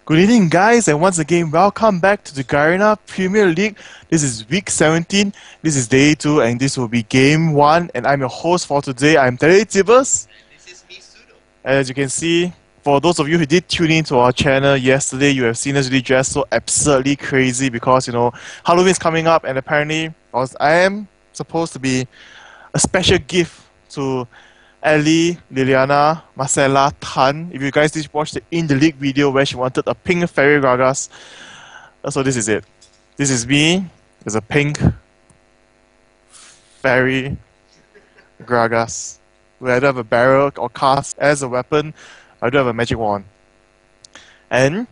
Good evening, guys, and once again, welcome back to the Garena Premier League. This is week 17, this is day 2, and this will be game 1. And I'm your host for today. I'm TeddyTibbers. And this is me, Pseudo. As you can see, for those of you who did tune in to our channel yesterday, you have seen us really dressed so absurdly crazy because, Halloween is coming up, and apparently, I am supposed to be a special gift to Ellie, Liliana, Marcella, Tan. If you guys did watch the In the League video where she wanted a pink fairy Gragas, so this is it. This is me. There's a pink fairy Gragas. Where I do have a barrel or cast as a weapon. I do have a magic wand. And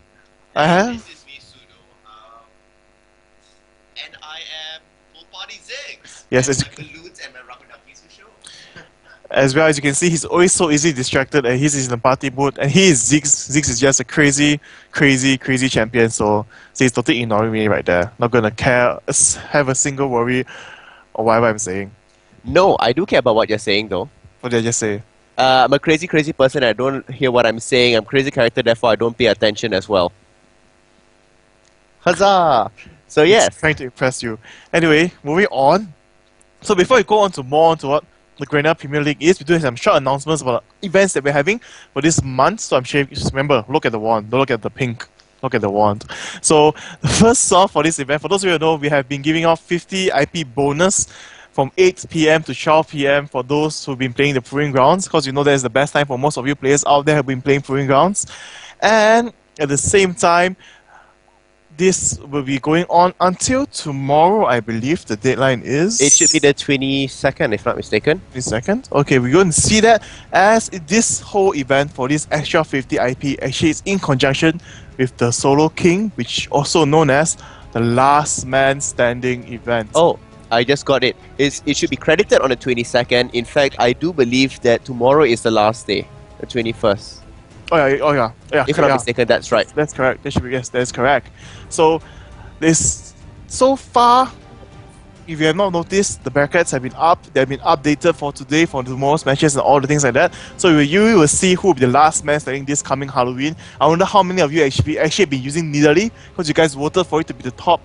I have... This is me, Pseudo. And I am Full Party Ziggs. Yes, and it's... my balloons and my rubber duckies who show. As well as you can see, he's always so easily distracted and he's in the party mood. And he is Ziggs. Ziggs is just a crazy champion. So he's totally ignoring me right there. Not gonna care, have a single worry or whatever I'm saying. No, I do care about what you're saying though. What did I just say? I'm a crazy person. I don't hear what I'm saying. I'm a crazy character, therefore I don't pay attention as well. Huzzah! So yes. It's trying to impress you. Anyway, moving on. So before we go on to what the Garena Premier League is, we do have some short announcements about events that we're having for this month. So I'm sure, just remember, look at the wand, don't look at the pink. Look at the wand. So the first off for this event, for those of you who know, we have been giving out 50 IP bonus from 8 PM to 12 PM for those who've been playing the Proving Grounds, because that is the best time for most of you players out there who have been playing Proving Grounds. And at the same time, this will be going on until tomorrow, I believe the deadline is... It should be the 22nd, if not mistaken. 22nd? Okay, we're going to see that as this whole event for this extra 50 IP actually is in conjunction with the Solo King, which also known as the Last Man Standing event. Oh, I just got it. It should be credited on the 22nd. In fact, I do believe that tomorrow is the last day, the 21st. Oh yeah. If I'm not mistaken, that's right. That's correct. Yes, that's correct. So, so far, if you have not noticed, the brackets have been up. They have been updated for today, for tomorrow's matches and all the things like that. So you will see who will be the last man standing this coming Halloween. I wonder how many of you actually been using Nidalee, because you guys voted for it to be the top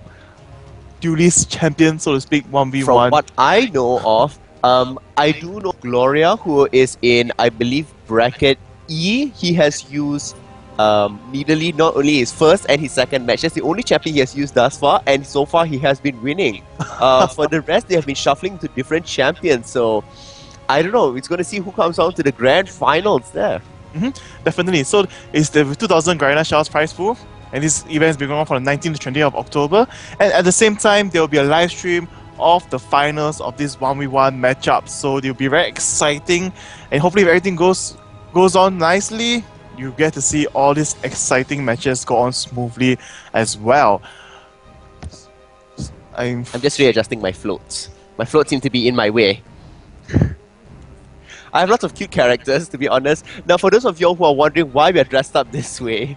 duelist champion, so to speak, 1v1. From what I know of, I do know Gloria, who is in, I believe, bracket E. He has used Nidalee not only his first and his second match. That's the only champion he has used thus far, and so far he has been winning. For the rest, they have been shuffling to different champions, so I don't know. It's going to see who comes on to the grand finals there. Definitely. So it's the 2000 Garena Shouts prize pool, and this event has been going on from the 19th to 20th of October. And at the same time, there will be a live stream of the finals of this 1v1 matchup. So it'll be very exciting, and hopefully if everything goes on nicely, you get to see all these exciting matches go on smoothly as well. I'm just readjusting my floats. My floats seem to be in my way. I have lots of cute characters, to be honest. Now, for those of you who are wondering why we are dressed up this way,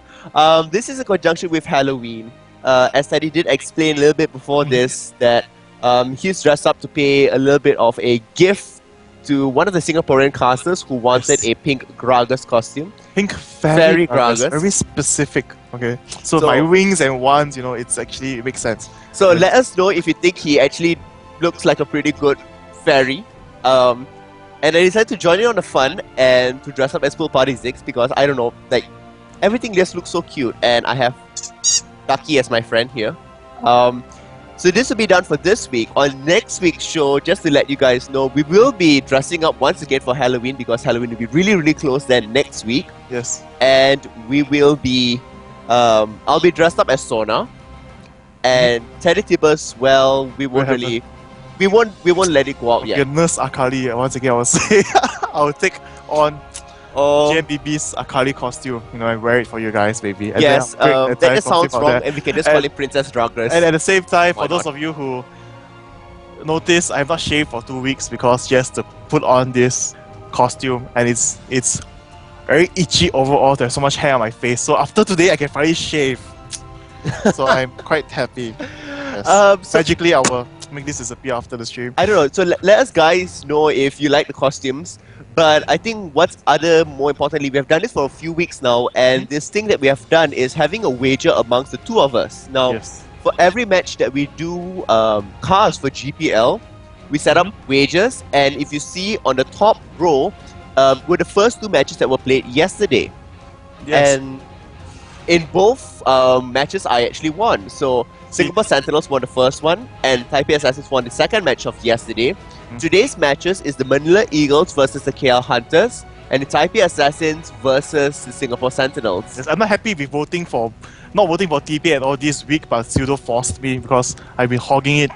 this is in conjunction with Halloween. As Teddy did explain a little bit before this, that he's dressed up to pay a little bit of a gift to one of the Singaporean casters who wanted a pink Gragas costume. Pink fairy Gragas. Very specific. Okay. So my wings and wands, it makes sense. So let us know if you think he actually looks like a pretty good fairy. And I decided to join in on the fun and to dress up as Full Party Ziggs because I don't know, like everything just looks so cute, and I have Ducky as my friend here. So this will be done for this week. On next week's show, just to let you guys know, we will be dressing up once again for Halloween because Halloween will be really close then next week. Yes. And we will be, I'll be dressed up as Sona, and TeddyTibbers, well, we won't let it go out yet. Nurse Akali, once again I will say, I will take on JMBB's Akali costume, and wear it for you guys, baby. And yes, that just sounds wrong, and we can just call it Princess Drag Race. And at the same time, for those of you who notice, I have not shaved for 2 weeks because just to put on this costume, and it's very itchy overall. There's so much hair on my face. So after today, I can finally shave. So I'm quite happy. Yes. Magically, our make this disappear after the stream. I don't know. So let us guys know if you like the costumes. But I think more importantly, we have done this for a few weeks now, and this thing that we have done is having a wager amongst the two of us. Now, Yes. for every match that we do cast for GPL, we set up wagers, and if you see on the top row, were the first two matches that were played yesterday. Yes. And in both matches, I actually won. So Singapore Sentinels won the first one, and Taipei Assassins won the second match of yesterday. Today's matches is the Manila Eagles versus the KL Hunters, and the Taipei Assassins versus the Singapore Sentinels. Yes, I'm not happy with not voting for TPA at all this week, but Pseudo forced me because I've been hogging it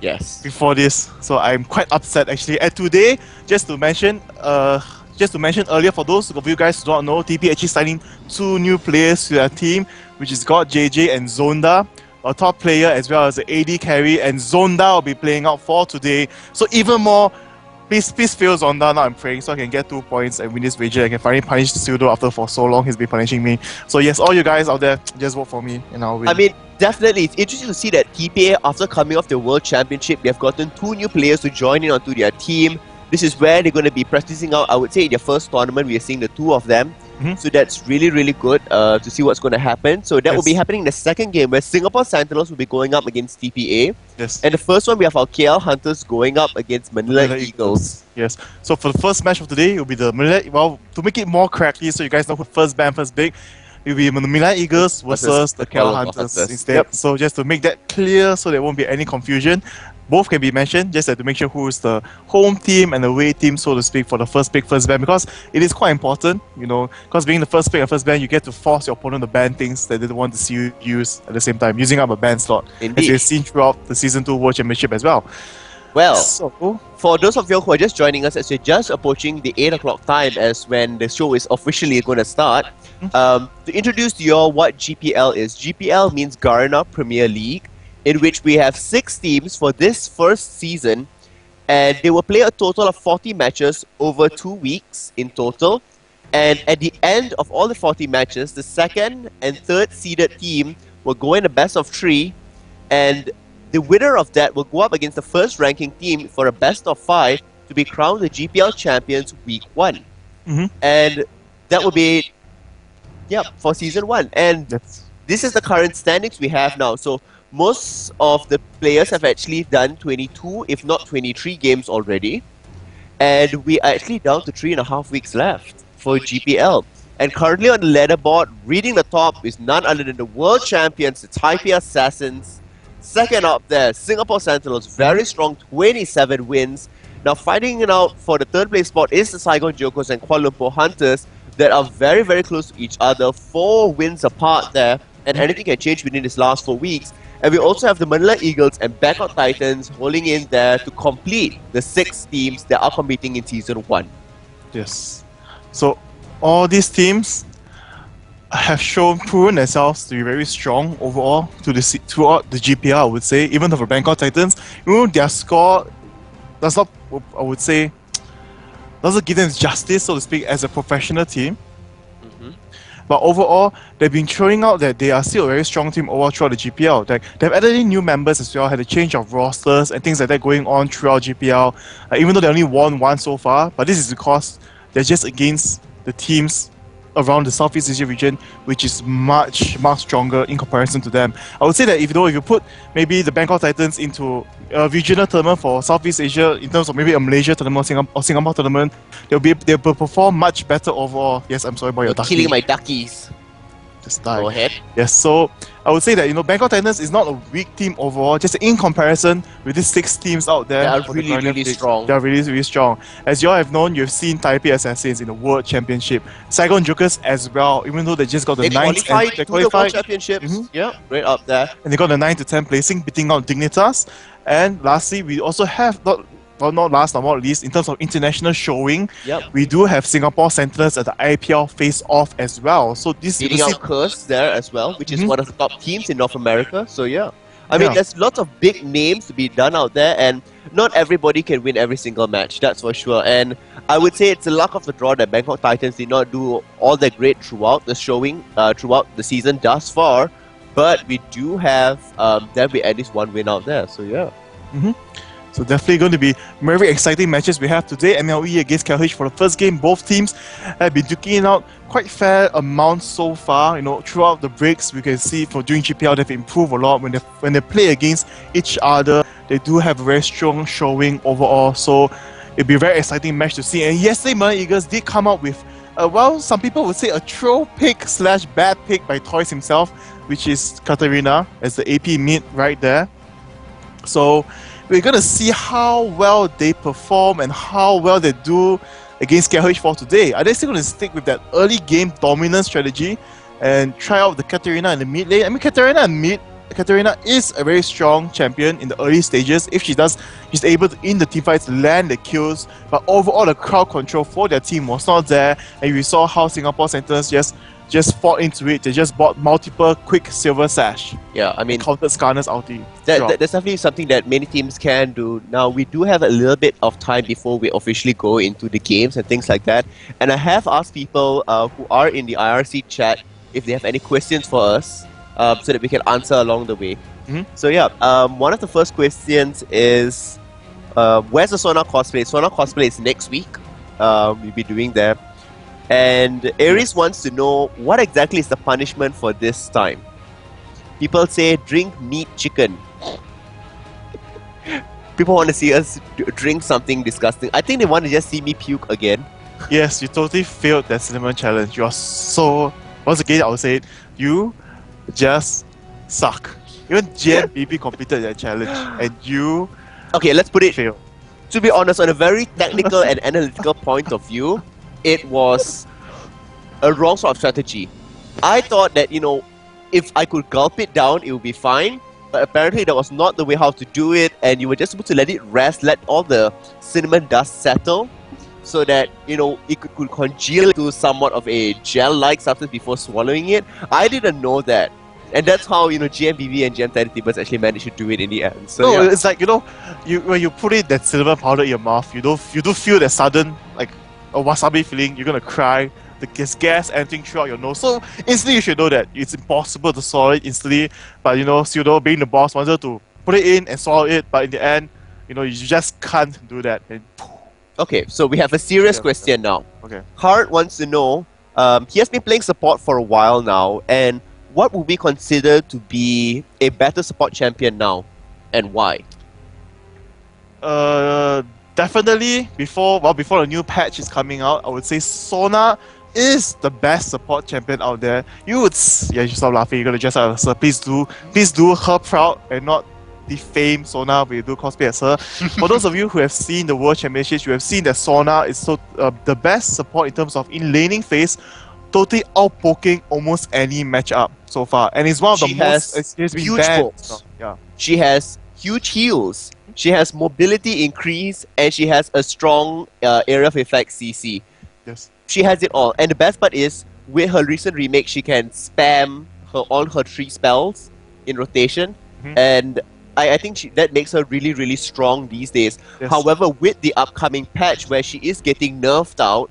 Yes. before this, so I'm quite upset actually. And today, just to mention earlier, for those of you guys who don't know, TP actually signing 2 new players to their team, which is God JJ and Zonda, a top player as well as the AD carry, and Zonda will be playing out for today. So even more, please fail Zonda now, I'm praying, so I can get 2 points and win this wager. I can finally punish Pseudo after for so long he's been punishing me. So yes, all you guys out there, just vote for me and I'll win. I mean, definitely, it's interesting to see that TPA, after coming off the World Championship, they have gotten 2 new players to join in onto their team. This is where they're going to be practicing out, I would say, in their first tournament. We are seeing the 2 of them. So that's really, really good to see what's going to happen. So that will be happening in the second game, where Singapore Sentinels will be going up against TPA. Yes. And the first one, we have our KL Hunters going up against Manila Eagles. Yes. So for the first match of today, it will be the Manila. Well, to make it more correctly, so you guys know who first band, first big, it will be the Manila Eagles versus the KL Hunters instead. Yep. So just to make that clear, so there won't be any confusion. Both can be mentioned, just to make sure who is the home team and the away team, so to speak, for the first pick, first ban, because it is quite important, because being the first pick and first ban, you get to force your opponent to ban things that they don't want to see you use at the same time, using up a ban slot, Indeed. as we've seen throughout the Season 2 World Championship as well. Well, So, for those of you who are just joining us, as we're just approaching the 8 o'clock time as when the show is officially going to start, to introduce to you all what GPL is. GPL means Garena Premier League, in which we have 6 teams for this first season, and they will play a total of 40 matches over 2 weeks in total. And at the end of all the 40 matches, the second and third seeded team will go in a best of 3, and the winner of that will go up against the first ranking team for a best of 5 to be crowned the GPL champions week 1. And that will be, for season 1. And this is the current standings we have now. So most of the players have actually done 22, if not 23 games already. And we are actually down to 3.5 weeks left for GPL. And currently on the leaderboard, reading the top is none other than the world champions, the Taipei Assassins. Second up there, Singapore Sentinels, very strong, 27 wins. Now fighting it out for the third place spot is the Saigon Jokers and Kuala Lumpur Hunters that are very, very close to each other, 4 wins apart there, and anything can change within these last 4 weeks. And we also have the Manila Eagles and Bangkok Titans holding in there to complete the 6 teams that are competing in Season 1. yes. So all these teams have proven themselves to be very strong overall throughout the GPL, I would say. Even though for Bangkok Titans, their score does not, I would say, doesn't give them justice, so to speak, as a professional team. But overall, they've been showing out that they are still a very strong team overall throughout the GPL. They've added in new members as well, had a change of rosters and things like that going on throughout GPL. Even though they only won 1 so far, but this is because they're just against the teams around the Southeast Asia region, which is much stronger in comparison to them. I would say that if you put maybe the Bangkok Titans into a regional tournament for Southeast Asia, in terms of maybe a Malaysia tournament or Singapore tournament, they'll perform much better overall. Yes, I'm sorry about your ducky. Killing my duckies. Just die. Go ahead. Yes, so I would say that Bangkok Titans is not a weak team overall, just in comparison with these 6 teams out there. They are for the really, Garena really League. strong. They are really, really strong. As you all have known, you've seen Taipei Assassins in the World Championship. Saigon Jokers as well, even though they just got the 9th qualified to the World Championships. Yeah, right up there. And they got the 9 to 10 placing, beating out Dignitas. And lastly, we also have, not last but not least, in terms of international showing, we do have Singapore Sentinels at the IPL face-off as well. So this beating out Curse there as well, which is one of the top teams in North America. So I mean, there's lots of big names to be done out there, and not everybody can win every single match, that's for sure. And I would say it's a luck of the draw that Bangkok Titans did not do all that great throughout the showing, throughout the season thus far. But we do have there'll be at least 1 win out there. So So definitely going to be very exciting matches we have today. MLE against KLH for the first game. Both teams have been duking it out quite fair amounts so far. You know, throughout the breaks, we can see for during GPL they've improved a lot when they play against each other. They do have a very strong showing overall. So it'll be a very exciting match to see. And yesterday, Manila Eagles did come up with, well, some people would say a troll pick / bad pick by Toys himself, which is Katarina as the AP mid right there. So we're going to see how well they perform and how well they do against KLH for today. Are they still going to stick with that early game dominant strategy and try out the Katarina in the mid lane? I mean, Katarina is a very strong champion in the early stages. If she's able to, in the teamfights, land the kills. But overall, the crowd control for their team was not there. And we saw how Singapore Sentinels just fought into it. They just bought multiple quick silver sash. Yeah, I mean, countered Skarner's ulti. That's definitely something that many teams can do. Now, we do have a little bit of time before we officially go into the games and things like that. And I have asked people who are in the IRC chat if they have any questions for us so that we can answer along the way. So yeah, one of the first questions is, where's the Sona cosplay? Sona cosplay is next week. We'll be doing that. And Aries wants to know, what exactly is the punishment for this time? People say drink meat chicken. People want to see us drink something disgusting. I think they want to just see me puke again. Yes, you totally failed that cinnamon challenge. You are so... Once again, I will say it. You just suck. Even JMBB completed that challenge and you... Okay, let's put it... failed. To be honest, on a very technical and analytical point of view, it was a wrong sort of strategy. I thought that, you know, if I could gulp it down, it would be fine. But apparently that was not the way how to do it, and you were just supposed to let it rest, let all the cinnamon dust settle, so that, you know, it could congeal to somewhat of a gel-like substance before swallowing it. I didn't know that. And that's how, you know, GMBB and TeddyTibbers actually managed to do it in the end. So no, yeah. it's like, you know, when you put in that cinnamon powder in your mouth, you do feel that sudden, like, a wasabi feeling. You're gonna cry. There's gas entering throughout your nose. So instantly you should know that it's impossible to swallow it instantly. But you know, Pseudo being the boss wanted to put it in and swallow it, but in the end, you know, you just can't do that. And Okay, so we have a serious question now. Okay. Hart wants to know, he has been playing support for a while now, and what would we consider to be a better support champion now, and why? Definitely before the new patch is coming out, I would say Sona is the best support champion out there. You stop laughing. You're gonna dress up as her. Please do her proud and not defame Sona when you do cosplay as her. For those of you who have seen the World Championships, you have seen that Sona is the best support in terms of in laning phase, totally outpoking almost any matchup so far, and it's one of the most. It's been huge banned. pokes. So, yeah. She has huge heals. She has mobility increase, and she has a strong area of effect CC. Yes. She has it all, and the best part is, with her recent remake, she can spam all her 3 spells in rotation, and I think that makes her really, really strong these days. Yes. However, with the upcoming patch where she is getting nerfed out,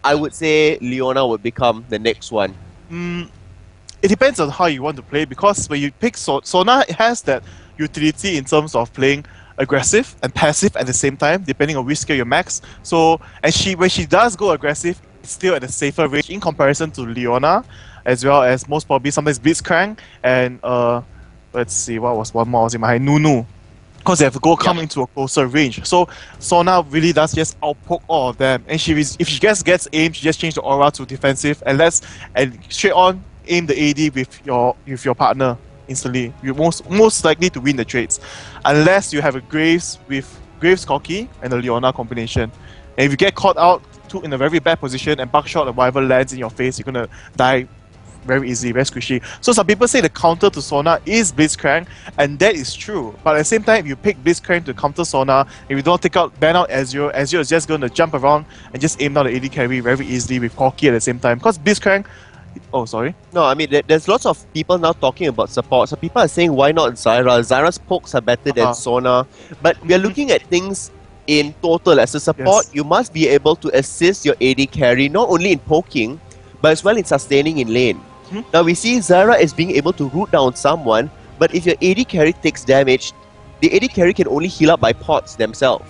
I would say Leona would become the next one. It depends on how you want to play, because when you pick Sona, it has that utility in terms of playing aggressive and passive at the same time, depending on which skill you max. So, and when she does go aggressive, it's still at a safer range in comparison to Leona, as well as most probably sometimes Blitzcrank and let's see, what was one more? Was in my mind? Nunu, because they have to come into a closer range. So Sona really does just outpoke all of them, and if she just gets aimed, she just change the aura to defensive and straight on aim the AD with your partner instantly. You're most likely to win the trades, unless you have a Graves with Graves Corki and a Leona combination. And if you get caught out in a very bad position and buckshot or whatever lands in your face, you're gonna die very easy, very squishy. So some people say the counter to Sona is Blitzcrank, and that is true. But at the same time, if you pick Blitzcrank to counter Sona, if you don't ban out Ezreal is just going to jump around and just aim down the AD carry very easily with Corki at the same time. Because Blitzcrank... Oh, sorry? No, I mean, there's lots of people now talking about support. So people are saying, why not Zyra? Zyra's pokes are better than Sona. But we are looking at things in total. As a support, you must be able to assist your AD carry, not only in poking, but as well in sustaining in lane. Now we see Zyra as being able to root down someone, but if your AD carry takes damage, the AD carry can only heal up by pots themselves.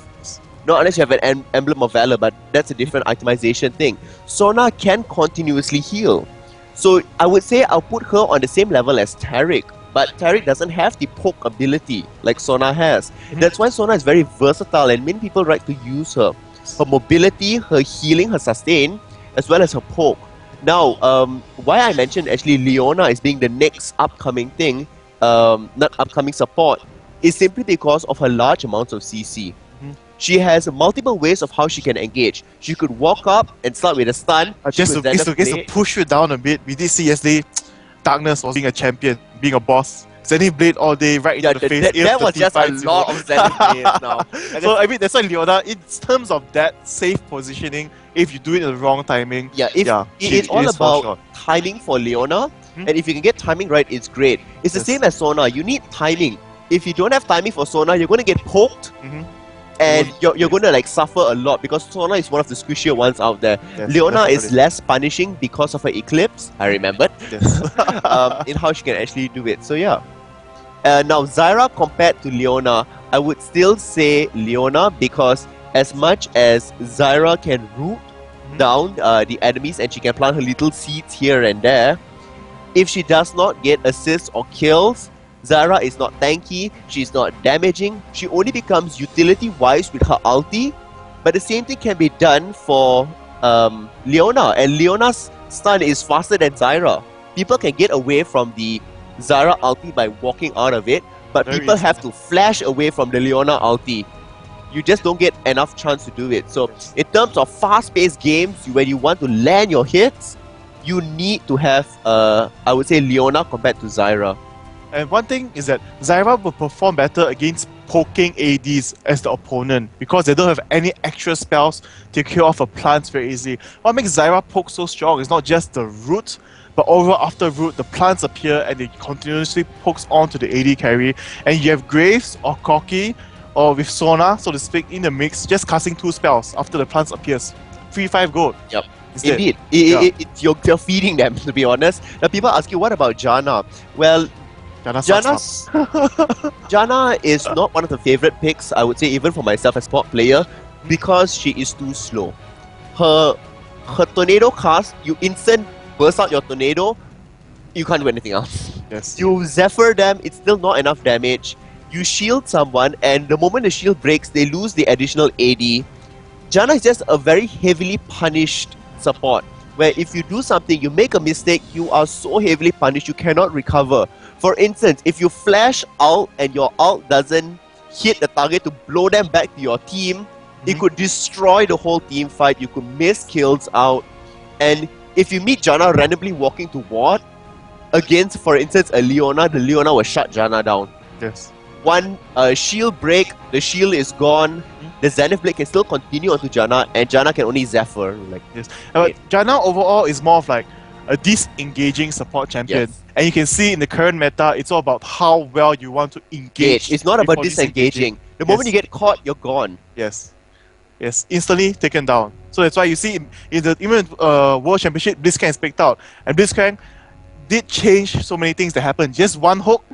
Not unless you have an Emblem of Valor, but that's a different itemization thing. Sona can continuously heal. So I would say I'll put her on the same level as Taric. But Taric doesn't have the poke ability like Sona has. That's why Sona is very versatile and many people like to use her. Her mobility, her healing, her sustain, as well as her poke. Now, why I mentioned actually Leona as being the next upcoming thing, not upcoming support, is simply because of her large amounts of CC. She has multiple ways of how she can engage. She could walk up and start with a stun. Just to push you down a bit, we did see yesterday Darkness was being a champion, being a boss. Zenith Blade all day, right into the face. That was just a lot of Zenith Blade now. So I mean, that's why Leona, in terms of that safe positioning, if you do it at the wrong timing, it's all about timing for Leona, and if you can get timing right, it's great. It's the same as Sona. You need timing. If you don't have timing for Sona, you're going to get poked, and you're going to like suffer a lot because Sona is one of the squishier ones out there. Yes, Leona definitely. is less punishing because of her Eclipse. I remembered. Yes. In how she can actually do it. So yeah. Now Zyra compared to Leona, I would still say Leona because as much as Zyra can root down the enemies and she can plant her little seeds here and there, if she does not get assists or kills, Zyra is not tanky, she's not damaging, she only becomes utility-wise with her ulti, but the same thing can be done for Leona, and Leona's stun is faster than Zyra. People can get away from the Zyra ulti by walking out of it, but Very people easy. have to flash away from the Leona ulti. You just don't get enough chance to do it. So in terms of fast-paced games, where you want to land your hits, you need to have, I would say, Leona compared to Zyra. And one thing is that Zyra will perform better against poking ADs as the opponent because they don't have any extra spells to kill off a plants very easily. What makes Zyra poke so strong is not just the root, but over after root, the plants appear and it continuously pokes onto the AD carry. And you have Graves or Corki or with Sona, so to speak, in the mix, just casting 2 spells after the plants appears. 3-5 gold. Yep. Instead. Indeed. You're feeding them, to be honest. Now people ask you, what about Janna? Well, Janna is not one of the favorite picks, I would say, even for myself as sport player, because she is too slow. Her tornado cast, you instant burst out your tornado, you can't do anything else. Yes. You Zephyr them, it's still not enough damage. You shield someone, and the moment the shield breaks, they lose the additional AD. Janna is just a very heavily punished support, where if you do something, you make a mistake, you are so heavily punished, you cannot recover. For instance, if you flash ult and your ult doesn't hit the target to blow them back to your team, it could destroy the whole team fight, you could miss kills out. And if you meet Janna randomly walking to ward against, for instance, a Leona, the Leona will shut Janna down. Yes. One shield break, the shield is gone, the Zenith Blade can still continue onto Janna, and Janna can only Zephyr. Yes. But Janna overall is more of like a disengaging support champion. Yes. And you can see in the current meta, it's all about how well you want to engage. It's not about before disengaging. The moment you get caught, you're gone. Yes. Yes, instantly taken down. So that's why you see in the even World Championship, Blitzcrank is picked out. And Blitzcrank did change so many things that happened. Just one hook,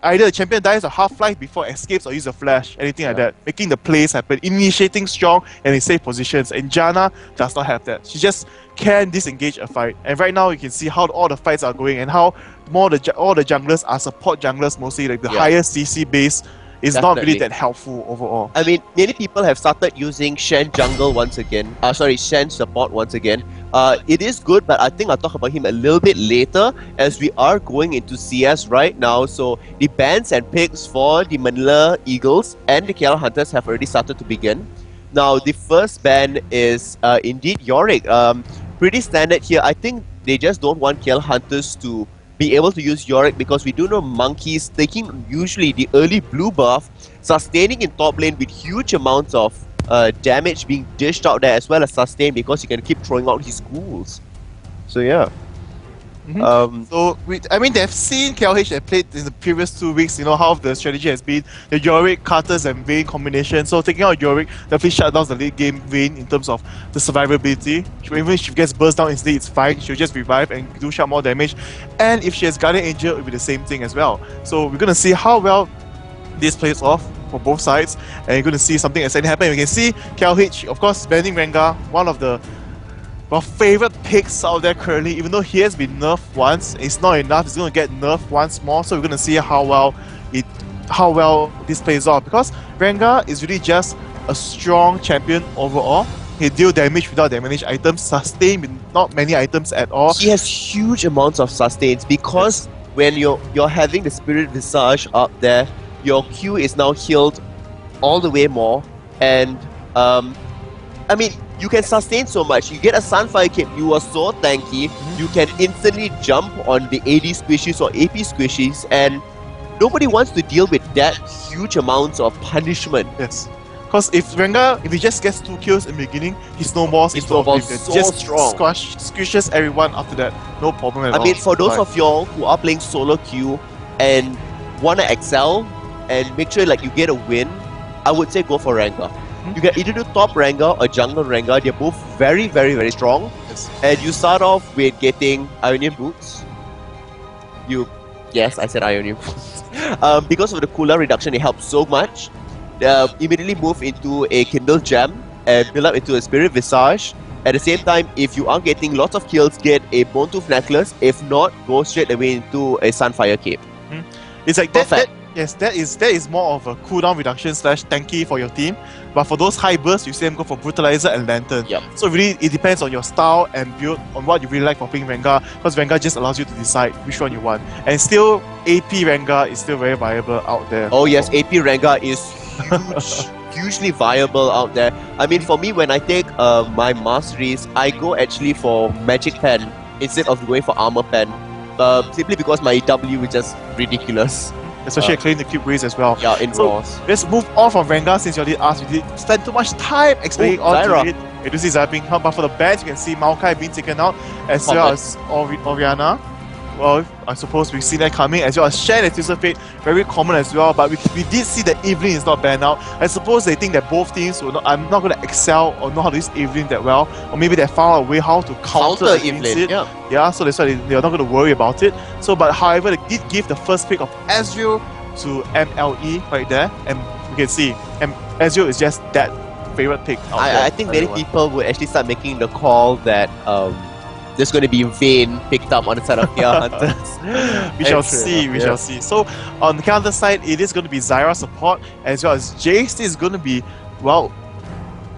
either the champion dies a half-life before escapes or use a flash, anything like that. Making the plays happen, initiating strong and in safe positions. And Janna does not have that. She just can disengage a fight. And right now you can see how all the fights are going and how all the junglers are support junglers mostly, like the higher CC base is not really that helpful overall. I mean, many people have started using Shen jungle once again. Shen support once again. It is good, but I think I'll talk about him a little bit later as we are going into CS right now. So the bans and picks for the Manila Eagles and the KL Hunters have already started to begin. Now, the first ban is indeed Yorick. Pretty standard here. I think they just don't want KL Hunters to be able to use Yorick because we do know Monkeys taking usually the early blue buff, sustaining in top lane with huge amounts of damage being dished out there as well as sustain because he can keep throwing out his ghouls. So yeah. So they've seen KLH have played in the previous 2 weeks, you know how the strategy has been, the Yorick, Carters and Vayne combination. So taking out Yorick definitely shut down the late game Vayne in terms of the survivability. Even if she gets burst down instantly, it's fine, she'll just revive and do shot more damage. And if she has Guardian Angel, it will be the same thing as well. So we're gonna see how well this plays off for both sides, and you're going to see something exciting happen. We can see KLH, of course, banning Rengar, one of the favorite picks out there currently. Even though he has been nerfed once, it's not enough. It's going to get nerfed once more. So we're going to see how well this plays off, because Rengar is really just a strong champion overall. He deal damage without damage items, sustain with not many items at all. He has huge amounts of sustains because when you're having the Spirit Visage up there, your Q is now healed all the way more, and I mean, you can sustain so much. You get a Sunfire Cape, you are so tanky, you can instantly jump on the AD squishies or AP squishies, and nobody wants to deal with that huge amounts of punishment. Yes. Because if Rengar, if he just gets 2 kills in the beginning, he snowballs into snowballs oblivion. so Just strong. squishes everyone after that. No problem at all. I mean, for those Right. of y'all who are playing solo queue and wanna excel and make sure like you get a win, I would say go for Rengar. You can either do top Rengar or jungle Rengar. They're both very, very, very strong. Yes. And you start off with getting Ionian Boots. Yes, I said Ionian Boots. Because of the cooldown reduction, it helps so much. Immediately move into a Kindle Gem and build up into a Spirit Visage. At the same time, if you are getting lots of kills, get a Bone Tooth Necklace. If not, go straight away into a Sunfire Cape. It's like Perfect. that is more of a cooldown reduction / tanky for your team. But for those high bursts, you see them go for Brutalizer and Lantern. Yep. So really, it depends on your style and build, on what you really like for playing Rengar. Because Rengar just allows you to decide which one you want. And still, AP Rengar is still very viable out there. Oh yes, AP Rengar is hugely viable out there. I mean, for me, when I take my masteries, I go actually for Magic Pen instead of going for Armor Pen. Simply because my W is just ridiculous. Especially clearing the cube race as well. Yeah, in So, Raws. let's move on from Rengar, since you already asked. We did spend too much time explaining on Zyra. to it. You do see Zyra being hurt, but for the bans, you can see Maokai being taken out, as Common. well as Oriana. Well, I suppose we've seen that coming, as well as Shen and Twisted Fate, very common as well. But we did see that Evelyn is not banned out. I suppose they think that both teams will not, I'm not going to excel or know how to use Evelyn that well, or maybe they found a way how to counter against Evelyn, it. yeah. Yeah, so that's why they're not going to worry about it. So, but however, they did give the first pick of Ezreal to MLE right there, and you can see Ezreal is just that favorite pick out there. I think many people would actually start making the call that there's going to be Vayne picked up on the side of Fear Hunters. We shall see, we shall see. So, on the counter side, it is going to be Zyra support, as well as Jace is going to be, well,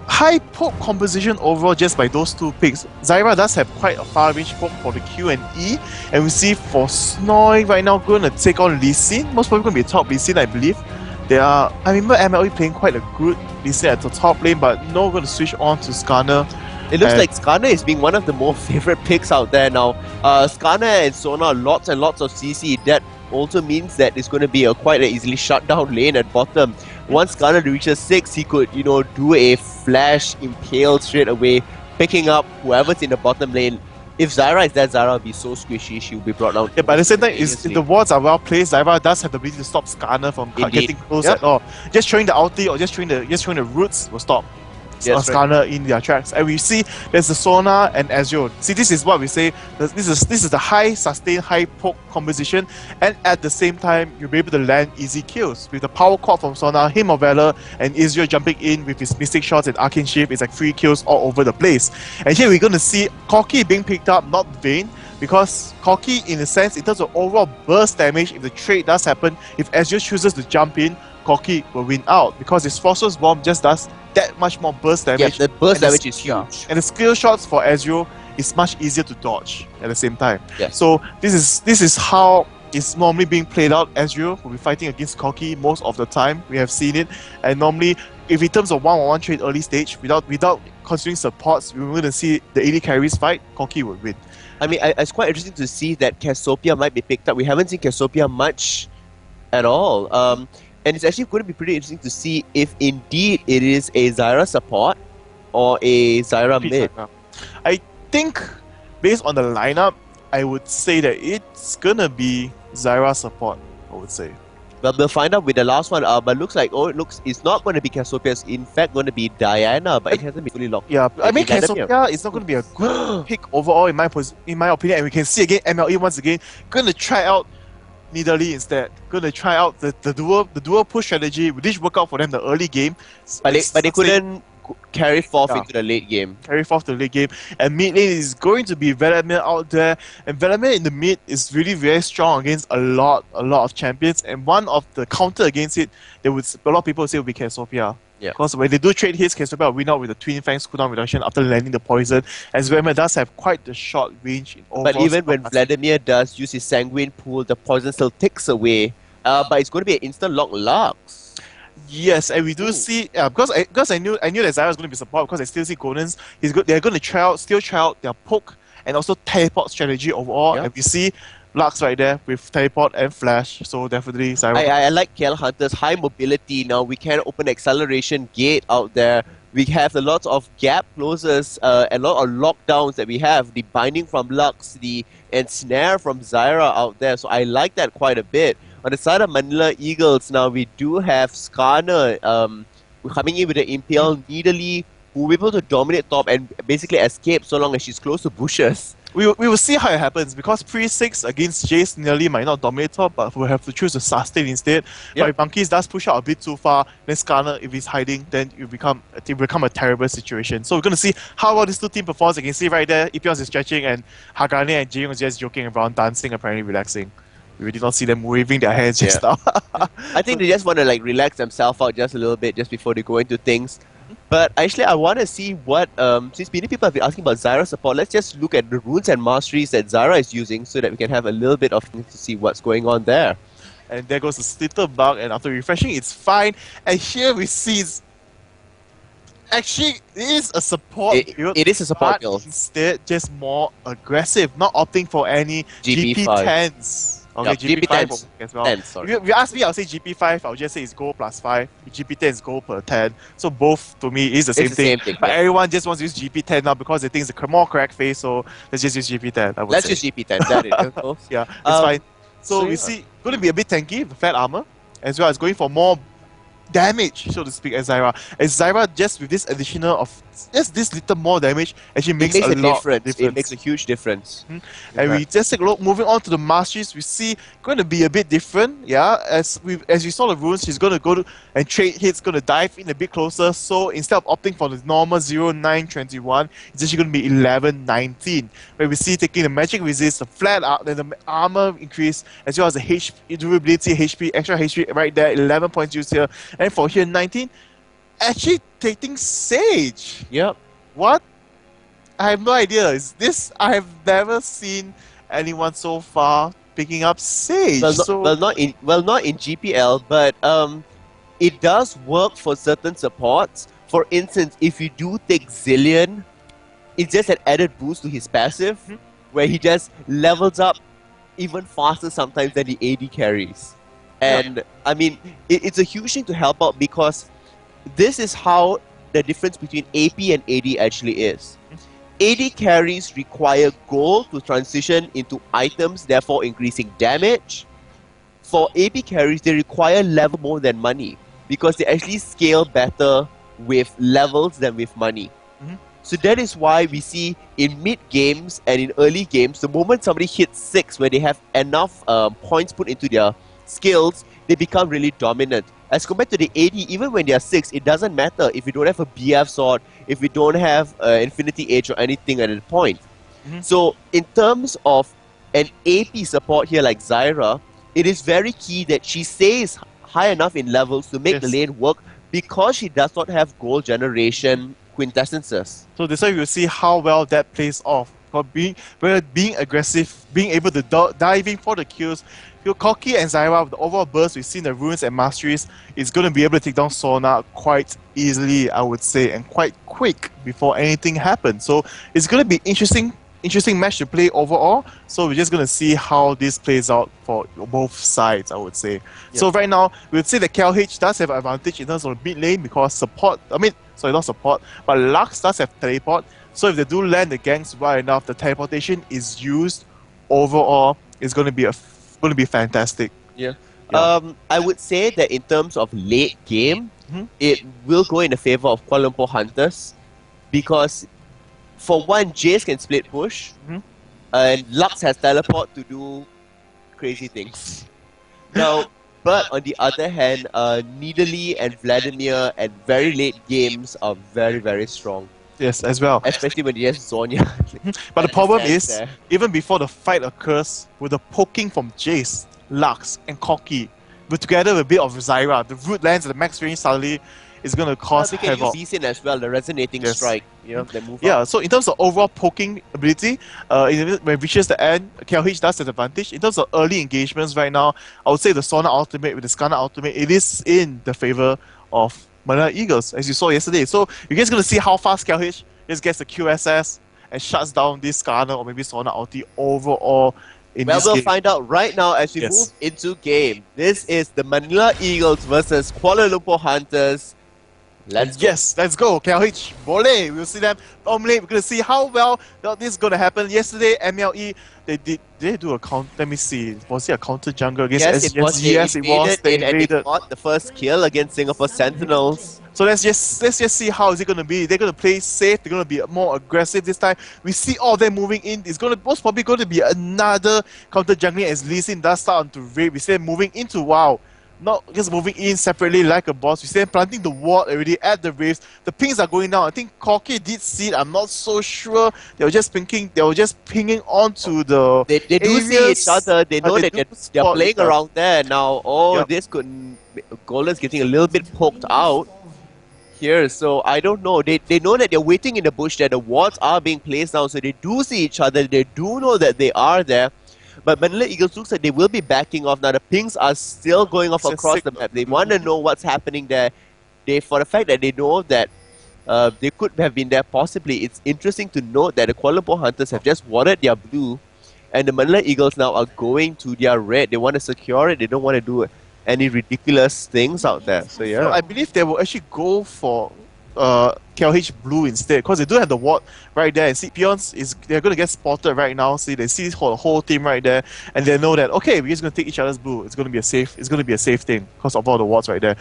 high poke composition overall just by those two picks. Zyra does have quite a far range poke for the Q and E, and we see for Snoy right now going to take on Lee Sin. Most probably going to be a top Lee Sin, I believe. I remember MLE playing quite a good Lee Sin at the top lane, but no going to switch on to Skarner. It looks And- like Skarner is being one of the more favorite picks out there now. Skarner and Sona, lots and lots of CC. That also means that it's going to be a quite an easily shut down lane at bottom. Once Skarner reaches 6, he could, do a flash impale straight away, picking up whoever's in the bottom lane. If Zyra is there, Zyra will be so squishy, she'll be brought down. Yeah, but at the same time, if instantaneously. the wards are well placed, Zyra does have the ability to stop Skarner from Indeed. getting close Yep. at all. Just throwing the ulti or just throwing the roots will stop Yes, Skarner in their tracks. And we see there's the Sona and Ezreal. See, this is what we say. This is the high sustain, high poke composition, and at the same time, you'll be able to land easy kills with the power cord from Sona, Hymn of Valor, and Ezreal jumping in with his Mystic Shots and Arcane Shift. It's like free kills all over the place. And here we're going to see Corki being picked up, not Vayne. Because Corki, in a sense, in terms of overall burst damage, if the trade does happen, if Ezreal chooses to jump in, Corki will win out. Because his Phosphorus Bomb just does that much more burst Yeah, damage. the burst And damage is huge. And the skill shots for Ezreal is much easier to dodge at the same time. Yes. So this is how it's normally being played out. Ezreal will be fighting against Corki most of the time. We have seen it. And normally, if in terms of one-on-one trade early stage, without considering supports, we're going to see the AD carries fight, Corki will win. I mean, it's quite interesting to see that Cassiopeia might be picked up. We haven't seen Cassiopeia much at all. And it's actually going to be pretty interesting to see if indeed it is a Zyra support or a Zyra mid. I think, based on the lineup, I would say that it's going to be Zyra support, I would say. Well, we'll find out with the last one. But looks like it's not going to be Cassiopeia. It's in fact going to be Diana, but it hasn't been fully locked. Yeah, I mean, Academia. Cassiopeia is not going to be a good pick overall in my opinion. And we can see again MLE once again going to try out Nidalee instead. Gonna try out the dual push strategy, which worked out for them the early game. But they couldn't carry forth Yeah. into the late game. Carry forth to the late game. And mid lane is going to be Vladimir out there. And Vladimir in the mid is really very strong against a lot of champions. And one of the counter against it, a lot of people say will be Cassiopeia. Yeah. Because when they do trade hits, Cassiopeia will win out with the Twin Fangs cooldown reduction after landing the poison. As Vladimir does have quite the short range in overall. But even when spell Vladimir does use his Sanguine Pool, the poison still ticks away. But it's going to be an instant lock Lux. Yes, and we do see because I knew that Zyra was going to be support because I still see Gonans. They're going to try out their poke and also teleport strategy overall, Yeah. and we see Lux right there with teleport and flash. So definitely Zyra. I like KL Hunters high mobility now. We can open acceleration gate out there. We have a lot of gap closes, a lot of lockdowns that we have. The binding from Lux, the ensnare from Zyra out there. So I like that quite a bit. On the side of Manila Eagles now, we do have Skarner coming in with the Impale Nidalee, who will be able to dominate top and basically escape so long as she's close to bushes. We will see how it happens because pre-6 against Jace nearly might not dominate top, but we'll have to choose to sustain instead. Yep. But if Monkeys does push out a bit too far, then Skarner, if he's hiding, then it will become a terrible situation. So we're going to see how well this two team performs. You can see right there, Ipions is stretching and Hagane and Jeyong is just joking around, dancing, apparently relaxing. We did not see them waving their hands just now. I think they just want to like relax themselves out just a little bit just before they go into things. But actually, I want to see what, since many people have been asking about Zyra support, let's just look at the runes and masteries that Zyra is using so that we can have a little bit of to see what's going on there. And there goes the Slither bug, and after refreshing, it's fine. And here we see actually it is a support build. It is a support but build. instead just more aggressive, not opting for any GP5. GP10s. Okay, Yeah, GP5 GP10s. as well. 10, sorry. If you ask me, I'll say GP5. I'll just say it's gold plus 5. GP10 is gold per 10. So both to me is the same the thing. same thing, But yeah. everyone just wants to use GP10 now because they think it's a more correct phase. So let's just use GP10. I would Let's say. use GP10. That is. Yeah, it's Um, fine. So so we yeah. see going to be a bit tanky with flat armor, as well as going for more damage, so to speak, as Zyra. As Zyra, just with this additional of just this little more damage, actually makes, It makes a a lot difference. difference. It makes a huge difference. And we just take a look. Moving on to the masteries, we see going to be a bit different. Yeah, as we saw the runes, she's going to go to and trade hits, going to dive in a bit closer. So instead of opting for the normal 0-9-21, it's actually going to be 11-19. Where we see taking the magic resist, the flat then the armor increase, as well as the HP durability, HP, extra HP right there, 11 points used here. And for here 19, actually taking Sage. Yep. What? I have no idea. Is this? I have never seen anyone so far picking up Sage. Not in GPL, but it does work for certain supports. For instance, if you do take Zillion, it's just an added boost to his passive, where he just levels up even faster sometimes than the AD carries. And I mean, it's a huge thing to help out because this is how the difference between AP and AD actually is. AD carries require gold to transition into items, therefore increasing damage. For AP carries, they require level more than money because they actually scale better with levels than with money. So that is why we see in mid games and in early games, the moment somebody hits 6 where they have enough points put into their skills, they become really dominant. As compared to the AD, even when they are 6, it doesn't matter if you don't have a BF sword, if you don't have Infinity Edge or anything at that point. So in terms of an AP support here like Zyra, it is very key that she stays high enough in levels to make the lane work because she does not have gold generation quintessences. So this way we'll see how well that plays off. For being aggressive, being able to dive in for the kills. Koki and Zyra, with the overall burst we've seen the runes and masteries, is going to be able to take down Sona quite easily, I would say, and quite quick before anything happens. So it's going to be interesting match to play overall. So we're just going to see how this plays out for both sides, I would say. So right now, we would say that KLH does have an advantage in terms of the mid lane because not support, but Lux does have teleport. So if they do land the ganks well enough, the teleportation is used overall. It's going to be fantastic. I would say that in terms of late game, it will go in the favor of Kuala Lumpur Hunters because for one, Jace can split push and Lux has teleport to do crazy things. Now, but on the other hand, Nidalee and Vladimir at very late games are very, very strong. Yes, as well. Especially when yes, Zonya. But the problem stands is, there. even before the fight occurs, with the poking from Jace, Lux, and Corki, but together with a bit of Zyra, the root lands at the max range suddenly is going to cause They can havoc. use Lee as well, the resonating Yes. strike. You know, they move Yeah, up. so in terms of overall poking ability, when it reaches the end, KLH does have advantage. In terms of early engagements right now, I would say the Sona ultimate with the Skarner ultimate, it is in the favor of Manila Eagles, as you saw yesterday. So you're just going to see how fast KLH just gets the QSS and shuts down this Skarner or maybe Sona ulti overall in Well, this we'll game. find out right now as we Yes. move into game. This is the Manila Eagles versus Kuala Lumpur Hunters. Let's go. Yes, let's go. KLH, Boleh. We'll see them. We're going to see how well this is going to happen. Yesterday, MLE, did they do a count? Let me see. Was it a counter jungle against Yes, SGS? it was. Yes, it was. They And they invaded. got the first kill against Singapore Sentinels. So let's just see how is it going to be. They're going to play safe. They're going to be more aggressive this time. We see all of them moving in. It's going to most probably going to be another counter jungling as Lee Sin does start onto raid. We see them moving into WoW. Not just moving in separately like a boss. We see them planting the ward already at the waves. The pings are going down. I think Corky did see it. I'm not so sure. They were just pinging onto the They do see areas, each other. They but know they that do they're spot playing each other. around there now. Oh, Yep. this could Golan's getting a little bit poked out here. So I don't know. They know that they're waiting in the bush. That the wards are being placed now. So they do see each other. They do know that they are there. But Manila Eagles looks like they will be backing off now. The pings are still going off It's a across the signal. map. They want to know what's happening there. For the fact that they know that they could have been there possibly. It's interesting to note that the Kuala Lumpur Hunters have just watered their blue, and the Manila Eagles now are going to their red. They want to secure it. They don't want to do any ridiculous things out there. So yeah. So I believe they will actually go for KLH blue instead because they do have the ward right there and see peons they're going to get spotted right now. See, they see the whole team right there and they know that okay, we're just going to take each other's blue. It's going to be a safe thing because of all the wards right there.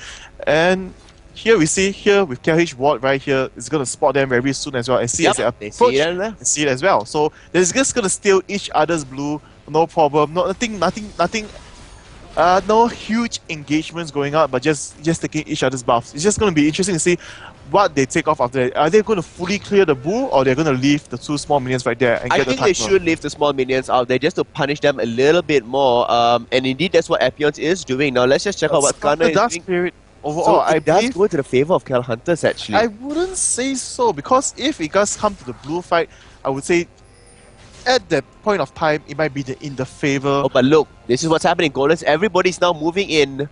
And here we see with KLH ward right here, it's going to spot them very soon as well and see as they They approach see it there. and see it as well. So they're just going to steal each other's blue, no problem. Nothing. No huge engagements going on, but just taking each other's buffs. It's just going to be interesting to see what they take off after that. Are they going to fully clear the bull, or they're going to leave the two small minions right there and I get think the they timer? should leave the small minions out there just to punish them a little bit more. And indeed, that's what Epions is doing. Now, let's just check out what Skarner is does doing. spirit So overall. I it does believe go to the favor of KL Hunters, actually. I wouldn't say so because if it does come to the blue fight, I would say at that point of time it might be in the favor. Oh, but look, this is what's happening, Goldens. Everybody's now moving in.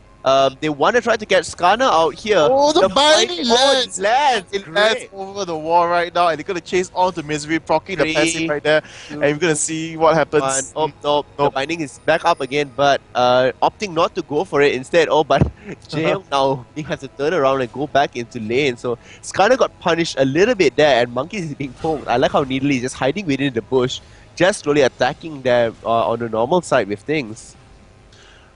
They want to try to get Skarner out here. Oh, the fight binding lands! lands! It lands Great. over the wall right now, and they're gonna chase on to Misery, proccing the 3, passive right there, and we're gonna see what happens. One. Oh, no, the Nope. binding is back up again, but opting not to go for it instead. Oh, but Jaehyung now he has to turn around and go back into lane. So Skarner got punished a little bit there, and Monkey is being poked. I like how Needly is just hiding within the bush, just slowly attacking them on the normal side with things.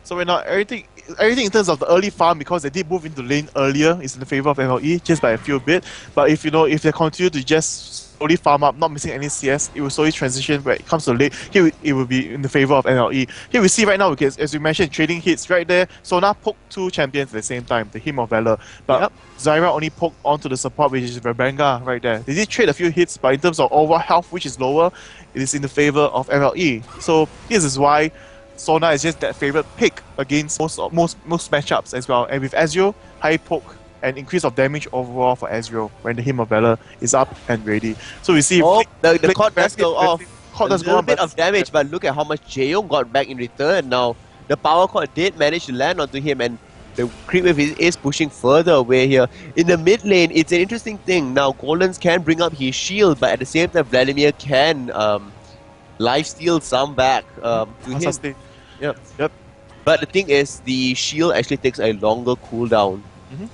So right now, everything in terms of the early farm, because they did move into lane earlier, is in the favor of MLE just by a few bit. But if they continue to just slowly farm up, not missing any CS, it will slowly transition when it comes to late. Here it will be in the favor of MLE. Here we see right now, because as we mentioned, trading hits right there. Sona poked two champions at the same time, the Hymn of Valor. But Yep. Zyra only poked onto the support, which is Rabanga right there. They did trade a few hits, but in terms of overall health, which is lower, it is in the favor of MLE. So this is why Sona is just that favorite pick against most matchups as well. And with Ezreal, high poke and increase of damage overall for Ezreal when the Hymn of Valor is up and ready. So we see The court does go off. Court does a go little on, bit but of damage, but look at how much Jaehyung got back in return. Now, the power cord did manage to land onto him, and the creep wave is pushing further away here. In the mid lane, it's an interesting thing. Now, Golens can bring up his shield, but at the same time, Vladimir can lifesteal some back to him. sustain. Yep. But the thing is, the shield actually takes a longer cooldown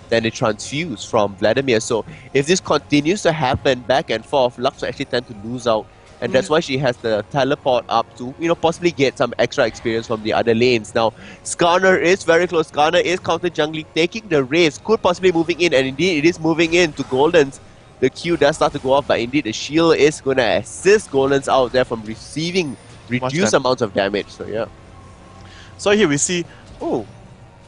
than the transfuse from Vladimir. So if this continues to happen back and forth, Lux will actually tend to lose out. And that's why she has the teleport up to, possibly get some extra experience from the other lanes. Now, Skarner is very close. Skarner is counter jungling, taking the race, could possibly moving in, and indeed it is moving in to Golden's. The Q does start to go off, but indeed the shield is going to assist Golden's out there from receiving reduced amounts of damage. So yeah. So here we see Oh,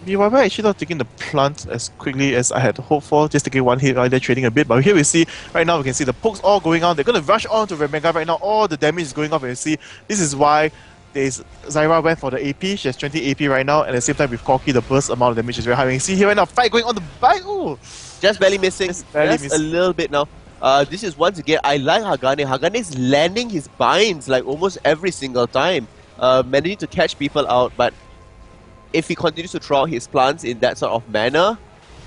BYY actually not taking the plant as quickly as I had hoped for, just taking one hit right there, trading a bit. But here we see, right now we can see the pokes all going on. They're going to rush on to Remenga right now. All the damage is going off, and you see, this is why Zyra went for the AP. She has 20 AP right now, and at the same time with Corki, the burst amount of damage is very high. And you see here right now, fight going on the bike. Ooh! just barely missing. Just barely a missing. little bit now. This is once again, I like Hagane. Hagane is landing his binds like almost every single time. Managing to catch people out, but if he continues to throw out his plants in that sort of manner,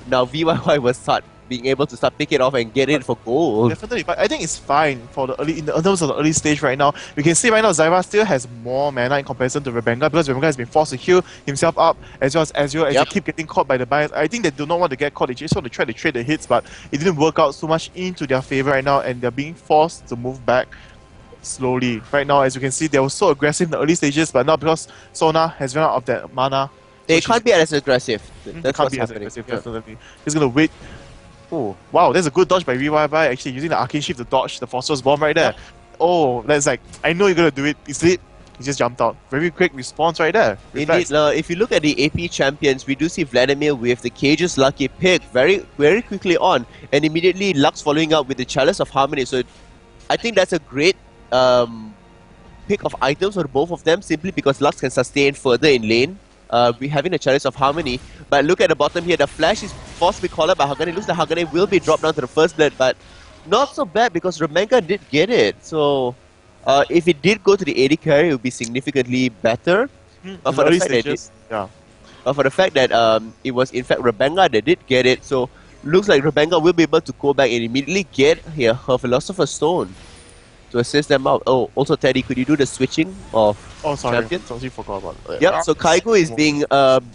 now VYY will start being able to start pick it off and get it for gold. Definitely, but I think it's fine for the early in terms of the early stage right now. We can see right now Zyra still has more mana in comparison to Rebenga because Rebenga has been forced to heal himself up as well as Azure as they keep getting caught by the bias. I think they do not want to get caught. They just want to try to trade the hits, but it didn't work out so much into their favor right now, and they're being forced to move back slowly. Right now, as you can see, they were so aggressive in the early stages, but now because Sona has run out of that mana, They can't be as aggressive. they That's can't what's be as happening. aggressive, definitely. He's gonna wait. Oh, wow, there's a good dodge by VYY actually using the Arcane Shift to dodge the Phosphorus Bomb right there. Oh, that's like, I know you're gonna do it. He's lit. He just jumped out. Very quick response right there. Indeed, if you look at the AP champions, we do see Vladimir with the Cage's lucky pick very quickly on, and immediately Lux following up with the Chalice of Harmony. So I think that's a great pick of items for both of them, simply because Lux can sustain further in lane. We having a Chalice of Harmony, but look at the bottom here. The flash is forced to be called up by Hagane. It looks like Hagane will be dropped down to the first blood, but not so bad because Remenga did get it. So if it did go to the AD carry, it would be significantly better. But for the fact that for the fact that it was in fact Rebenga that did get it, so looks like Rebenga will be able to go back and immediately get here her Philosopher's Stone to assist them out. Oh, also Teddy, could you do the switching of champions? Totally forgot about it. Yep, so Kaigo is being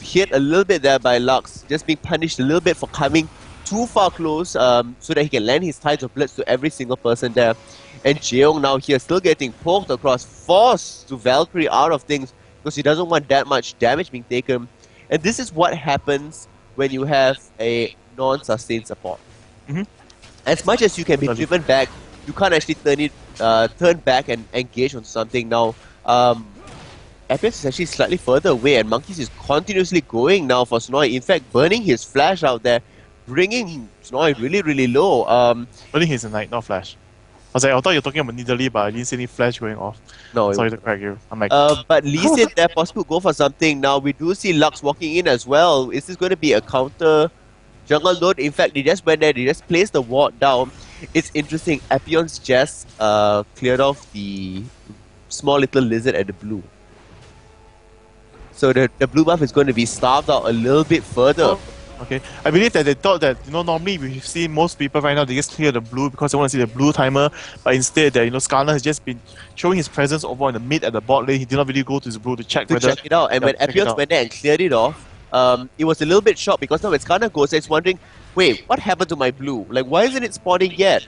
hit a little bit there by Lux, just being punished a little bit for coming too far close so that he can land his Tides of Blitz to every single person there. And Jeong now here still getting poked across, forced to Valkyrie out of things because he doesn't want that much damage being taken. And this is what happens when you have a non-sustained support. As much as you can be driven back, you can't actually turn back and engage on something. Now, Appius is actually slightly further away, and Monkeys is continuously going now for Snowy. In fact, burning his flash out there, bringing Snowy really low. Burning his Ignite, not Flash. I was like, I thought you were talking about Nidalee, but I didn't see any Flash going off. No, sorry to crack you. I'm like, but Lee said that possible go for something. Now we do see Lux walking in as well. Is this going to be a counter jungle node? In fact, they just went there, they just placed the ward down. It's interesting, Appion's just cleared off the small little lizard at the blue. So the blue buff is going to be starved out a little bit further. Okay, I believe that they thought that, normally we see most people right now, they just clear the blue because they want to see the blue timer, but instead that, Skarner has just been showing his presence over in the mid at the bot lane. He did not really go to his blue to check it out, and when Appion went there and cleared it off, it was a little bit shocked because now when Skarner goes there, it's wondering, wait, what happened to my blue? Like, why isn't it spawning yet?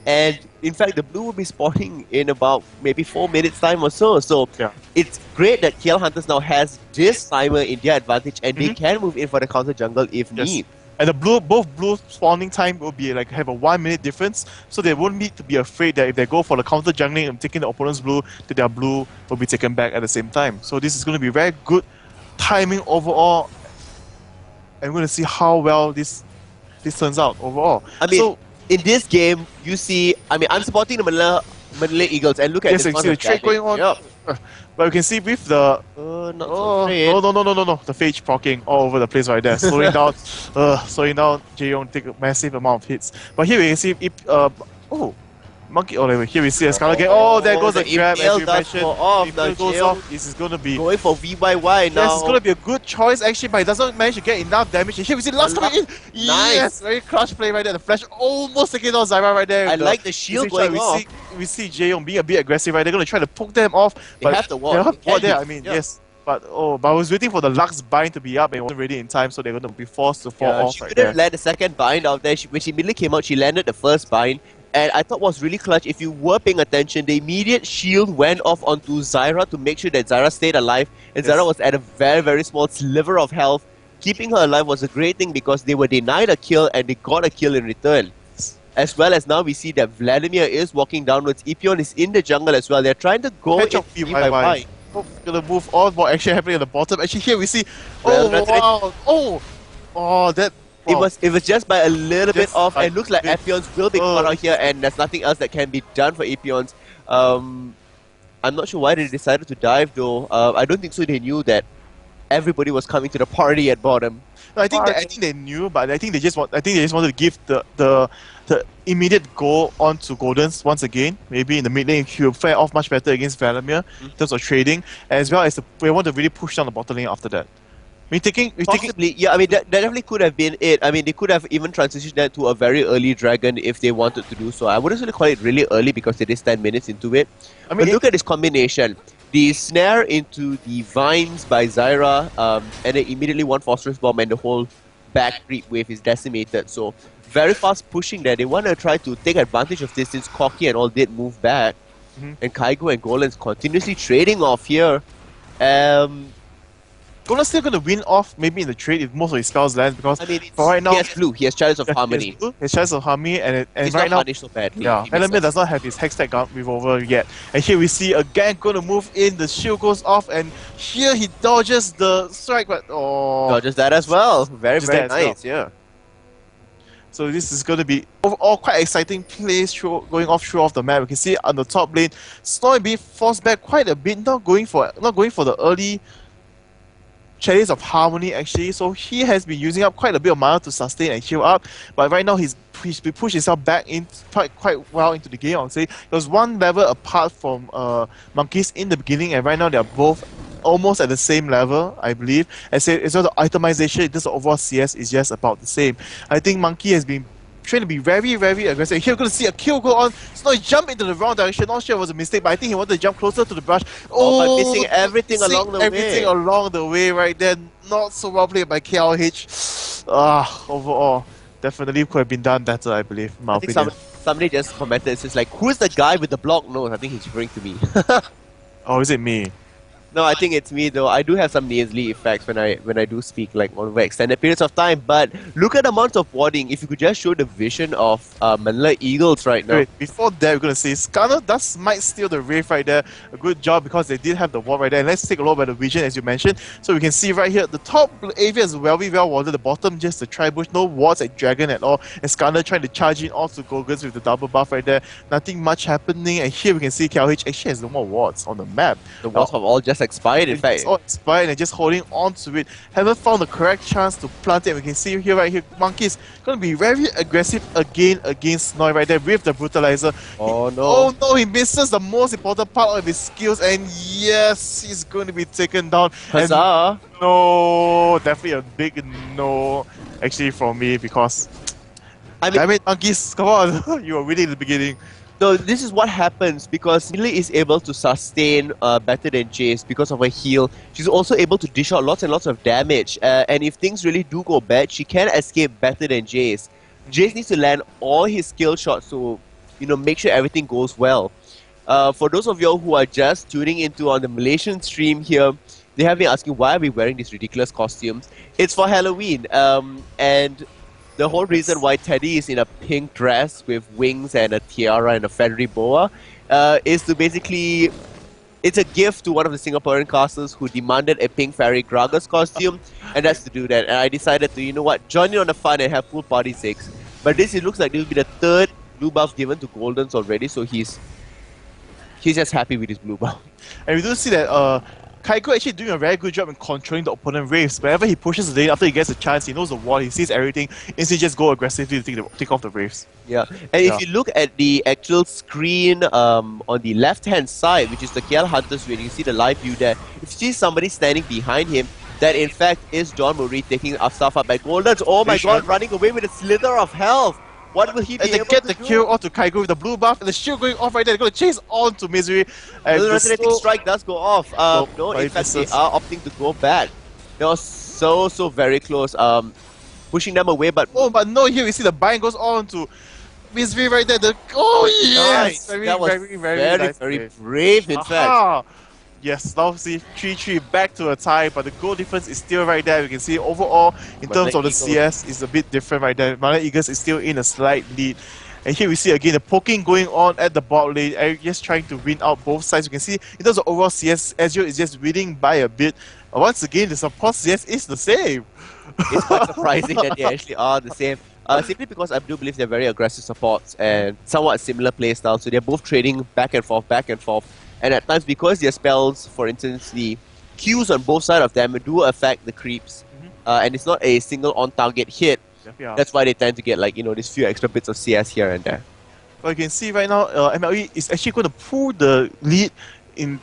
And in fact, the blue will be spawning in about maybe 4 minutes time or so. So it's great that KL Hunters now has this timer in their advantage, and they can move in for the counter jungle if need. And the both blue spawning time will be like have a 1 minute difference, so they won't need to be afraid that if they go for the counter jungling and taking the opponent's blue, that their blue will be taken back at the same time. So this is going to be very good timing overall, and we're going to see how well this turns out overall. I mean, in this game, you see, I'm supporting the Manila Eagles, and look at this the trade going on. But you can see with the no, the Phage proccing all over the place right there, slowing down Jaeyoung take a massive amount of hits. But here we can see Monkey. Here we see a Scarlet game. There goes the grab. As you mentioned, Impale goes off. This is going to be going for VYY now. Yes, it's going to be a good choice actually, but it doesn't manage to get enough damage. Here we see Lux coming in. Yes, very clutch play right there. The flash almost taking out Zyra right there. I like the shield going off. We see Jaeyoung being a bit aggressive right. They're going to try to poke them off. They have the wall. There. Yes. But I was waiting for the Lux bind to be up and it wasn't ready in time, so they're going to be forced to fall off. She couldn't land the second bind out there. When she immediately came out, she landed the first bind. And I thought was really clutch. If you were paying attention, the immediate shield went off onto Zyra to make sure that Zyra stayed alive. And Zyra was at a very small sliver of health. Keeping her alive was a great thing because they were denied a kill and they got a kill in return. As well as now we see that Vladimir is walking downwards. Epion is in the jungle as well. They're trying to go in VYY. gonna move on. What actually happening at the bottom? Actually, here we see. Well, Oh that's wow! Oh, that. Wow. It was just by a little bit Just off, a and it looks like bit. Epions will be caught out here, and there's nothing else that can be done for Epions. I'm not sure why they decided to dive though. I don't think so. They knew that everybody was coming to the party at bottom. No, I think they knew, but I think they just wanted to give the immediate goal onto Goldens once again. Maybe in the mid lane he'll fare off much better against Valamir in terms of trading, as well as we want to really push down the bottom lane after that. Possibly, yeah. I mean, that definitely could have been it. I mean, they could have even transitioned that to a very early dragon if they wanted to do so. I wouldn't really call it really early because they did 10 minutes into it. I mean, but look at this combination. The snare into the vines by Zyra, and then immediately one Phosphorus Bomb and the whole back creep wave is decimated. So, very fast pushing there. They want to try to take advantage of this since Corki and all did move back. And Kaigo and Golan's continuously trading off here. Golan's still going to win off maybe in the trade if most of his spells land because for right now he has blue, he has Chalice of Harmony. He has Chalice of Harmony and he's right not now punished so badly. Yeah, Valamir does not have his Hextech Gun Revolver yet. And here we see a gang going to move in, the shield goes off and here he dodges the strike but dodges that as well. Very nice, yeah. So this is going to be overall quite exciting plays going off the map. We can see on the top lane, Snowy being forced back quite a bit, not going for the early Chalice of Harmony actually, so he has been using up quite a bit of mana to sustain and heal up, but right now he's pushed himself back in quite well into the game. I would say he was one level apart from Monkeys in the beginning, and right now they are both almost at the same level, I believe. And so the itemization in terms of overall CS is just about the same. I think Monkey has been trying to be very aggressive. Here we're going to see a kill go on. Snowy jump into the wrong direction. Not sure it was a mistake, but I think he wanted to jump closer to the brush. But missing everything along the way. Everything along the way right there. Not so well played by KLH. Overall, definitely could have been done better, I believe, in my opinion. Somebody just commented, it's just like, who's the guy with the block nose? I think he's referring to me. Oh, is it me? No, I think it's me though. I do have some nasally effects when I do speak like over extended periods of time. But look at the amount of warding. If you could just show the vision of Manila Eagles right now. Wait, before that, we're gonna say Skarner might steal the Wraith right there. A good job because they did have the ward right there. And let's take a look at the vision as you mentioned. So we can see right here, the top area is well warded. The bottom just the tri-bush, no wards at Dragon at all. And Skarner trying to charge in also Gorgons with the double buff right there. Nothing much happening. And here we can see KLH actually has no more wards on the map. The wards have all just expired, in fact. It's all expired and just holding on to it. Haven't found the correct chance to plant it. We can see here, right here, Monkey's going to be very aggressive again against Snowy right there with the Brutalizer. Oh no, he misses the most important part of his skills and yes, he's going to be taken down. Huzzah! No, definitely a big no actually from me because damn it, Monkeys, come on, you were winning in the beginning. No, this is what happens because Millie is able to sustain better than Jace because of her heal. She's also able to dish out lots and lots of damage. And if things really do go bad, she can escape better than Jace. Jace needs to land all his skill shots to, make sure everything goes well. For those of you who are just tuning into on the Malaysian stream here, they have been asking why are we wearing these ridiculous costumes. It's for Halloween. And the whole reason why Teddy is in a pink dress with wings and a tiara and a feathery boa is to basically... It's a gift to one of the Singaporean casters who demanded a pink fairy Gragas costume, and that's to do that. And I decided to, join in on the fun and have pool party 6. But it looks like this will be the third blue buff given to Goldens already, so he's just happy with his blue buff. And we do see that Kaiko actually doing a very good job in controlling the opponent waves. Whenever he pushes the lane, after he gets a chance, he knows the wall, he sees everything, instantly just go aggressively to take off the waves. Yeah, and if you look at the actual screen on the left-hand side, which is the KL Hunters where you can see the live view there, if you see somebody standing behind him, that in fact is John Murray taking stuff up by Goldens. Oh my god, running away with a slither of health! What will he be able to do? Get the kill onto Kaigo with the blue buff, and the shield going off right there. They're going to chase on to Misery. And the resonating strike does go off. No, in fact, they are opting to go back. They were so very close. Pushing them away, but... Oh, but no, here we see the bind goes on to Misery right there. Oh, yes! Nice. That was very brave, in fact. Yes, now see 3-3 back to a tie, but the goal difference is still right there. We can see overall, in terms of the CS, is a bit different right there. Manila Eagles is still in a slight lead. And here we see again the poking going on at the bot lane. Eric just trying to win out both sides. You can see in terms of overall CS, Ezreal is just winning by a bit. Once again, the support CS is the same. It's quite surprising that they actually are the same. Simply because I do believe they're very aggressive supports and somewhat similar playstyle. So they're both trading back and forth. And at times, because their spells, for instance, the Qs on both sides of them do affect the creeps. And it's not a single on-target hit. Yeah. That's why they tend to get, like, you know, these few extra bits of CS here and there. But you can see right now, MLE is actually going to pull the lead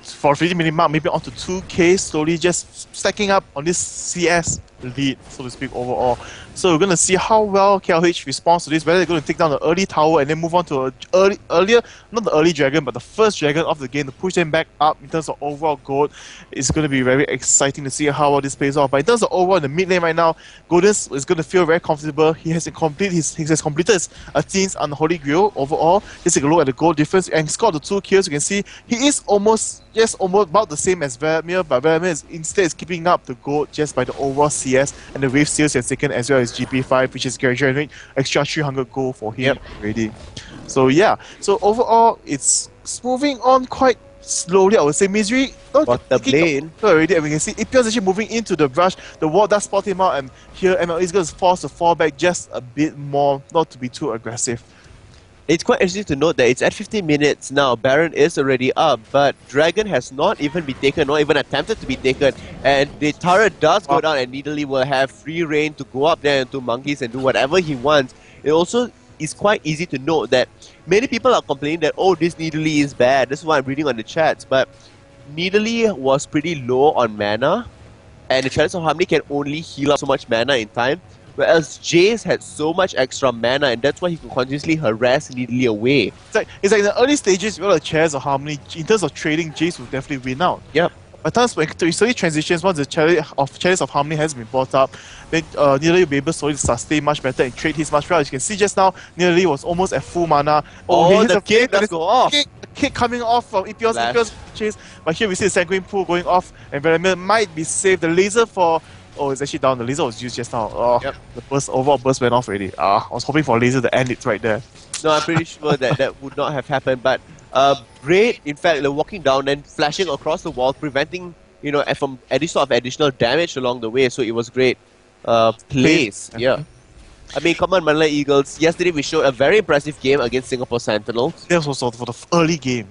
for 50-minute mark, maybe onto 2K, slowly just stacking up on this CS lead, so to speak, overall. So we're going to see how well KLH responds to this, whether they're going to take down the early tower and then move on to earlier, not the early dragon, but the first dragon of the game to push them back up in terms of overall gold. It's going to be very exciting to see how well this plays off. But in terms of overall in the mid lane right now, Golden's is going to feel very comfortable. He has completed his team's unholy grail overall. Just take a look at the goal difference and scored the 2 kills. You can see he is almost about the same as Vladimir, but Vladimir instead is keeping up the gold just by the overall CS and the wave steals he has taken, as well as GP5, which is generating extra 300 gold for him already. So yeah, so overall it's moving on quite slowly, I would say. Misery Got the lane already, and we can see Ipios actually moving into the rush. The wall does spot him out, and here MLE is going to force to fall back just a bit more, not to be too aggressive. It's quite interesting to note that it's at 15 minutes now. Baron is already up, but Dragon has not even been taken, not even attempted to be taken. And the turret does go down, and Nidalee will have free reign to go up there into Monkeys and do whatever he wants. It also is quite easy to note that many people are complaining that, oh, this Nidalee is bad. This is what I'm reading on the chats. But Nidalee was pretty low on mana, and the Chalice of Harmony can only heal up so much mana in time. Whereas Jace had so much extra mana, and that's why he could continuously harass Nidalee away. It's like in the early stages, where the Chalice of Harmony, in terms of trading, Jace will definitely win out. Yep. By the time when it slowly transitions, once the Chalice of Harmony has been brought up, then Nidalee will be able to slowly sustain much better and trade his much better. As you can see just now, Nidalee was almost at full mana. The kick does go off. Kick coming off from Ipios Chase. But here we see the Sanguine Pool going off, and Vladimir might be saved. The laser for... Oh, it's actually down. The laser was used just now. Oh, the overall burst went off already. I was hoping for a laser to end it right there. No, I'm pretty sure that would not have happened. But Braid, in fact, walking down and flashing across the wall, preventing, you know, from any sort of additional damage along the way. So it was great plays. Yeah. I mean, come on, Manila Eagles. Yesterday we showed a very impressive game against Singapore Sentinels. This was also for the early game.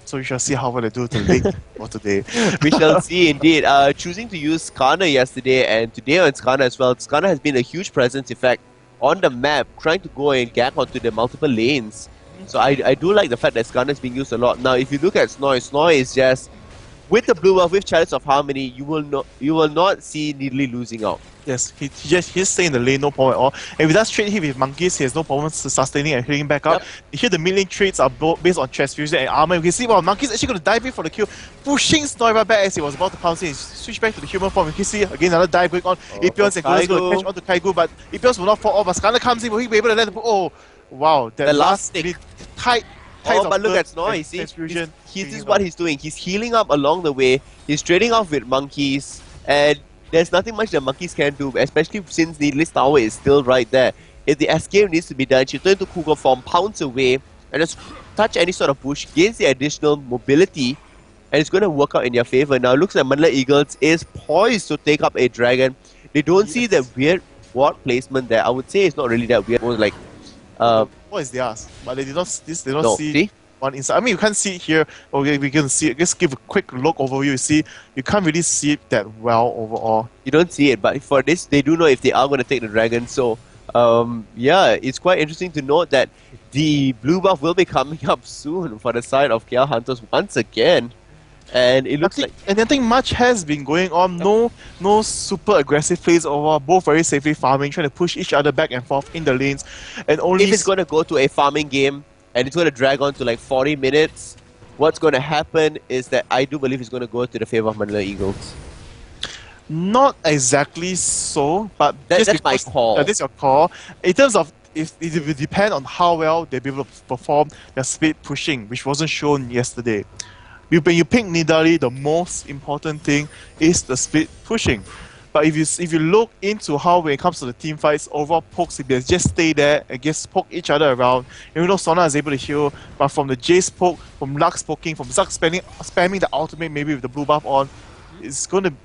So we shall see how well they do late for today. We shall see indeed. Choosing to use Skarner yesterday and today on Skarner as well. Skarner has been a huge presence, in fact, on the map, trying to go and gap onto the multiple lanes. So I do like the fact that Skarner is being used a lot. Now, if you look at Snoy is just, with the blue buff, with Chalice of Harmony, you will not see Nidalee losing out. Yes, he's staying in the lane, no problem at all. And if he does trade him with Monkeys, he has no problem sustaining and hitting back up. Here the mid lane trades are both based on transfusion and armor. You can see Monkeys actually going to dive in for the kill, pushing Snoira back as he was about to pounce in. Switch back to the human form. You can see again another dive going on. Ipions and Golden's going to catch onto Kaigu, but Ipions will not fall off. But Skarner comes in, will he be able to land the... Oh, wow. The last stick. Tight. But look at Snoy, you see, this is what he's doing. He's healing up along the way. He's trading off with Monkeys, and there's nothing much that Monkeys can do, especially since Nidalee's tower is still right there. If the escape needs to be done, she turns to Cougar form, pounds away, and just touch any sort of push, gains the additional mobility, and it's going to work out in their favor. Now, it looks like Manila Eagles is poised to take up a dragon. They don't see the weird ward placement there. I would say it's not really that weird. It was like... what is theirs? But they did not see one inside. I mean, you can't see it here. Okay, we can see it. Just give a quick look overview. You see, you can't really see it that well overall. You don't see it, but for this, they do know if they are going to take the dragon. So, yeah, it's quite interesting to note that the blue buff will be coming up soon for the side of KL Hunters once again. And it looks like... And I think much has been going on. No super aggressive plays overall. Both very safely farming, trying to push each other back and forth in the lanes. And only... If it's going to go to a farming game, and it's going to drag on to like 40 minutes, what's going to happen is that I do believe it's going to go to the favor of Manila Eagles. Not exactly so, but... That's my call. That's your call. In terms of... It will depend on how well they'll be able to perform their speed pushing, which wasn't shown yesterday. When you pick Nidalee, the most important thing is the split pushing. But if you look into how when it comes to the team fights, overall pokes, if they just stay there and just poke each other around, even though Sona is able to heal, but from the Jace poke, from Lux poking, from Zuck spamming the ultimate maybe with the blue buff on,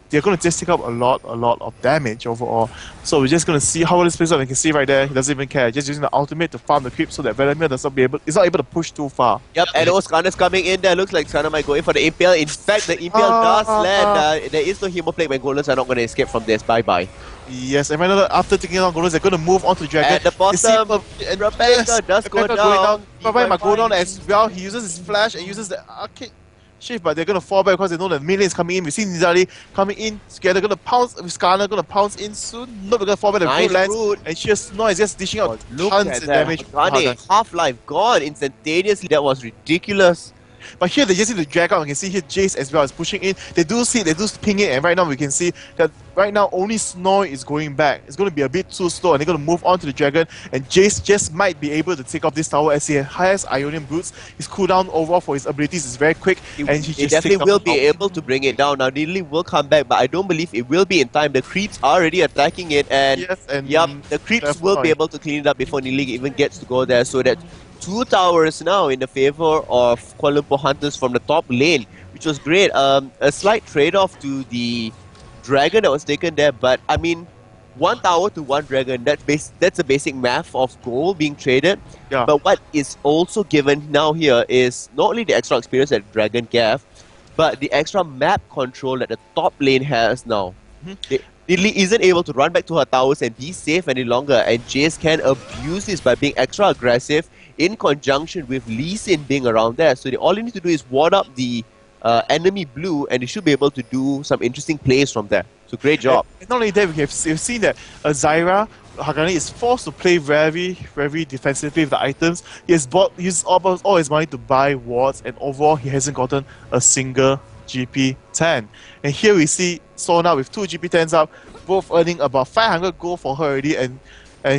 they're gonna just take up a lot of damage overall. So we're just gonna see how this plays out. You can see right there, he doesn't even care. Just using the ultimate to farm the creep so that Vladimir is not able to push too far. Yep, and Skarner's coming in there. Looks like Skarner might go in for the Impale. In fact, the Impale does land. There is no Hemoplague when Golems are not going to escape from this. Bye-bye. Yes, and right now after taking down Golems, they're going to move on to Dragon. At the bottom, Rebecca does go down. Bye-bye might go down as well. He uses his flash and uses the arcade shift, but they're going to fall back because they know that melee is coming in. We've seen Nizali coming in together, going to pounce with Skarner, going to pounce in soon. No, we're going to fall back. Nice the root. and she's just dishing out Look tons at of that. damage. Half-life gone instantaneously. That was ridiculous. But here they just need to drag out. You can see here Jace as well is pushing in. They do ping it, and right now we can see that right now only Snoy is going back. It's going to be a bit too slow, and they're going to move on to the Dragon. And Jace just might be able to take off this tower as he has Ionian Boots. His cooldown overall for his abilities is very quick, and he just definitely will be able to bring it down. Now Nidalee will come back, but I don't believe it will be in time. The creeps are already attacking it, and the creeps will be able to clean it up before Nidalee even gets to go there. So that 2 towers now in the favor of Kuala Lumpur Hunters from the top lane, which was great. A slight trade-off to the Dragon that was taken there, but I mean, 1 tower to 1 Dragon, that's a basic math of gold being traded. Yeah. But what is also given now here is not only the extra experience that Dragon gave, but the extra map control that the top lane has now. Nidalee isn't able to run back to her towers and be safe any longer, and Jace can abuse this by being extra aggressive in conjunction with Lee Sin being around there. So all you need to do is ward up the enemy blue, and they should be able to do some interesting plays from there. So great job. And not only that, we've seen that Zyra Hakane is forced to play very defensively with the items. He has used all his money to buy wards, and overall he hasn't gotten a single GP10. And here we see Sona with 2 GP10s up, both earning about 500 gold for her already, and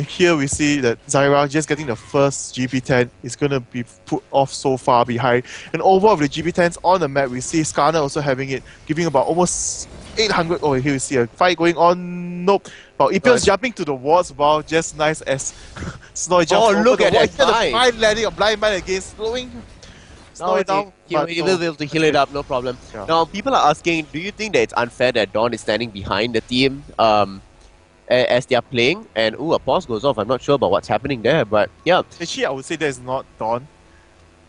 here we see that Zyra just getting the first GP10 is going to be put off so far behind. And overall with the GP10s on the map, we see Skarner also having it, giving about almost 800. Oh, here we see a fight going on. Nope. Well, Ipiel's jumping to the walls. Wow, just nice as Snoy jumps over look the at wall. that time. The blind landing, a blind man again, slowing Snoy down. He will be able to heal it up, no problem. Yeah. Now, people are asking, do you think that it's unfair that Dawn is standing behind the team as they are playing? And a pause goes off. I'm not sure about what's happening there, but yeah. Actually, I would say that's not Dawn.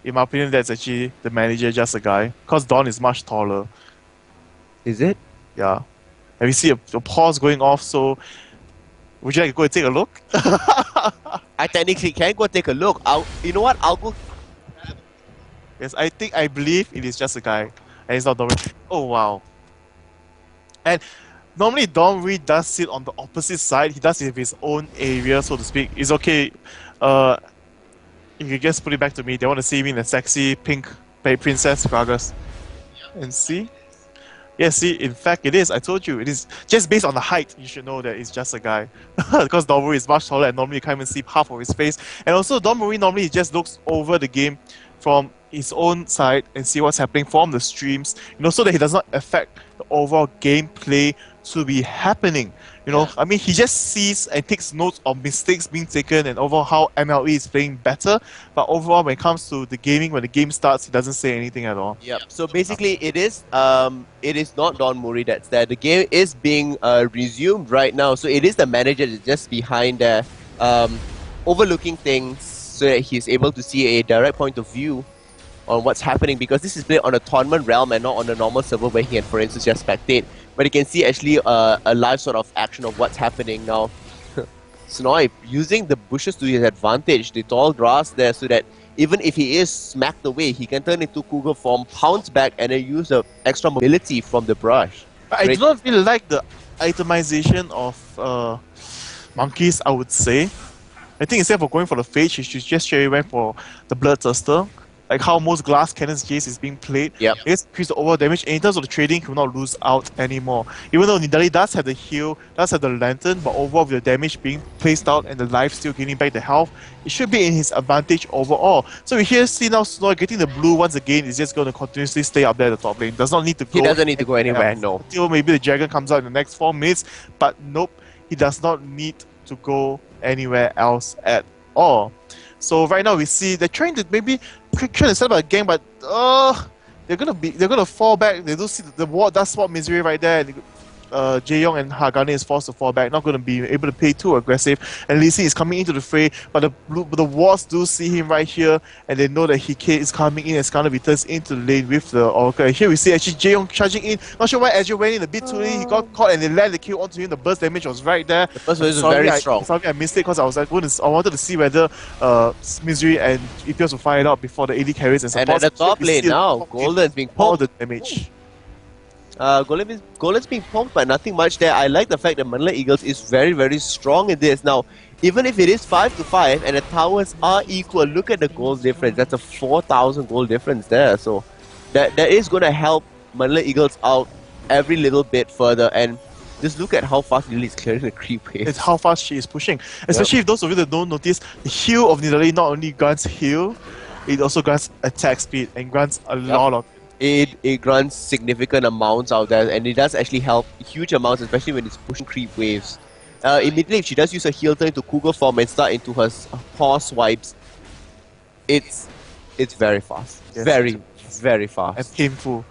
In my opinion, that's actually the manager, just a guy. Because Dawn is much taller. Is it? Yeah. And we see a pause going off, so would you like to go and take a look? I technically can go take a look. You know what? I'll go. Yes, I believe it is just a guy. And it's not Dom. Oh, wow. And normally Dom really does sit on the opposite side. He does it with his own area, so to speak. It's okay. If you just put it back to me, they want to see me in a sexy pink princess progress. And see? Yeah, see, in fact it is. I told you, it is just based on the height. You should know that it's just a guy. Because Domori is much taller and normally you can't even see half of his face. And also Domori normally just looks over the game from his own side and see what's happening from the streams, so that he does not affect the overall gameplay to be happening. I mean, he just sees and takes notes of mistakes being taken and overall how MLE is playing better. But overall, when it comes to the gaming, when the game starts, he doesn't say anything at all. Yep. So basically, it is not Don Murray that's there. The game is being resumed right now. So it is the manager that's just behind there, overlooking things so that he's able to see a direct point of view on what's happening, because this is played on a tournament realm and not on a normal server where he can, for instance, just spectate. But you can see actually a live sort of action of what's happening now. Snoy using the bushes to his advantage, the tall grass there, so that even if he is smacked away, he can turn into cougar form, pounce back, and then use the extra mobility from the brush. I do not really like the itemization of monkeys, I would say. I think instead of going for the phage, he should just straight away went for the bloodthirster. like how most glass cannons Jace is being played. Yep. It's increase the overall damage, and in terms of the trading, he will not lose out anymore. Even though Nidali does have the heal, does have the lantern, but overall with the damage being placed out and the life still gaining back the health, it should be in his advantage overall. So we here see now Snow getting the blue once again is just going to continuously stay up there at the top lane. Does not need to go. He doesn't need to go anywhere, no. Until maybe the dragon comes out in the next 4 minutes, but nope, he does not need to go anywhere else at all. So right now we see they're trying to set up a gang, but they're gonna fall back. They do see the ward does spot misery right there. And, Jaeyoung and Hagane is forced to fall back, not going to be able to play too aggressive. And Lee Sin is coming into the fray, but the wards do see him right here, and they know that he is coming in as Skarner returns into the lane with the Oracle. And here we see actually Jaeyoung charging in. Not sure why Ezreal went in a bit too late. He got caught and they landed the kill onto him. The burst damage was right there. The burst damage was very strong. Sorry, I missed it because I wanted to see whether Misery and EPS will fire it out before the AD carries and supports. And at the top lane now, Golden's being all poked. the damage. Golden's being poked, but nothing much there. I like the fact that Manila Eagles is very, very strong in this. Now, even if it is 5-5 and the towers are equal, look at the gold difference. That's a 4,000 gold difference there. So that is going to help Manila Eagles out every little bit further. And just look at how fast Nidali is clearing the creep wave. It's how fast she is pushing. Especially if those of you that don't notice, the heal of Nidali not only grants heal, it also grants attack speed and grants a lot of it grants significant amounts out there, and it does actually help huge amounts, especially when it's pushing creep waves. Immediately, if she does use a heal turn into Kugel form and start into her paw swipes, it's very fast. Yes. Very fast. and painful.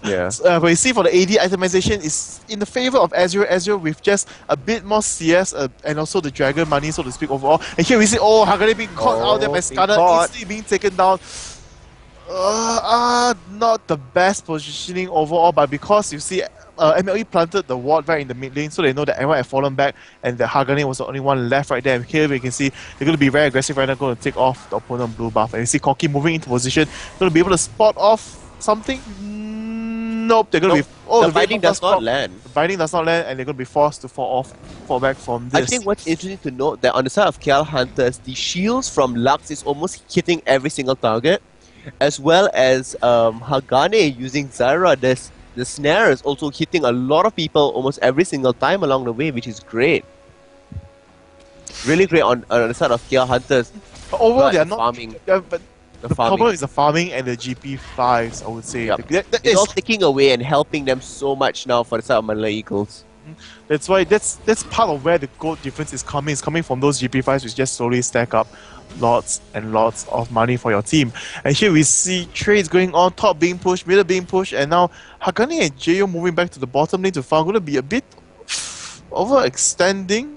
Yeah. But you see for the AD itemization is in the favor of Ezreal with just a bit more CS and also the dragon money, so to speak, overall. And here we see, Hagane being caught out there by Skarner, instantly being taken down. Not the best positioning overall, but because you see MLE planted the ward right in the mid lane, so they know that everyone had fallen back and the Hagane was the only one left right there. And here we can see they're going to be very aggressive right now, going to take off the opponent blue buff. And you see Corki moving into position, going to be able to spot off something. Nope, they're going to be... the binding does not land. The binding does not land, and they're going to be forced to fall back from this. I think what's interesting to note that on the side of KL Hunters, the shields from Lux is almost hitting every single target, as well as Hagane using Zyra. The snare is also hitting a lot of people almost every single time along the way, which is great. Really great on the side of KL Hunters. But overall, they're not... farming. Yeah, but the farming. problem is the farming and the GP5s, I would say. Yep. That It's is, all taking away and helping them so much now for the side of Manila Eagles. that's why that's part of where the gold difference is coming. It's coming from those GP5s which just slowly stack up lots and lots of money for your team. And here we see trades going on, top being pushed, middle being pushed, and now Hagane and Jaeyoung moving back to the bottom lane to farm. Going to be a bit overextending.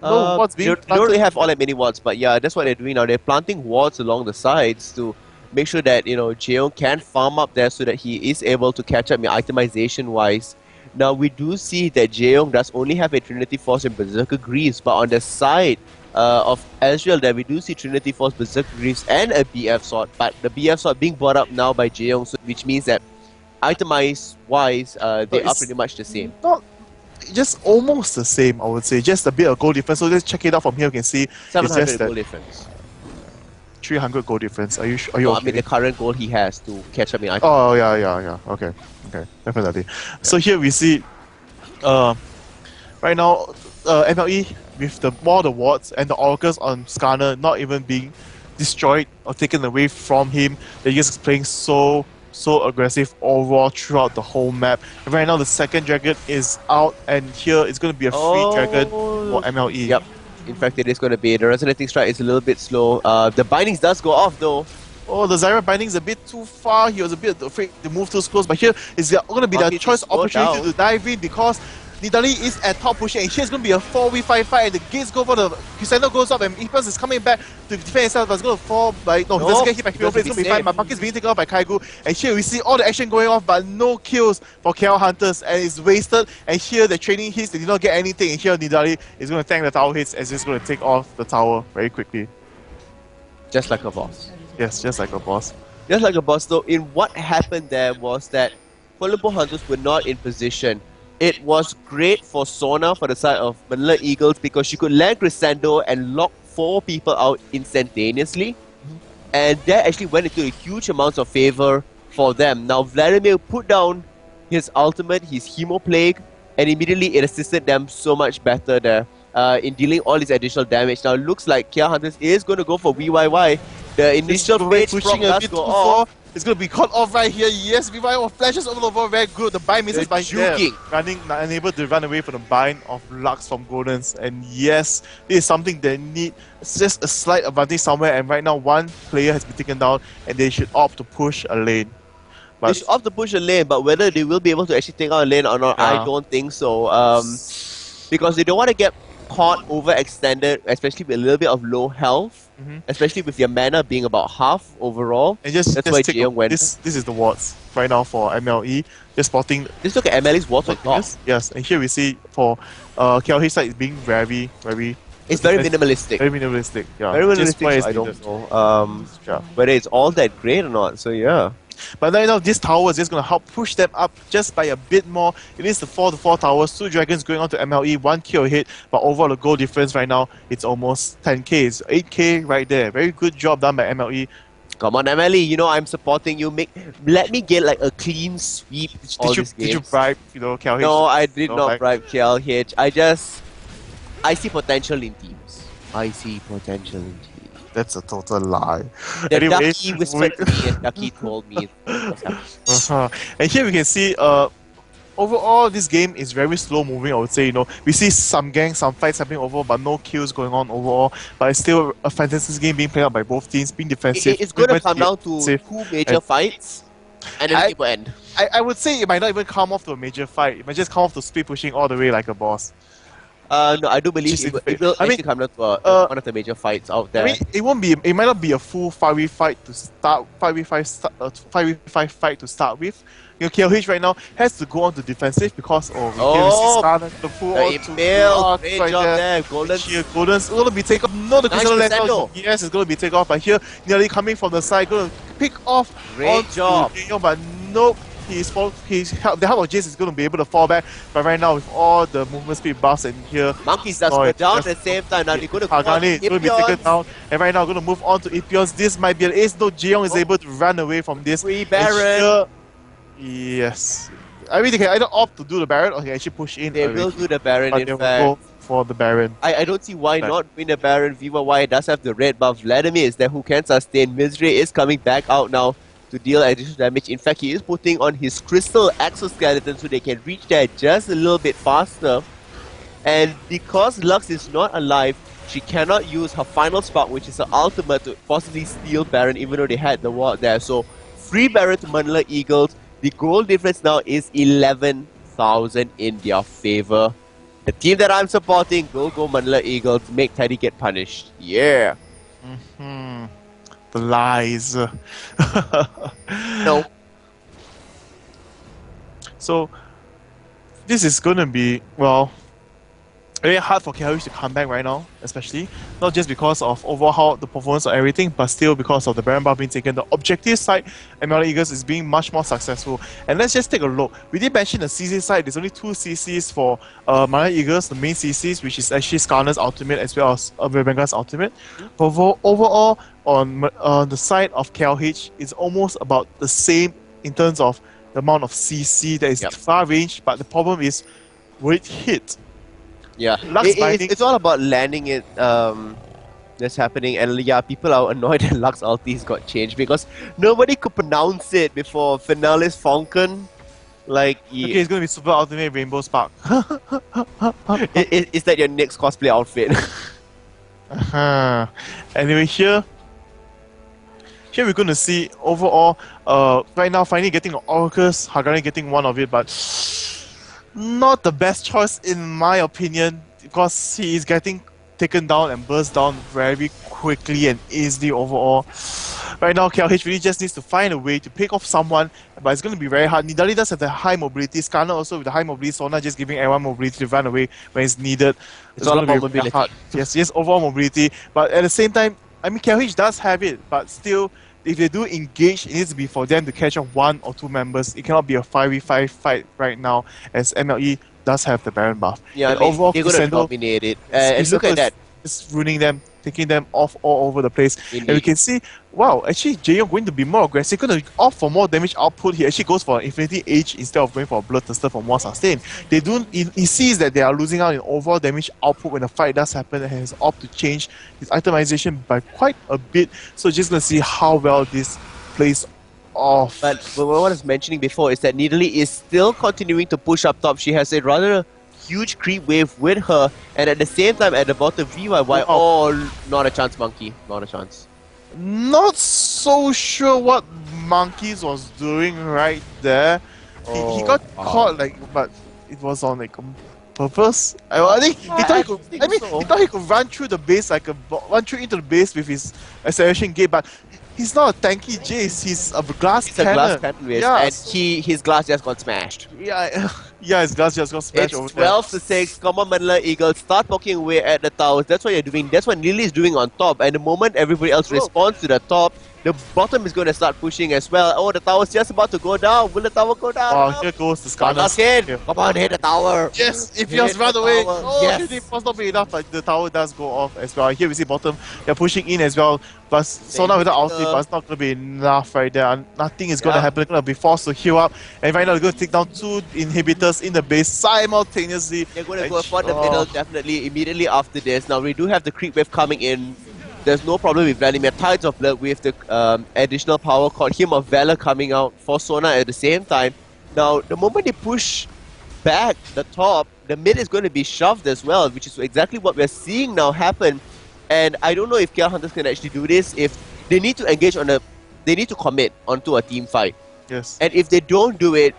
No, what's being They don't really have all that many wards, but yeah, that's what they're doing now. They're planting wards along the sides to make sure that, Jaeyoung can farm up there so that he is able to catch up itemization wise. Now we do see that Jaeyoung does only have a Trinity Force and Berserker Greaves, but on the side of Ezreal there we do see Trinity Force, Berserker Greaves and a BF Sword, but the BF Sword being brought up now by Jaeyoung, so, which means that itemized wise they are pretty much the same. Not just almost the same, I would say. Just a bit of gold difference. So let's check it out from here. You can see 700 it's just gold difference. 300 gold difference. Are you No, okay? I mean the current goal he has to catch up in items. Oh yeah. Okay, definitely. So here we see, right now, MLE with all the wards and the oracles on Skarner not even being destroyed or taken away from him. They're just playing so aggressive overall throughout the whole map. And right now the second dragon is out, and here it's going to be a free dragon for MLE. Yep. In fact, it is going to be. The Resonating Strike is a little bit slow. The bindings does go off though. Oh, the Zyra binding is a bit too far. He was a bit afraid to move too close, but here is going to be the choice opportunity to dive in because Nidali is at top pushing, and here's going to be a 4v5 fight, and the gates go for the Crescendo goes up, and Epos is coming back to defend himself, but it's going to fall by... No, he doesn't get hit by Hero Blade, it's going to be fine. My bucket is being taken off by Kaigu, and here we see all the action going off, but no kills for KL Hunters, and it's wasted, and here the training hits, they did not get anything, and here Nidali is going to tank the tower hits, and he's going to take off the tower very quickly. Just like a boss. Yes, just like a boss. Just like a boss though, in what happened there was that Colombo Hunters were not in position. It was great for Sona for the side of Manila Eagles because she could land Crescendo and lock 4 people out instantaneously. and that actually went into a huge amounts of favor for them. Now Vladimir put down his ultimate, his Hemo Plague, and immediately it assisted them so much better there in dealing all this additional damage. Now it looks like Kia Hunters is going to go for VYY. The initial phase proc does go off. It's going to be caught off right here. Yes, VYY flashes over very good. The bind misses by there. Running, unable to run away from the bind of Lux from Goldens. And yes, this is something they need. It's just a slight advantage somewhere. And right now, one player has been taken down, and they should opt to push a lane. They should opt to push a lane, but whether they will be able to actually take out a lane or not, I don't think so. Because they don't want to get caught overextended, especially with a little bit of low health, especially with your mana being about half overall. And that's why Jeong went. This is the wards right now for MLE. Just spotting. Just look at MLE's wards on top. Yes, and here we see for KLH side is being very. It's very minimalistic. Very minimalistic. Yeah. Very minimalistic. So I don't know whether it's all that great or not. So yeah. But right now, this tower is just going to help push them up just by a bit more. It is the 4-4 towers, 2 dragons going on to MLE, 1 kill hit, but overall the goal difference right now, it's almost 10k, it's 8k right there. Very good job done by MLE. Come on, MLE, you know I'm supporting you. Let me get like a clean sweep. Did you bribe, KLH? No, I did not bribe KLH. I see potential in teams. I see potential in teams. That's a total lie. The Ducky whispered to me and Ducky told me what's happening. And here we can see overall this game is very slow moving, I would say. We see some gangs, some fights happening overall, but no kills going on overall. But it's still a fantastic game being played out by both teams, being defensive. It's going to come down to 2 major fights and then it will end. I would say it might not even come off to a major fight. It might just come off to speed pushing all the way like a boss. No, I do believe it will actually come down to one of the major fights out there. I mean, it might not be a full 5v fight to start, 5v5 fight to start with. KLH right now has to go on to defensive because the full impale, great job there. Golden's going to be taken off. No, the Crystal Lantern. Yes, it's going to be taken off, but here nearly coming from the side, going to pick off. Great job. But nope. The help of Jace is going to be able to fall back, but right now with all the movement speed buffs in here, Monkeys does go down at the same time. Now they're going to Hagane is going to be taken down, and right now going to move on to Ipions. This might be an ace, though Jeong is able to run away from this. Free Baron. Yes. I mean, they can either opt to do the Baron or they can actually push in. They will do the Baron, but in fact. Go for the Baron. I don't see why not win the Baron. VYY does have the red buff. Vladimir is there who can sustain. Mizre is coming back out now to deal additional damage. In fact, he is putting on his crystal exoskeleton so they can reach there just a little bit faster. And because Lux is not alive, she cannot use her final spark, which is her ultimate, to possibly steal Baron, even though they had the ward there. So, free Baron to Manila Eagles. The goal difference now is 11,000 in their favor. The team that I'm supporting, go Manila Eagles, make Teddy get punished. Yeah. The lies. No. So, this is going to be, well, very hard for KLH to come back right now, especially. Not just because of overall how the performance of everything, but still because of the Baron buff being taken. The objective side, MLE Eagles, is being much more successful. And let's just take a look. We did mention the CC side, there's only 2 CCs for Manila Eagles, the main CCs, which is actually Skarner's ultimate as well as Rebenga's ultimate. Overall, on the side of KLH, it's almost about the same in terms of the amount of CC that is far range, but the problem is, will it hit? Yeah, it's all about landing it that's happening, and yeah, people are annoyed that Lux ultis got changed because nobody could pronounce it before. Finalis Falcon, like... Okay, it's gonna be Super Ultimate Rainbow Spark. Is that your next cosplay outfit? Anyway, here we're gonna see overall, right now finally getting Orcus, Hagane getting one of it, but not the best choice in my opinion, because he is getting taken down and burst down very quickly and easily overall. Right now, KLH really just needs to find a way to pick off someone, but it's going to be very hard. Nidali does have the high mobility. Skarner also with the high mobility. Sona just giving everyone mobility to run away when it's needed. It's all about mobility. Hard. Yes, overall mobility. But at the same time, I mean, KLH does have it, but still, if they do engage, it needs to be for them to catch up 1 or 2 members. It cannot be a 5v5 fight right now, as MLE does have the Baron buff. Yeah, I mean, overall, they're going to dominate it. And look at that. It's ruining them taking them off all over the place. And we Indeed. can see, wow, actually Jaeyoung going to be more aggressive, going to opt for more damage output. He actually goes for Infinity Age instead of going for a Bloodthirster for more sustain. He sees that they are losing out in overall damage output when the fight does happen, and has opted to change his itemization by quite a bit. So just going to see how well this plays off. But what I was mentioning before is that Nidalee is still continuing to push up top. She has a rather huge creep wave with her, and at the same time at the bottom, VYY, not a chance, Monkey. Not a chance. Not so sure what Monkeys was doing right there. He got caught, like, but it was on like purpose. I think he thought he could. I mean, he thought he could run through the base, like run through into the base with his acceleration gate, but he's not a tanky Jace. He's a glass It's cannon. a glass cannon waste, Yeah, and his glass just got smashed. yeah, yeah. His glass just got smashed It's over there. 12 to 6. Come on, Manila Eagles. Start poking away at the towers. That's what you're doing. That's what Lily is doing on top. And the moment everybody else responds to the top, the bottom is going to start pushing as well. Oh, the tower's just about to go down. Will the tower go down? Oh, here goes the Skarnas. Kid. Come on, hit the tower. Yes, if he Hit has run the away. tower. Oh, Yes. it must not be enough. Like the tower does go off as well. Here we see bottom. They're pushing in as well. But Sona with the ulti, but it's not going to be enough right there. And nothing is going to happen. They're going to be forced to heal up. And right now they're going to take down 2 inhibitors in the base simultaneously. They're going to go for the middle definitely immediately after this. Now we do have the creep wave coming in. There's no problem with Vladimir. Tides of Blood with the additional power called Hymn of Valor coming out for Sona at the same time. Now, the moment they push back the top, the mid is going to be shoved as well, which is exactly what we're seeing now happen. And I don't know if KL Hunters can actually do this. If they need to engage on they need to commit onto a team fight. Yes. And if they don't do it,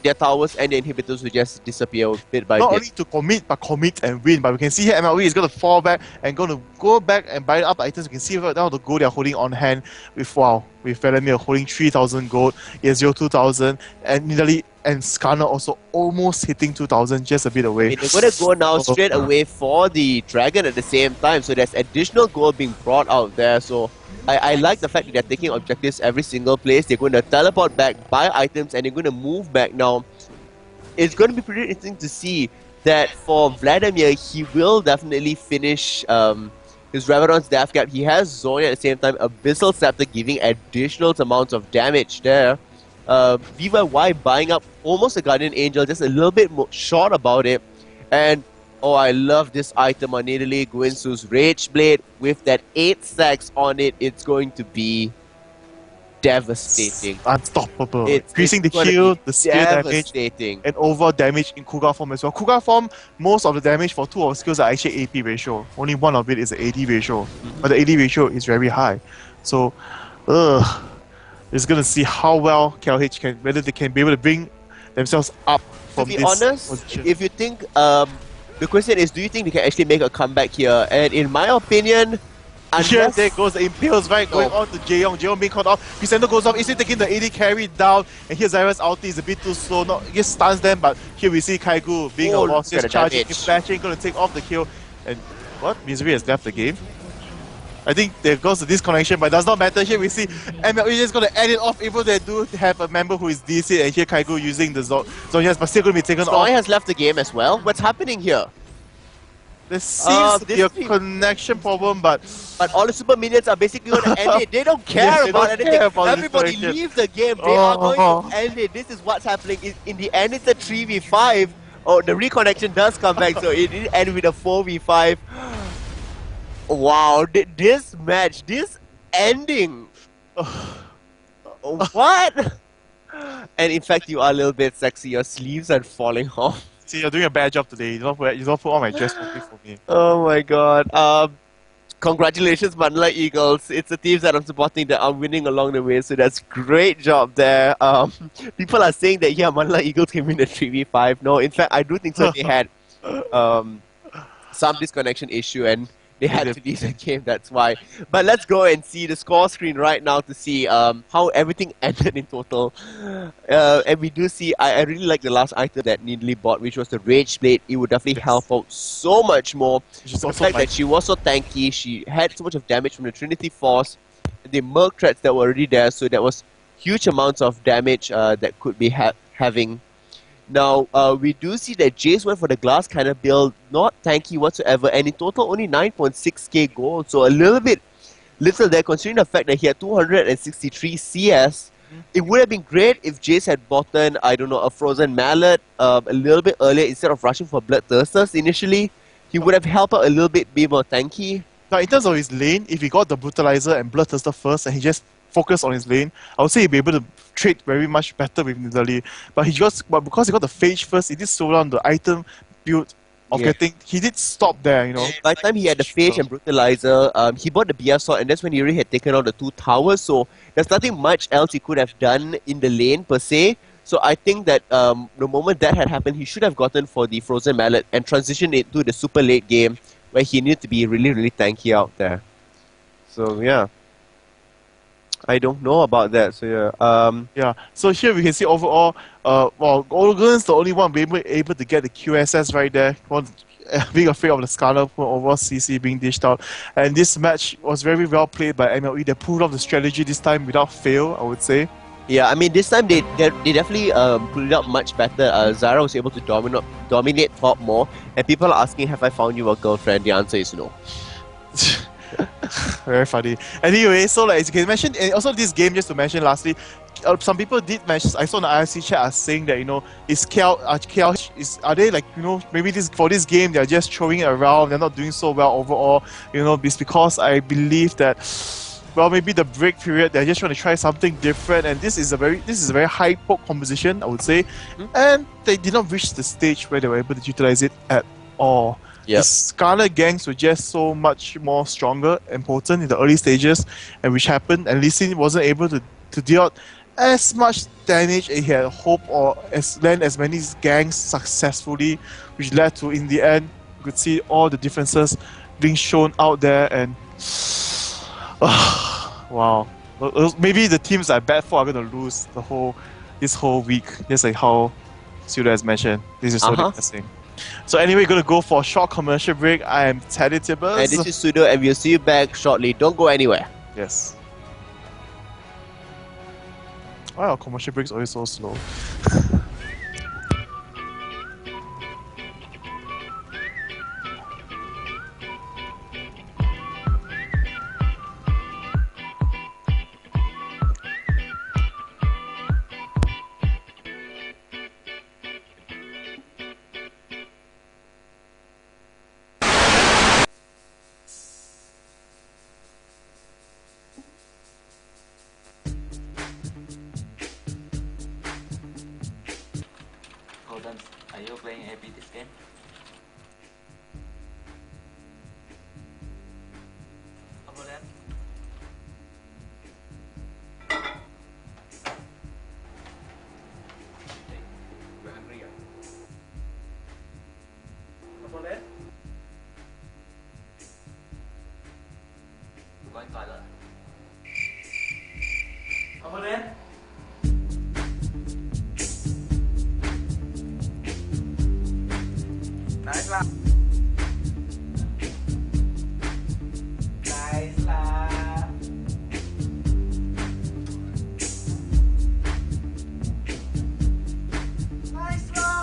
their towers and the inhibitors will just disappear bit by Not bit. only to commit, but commit and win. But we can see here MLE is going to fall back and going to go back and buy up the items. We can see now the gold they're holding on hand with with Vladimir holding 3,000 gold, ES0 2,000, and Nidalee and Skarner also almost hitting 2,000, just a bit away. They're going to go now straight away for the dragon at the same time, so there's additional gold being brought out there. So I like the fact that they're taking objectives every single place. They're going to teleport back, buy items, and they're going to move back now. It's going to be pretty interesting to see that for Vladimir, he will definitely finish his Revenant's Death Cap. He has Zonia at the same time, Abyssal Scepter giving additional amounts of damage there. VYY buying up almost a Guardian Angel, just a little bit more short about it. And oh, I love this item on Nidalee, Guinsu's Rage Blade. With that 8 stacks on it, it's going to be devastating. Unstoppable. It's Increasing the gonna heal, be the skill damage, devastating. and overall damage in Kuga form as well. Kuga form, most of the damage for 2 of the skills are actually AP ratio. Only one of it is the AD ratio. But the AD ratio is very high. So, it's going to see how well KLH can, whether they can be able to bring themselves up To from be this honest, position. if you think, the question is, do you think they can actually make a comeback here? And in my opinion, Here unless there goes the Impales, right? Going on to Jaeyoung. Jaeyoung being caught off. Crescendo goes off. Instantly taking the AD carry down. And here Zyra's ulti is a bit too slow. Not just stuns them, but here we see Kaigu being Oh, a boss, look at just the charging, damage. flashing, going to take off the kill. And what? Misery has left the game. I think there goes the disconnection, but it does not matter. Here we see MLE just going to end it off, even though they do have a member who is DC, and here Kaigu using the Zonias, but still going to be taken off. Snowy has left the game as well. What's happening here? There seems to be a this team- connection problem, but But all the super minions are basically going to end it. They don't care Yes, they about don't anything. care about Everybody this leave the game. They are going Oh. to end it. This is what's happening. In the end, it's a 3v5. Oh, the reconnection does come back, so it did end with a 4v5. Wow, this match, this ending. What? And in fact, you are a little bit sexy. Your sleeves are falling off. see, you're doing a bad job today. You don't put on my dress properly for me. Oh my god. Congratulations, Manila Eagles. It's the teams that I'm supporting that are winning along the way, so that's great job there. People are saying that, yeah, Manila Eagles can win the 3v5. No, in fact, I do think so. They had some disconnection issue and they had to leave the game, that's why. But let's go and see the score screen right now to see how everything ended in total. And we do see, I really like the last item that Nidalee bought, which was the Rage Blade. It would definitely help out so much more. Which is The also fact my- that she was so tanky, she had so much of damage from the Trinity Force, the Merc threats that were already there, so there was huge amounts of damage that could be having Now, we do see that Jace went for the glass kind of build, not tanky whatsoever, and in total only 9.6k gold, so a little there considering the fact that he had 263 CS. It would have been great if Jace had bought, I don't know, a frozen mallet a little bit earlier instead of rushing for bloodthirsters initially. He would have helped out a little bit, be more tanky. Now, in terms of his lane, if he got the Brutalizer and Bloodthirster first and he just focused on his lane, I would say he'd be able to trade very much better with Nidalee. But because he got the Phage first, he did slow down the item build of Yeah. he did stop there, you know. By the time he had the Phage and Brutalizer, he bought the BF sword, and that's when he already had taken out the 2 towers, so there's nothing much else he could have done in the lane per se. So I think that the moment that had happened, he should have gotten for the Frozen Mallet and transitioned it to the super late game where he needed to be really, really tanky out there. So yeah. I don't know about that, so yeah. Yeah, so here we can see overall, Olgun's the only one being able to get the QSS right there. Being afraid of the Scarlet overall CC being dished out. And this match was very well played by MLE. They pulled off the strategy this time without fail, I would say. Yeah, I mean, this time they definitely pulled it out much better. Zara was able to dominate top more, and people are asking, have I found you a girlfriend? The answer is no. Very funny. Anyway, so like as you can mention, and also this game, just to mention lastly, some people did mention, I saw in the IRC chat are saying that, you know, is KLH, are they like, you know, maybe for this game they're just throwing it around, they're not doing so well overall, you know, it's because I believe that, well, maybe the break period, they're just trying to try something different, and this is a very high poke composition, I would say, and they did not reach the stage where they were able to utilize it at all. Yep. The Scarlet gangs were just so much more stronger and potent in the early stages, and which happened, and Lee Sin wasn't able to deal out as much damage as he had hoped or land as many gangs successfully, which led to, in the end, you could see all the differences being shown out there, and wow. Maybe the teams that are bad for are going to lose this whole week, just like how Pseudo has mentioned. This is so depressing. So anyway, going to go for a short commercial break. I am TeddyTibbers. And this is Pseudo, and we'll see you back shortly. Don't go anywhere. Yes. Why are commercial breaks always so slow? Golden, are you playing AP this game? Opponent? We're hungry. Opponent? We're going toilet. Opponent? Nice lah. Nice lah. Nice lah.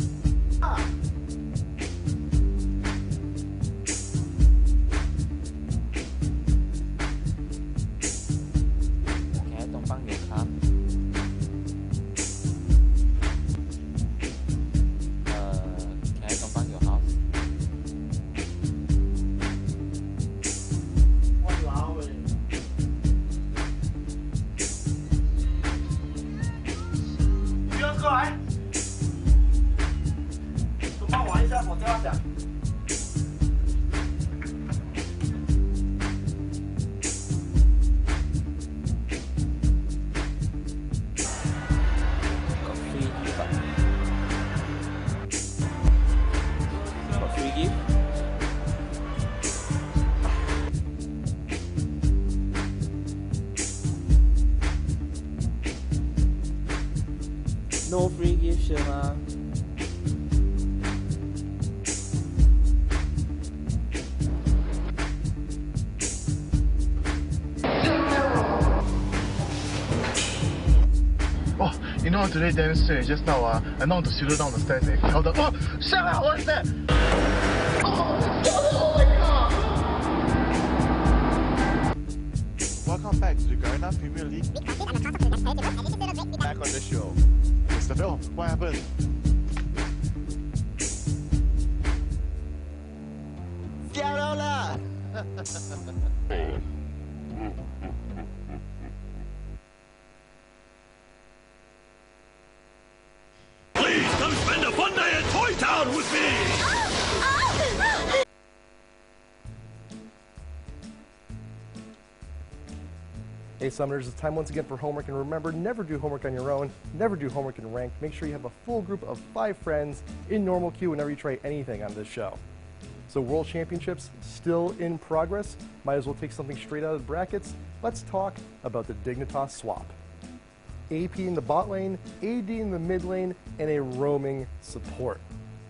Kẻ tông băng được hả? Kẻ tông băng được hả? Có free gift à? Có free gift? No free gift 是吗？ You know, today damn straight. Just now, I knocked the Pseudo down the stairs and it fell down. Oh, shut up! What's that? Oh my god! Welcome back to the Garena Premier League. Back on the show. Mr. Phil, what happened? Please come spend a fun day at Toy Town with me! Hey Summoners, it's time once again for homework, and remember, never do homework on your own, never do homework in ranked. Make sure you have a full group of 5 friends in normal queue whenever you try anything on this show. So World Championships still in progress. Might as well take something straight out of the brackets. Let's talk about the Dignitas swap. AP in the bot lane, AD in the mid lane, and a roaming support.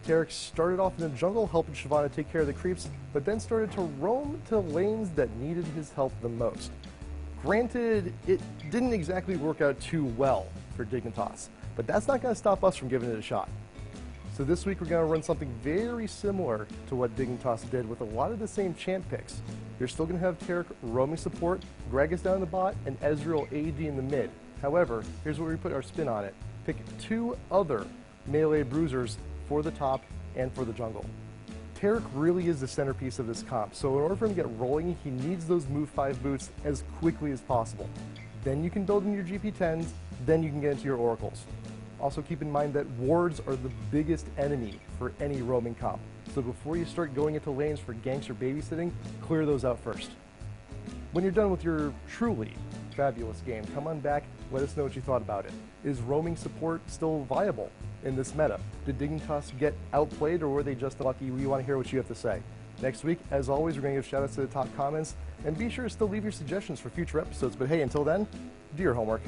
Tarek started off in the jungle helping Shyvana take care of the creeps, but then started to roam to lanes that needed his help the most. Granted, it didn't exactly work out too well for Dignitas, but that's not going to stop us from giving it a shot. So this week we're going to run something very similar to what Dignitas did with a lot of the same champ picks. You're still going to have Tarek roaming support, Greg is down in the bot, and Ezreal AD in the mid. However, here's where we put our spin on it. Pick 2 other melee bruisers for the top and for the jungle. Tarek really is the centerpiece of this comp, so in order for him to get rolling, he needs those move 5 boots as quickly as possible. Then you can build in your GP10s, then you can get into your oracles. Also keep in mind that wards are the biggest enemy for any roaming comp, so before you start going into lanes for ganks or babysitting, clear those out first. When you're done with your truly fabulous game, come on back, let us know what you thought about it. Is roaming support still viable in this meta? Did Dignitas get outplayed, or were they just lucky? We want to hear what you have to say. Next week, as always, we're going to give shout outs to the top comments, and be sure to still leave your suggestions for future episodes. But hey, until then, do your homework.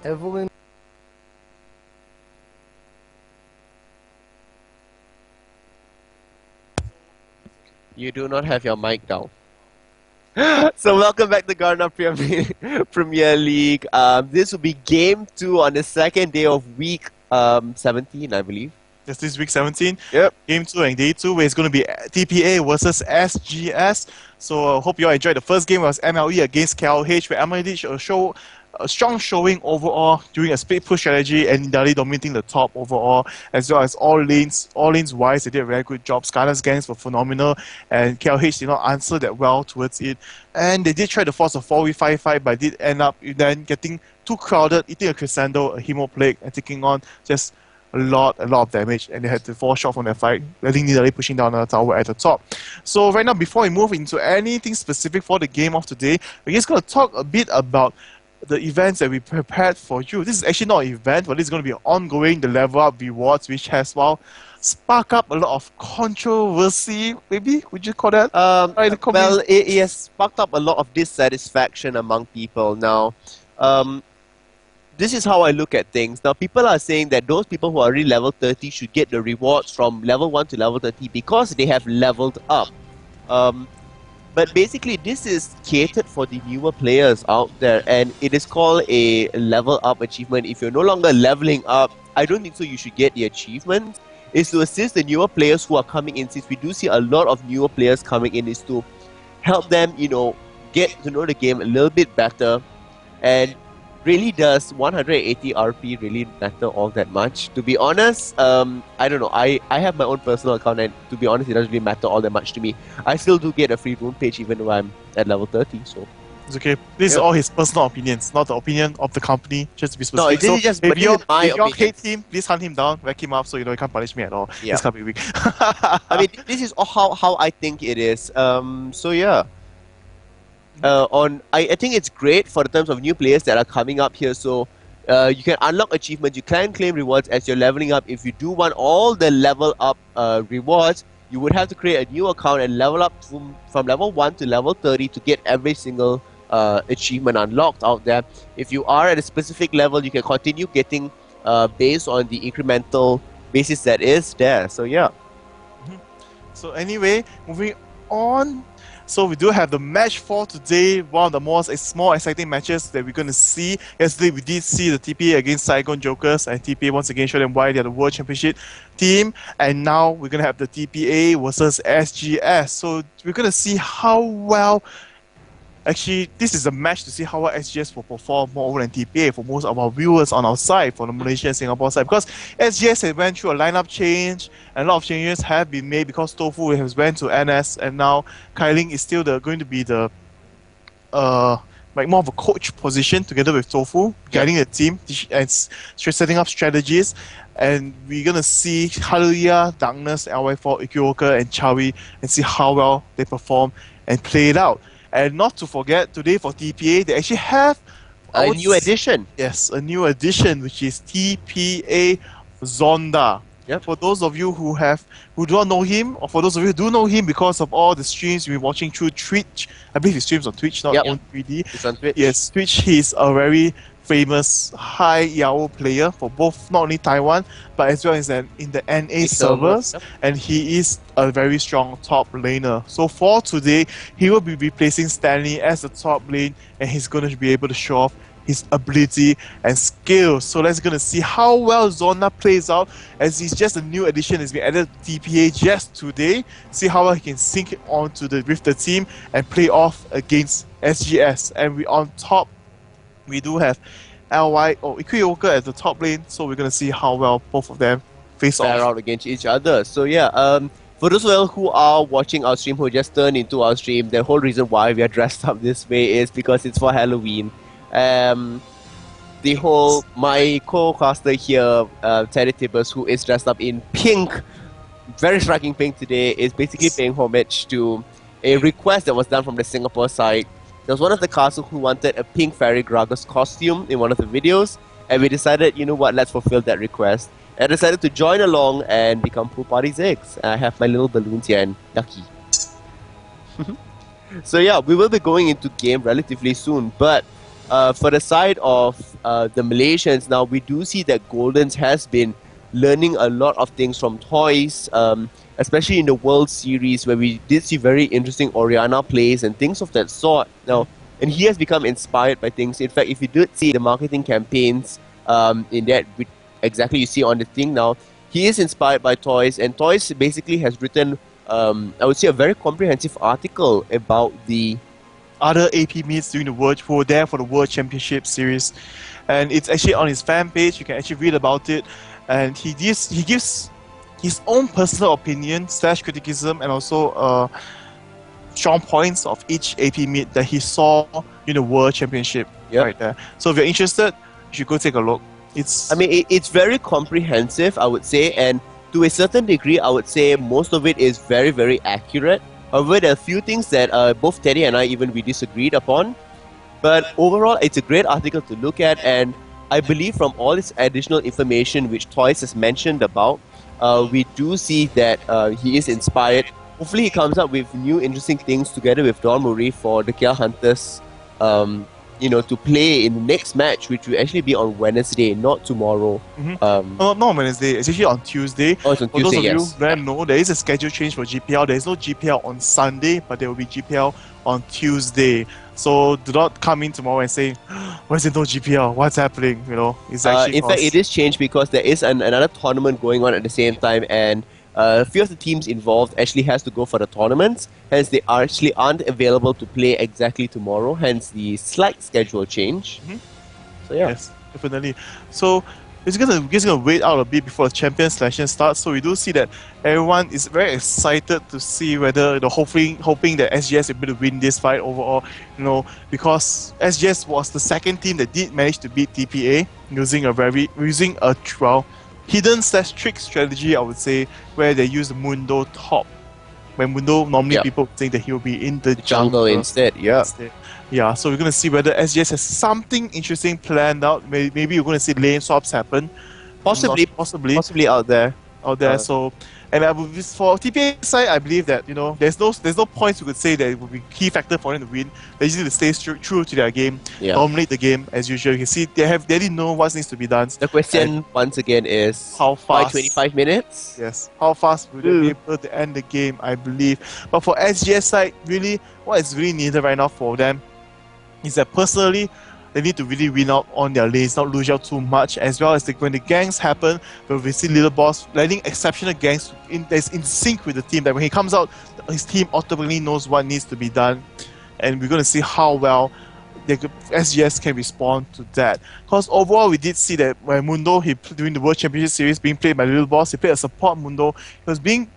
Evelyn. You do not have your mic down. So welcome back to Garena Premier League. This will be game 2 on the second day of week 17, I believe. Yes, this week 17. Yep. Game 2 and day 2, where it's going to be TPA versus SGS. So I hope you all enjoyed the first game. It was MLE against KLH, where MLE did a strong showing overall during a split push strategy and indirectly dominating the top overall, as well as all lanes wise. They did a very good job. Skarner's gangs were phenomenal, and KLH did not answer that well towards it. And they did try to force a 4v5 fight, but did end up then getting too crowded, eating a Crescendo, a Hemo Plague, and taking on just a lot of damage, and they had to fall short from their fight, letting Nidalee pushing down the tower at the top. So right now, before we move into anything specific for the game of today, we're just going to talk a bit about the events that we prepared for you. This is actually not an event, but this is going to be ongoing, the level up rewards, which has, sparked up a lot of controversy, maybe? Would you call that? Well, it has sparked up a lot of dissatisfaction among people. Now, this is how I look at things. Now, people are saying that those people who are already level 30 should get the rewards from level 1 to level 30 because they have leveled up. But basically, this is catered for the newer players out there, and it is called a level up achievement. If you're no longer leveling up, I don't think so you should get the achievement. It's to assist the newer players who are coming in, since we do see a lot of newer players coming in, is to help them, get to know the game a little bit better. And really, does 180 RP really matter all that much? To be honest, I don't know. I have my own personal account, and to be honest, it doesn't really matter all that much to me. I still do get a free rune page even though I'm at level 30, so... It's okay. This is all his personal opinions, not the opinion of the company, just to be specific. No, this is just if you my hate him, please hunt him down, whack him up, so you can't punish me at all. Yeah. This can't be weak. I mean, this is how I think it is. So yeah. I think it's great for the terms of new players that are coming up here. So you can unlock achievements, you can claim rewards as you're leveling up. If you do want all the level up rewards, you would have to create a new account and level up from level 1 to level 30 to get every single achievement unlocked out there. If you are at a specific level, you can continue getting based on the incremental basis that is there. So yeah. So anyway, moving on. So we do have the match for today, one of the more exciting matches that we're going to see. Yesterday we did see the TPA against Saigon Jokers, and TPA once again showed them why they're the World Championship team. And now we're going to have the TPA versus SGS. So we're going to see how well. Actually, this is a match to see how well SGS will perform more than TPA for most of our viewers on our side, for the Malaysia and Singapore side. Because SGS has went through a lineup change, and a lot of changes have been made because Tofu has went to NS, and now Kailing is still going to be the like more of a coach position together with Tofu, guiding the team and setting up strategies. And we're gonna see Hallelujah, Darkness, LY4, Ikioka, and Chawi, and see how well they perform and play it out. And not to forget, today for TPA, they actually have A new addition. Yes, a new addition, which is TPA Zonda. Yep. For those of you who do not know him, or for those of you who do know him because of all the streams we've been watching through Twitch, I believe he streams on Twitch, not on 3D. It's on Twitch. Yes, Twitch, he's a very famous high Yao player for both not only Taiwan but as well as in the NA servers, and he is a very strong top laner. So for today, he will be replacing Stanley as the top lane, and he's going to be able to show off his ability and skills. So let's gonna see how well Zonda plays out, as he's just a new addition has been added to TPA just today. See how well he can sync it on to with the team and play off against SGS. And we on top, we do have Ikioka at the top lane, so we're gonna see how well both of them face Fare off. out against each other. So yeah, for those of you who are watching our stream, who just turned into our stream, the whole reason why we are dressed up this way is because it's for Halloween. My co-caster here, TeddyTibbers, who is dressed up in pink, very striking pink today, is basically paying homage to a request that was done from the Singapore side. There was one of the casters who wanted a pink Fairy Gragas costume in one of the videos, and we decided, you know what, let's fulfill that request. I decided to join along and become Pool Party Zigs. I have my little balloons here and ducky. So yeah, we will be going into game relatively soon, but for the side of the Malaysians now, we do see that Goldens has been learning a lot of things from Toys, especially in the World Series, where we did see very interesting Oriana plays and things of that sort. Now, and he has become inspired by things. In fact, if you did see the marketing campaigns in that, exactly you see on the thing now, he is inspired by Toys, and Toys basically has written, I would say, a very comprehensive article about the other AP meets during the World, who were there for the World Championship Series, and it's actually on his fan page. You can actually read about it, and he gives his own personal opinion / criticism, and also strong points of each AP meet that he saw in the World Championship right there. So if you're interested, you should go take a look. It's very comprehensive, I would say, and to a certain degree, I would say most of it is very, very accurate. However, there are a few things that both Teddy and I we disagreed upon. But overall, it's a great article to look at, and I believe from all this additional information which Toys has mentioned about, we do see that he is inspired. Hopefully he comes up with new interesting things together with Don Murray for the KL Hunters, to play in the next match, which will actually be on Wednesday, not tomorrow. Not on Wednesday, it's actually on Tuesday. Oh, it's on For Tuesday, those of yes. you that know, there is a schedule change for GPL. There is no GPL on Sunday, but there will be GPL on Tuesday. So do not come in tomorrow and say, why is there no GPL? What's happening? It's actually in fact, it is changed because there is another tournament going on at the same time, and a few of the teams involved actually has to go for the tournaments, hence they actually aren't available to play exactly tomorrow, hence the slight schedule change. So yeah. Yes, definitely. So we're just gonna wait out a bit before the Champions Selection starts. So we do see that everyone is very excited to see whether hoping that SGS will be able to win this fight overall. Because SGS was the second team that did manage to beat TPA using a hidden / trick strategy, I would say, where they use Mundo top. When Mundo, normally people think that he will be in the jungle instead. Yeah, so we're going to see whether SGS has something interesting planned out. Maybe we're going to see lane swaps happen. Possibly out there. So And for TPA side, I believe that there's no points we could say that it would be key factor for them to win. They just need to stay true to their game, dominate the game as usual. You can see they already know what needs to be done. The question once again is how by fast? 25 minutes? Yes, how fast will they be able to end the game? I believe. But for SGS side, really, what is really needed right now for them is that personally, they need to really win out on their lanes, not lose out too much, as well as when the gangs happen, when we see Little Boss letting exceptional gangs that's in sync with the team, that when he comes out, his team automatically knows what needs to be done. And we're going to see how well SGS can respond to that. Because overall, we did see that when Mundo, during the World Championship Series being played by Little Boss, he played a support Mundo. He was being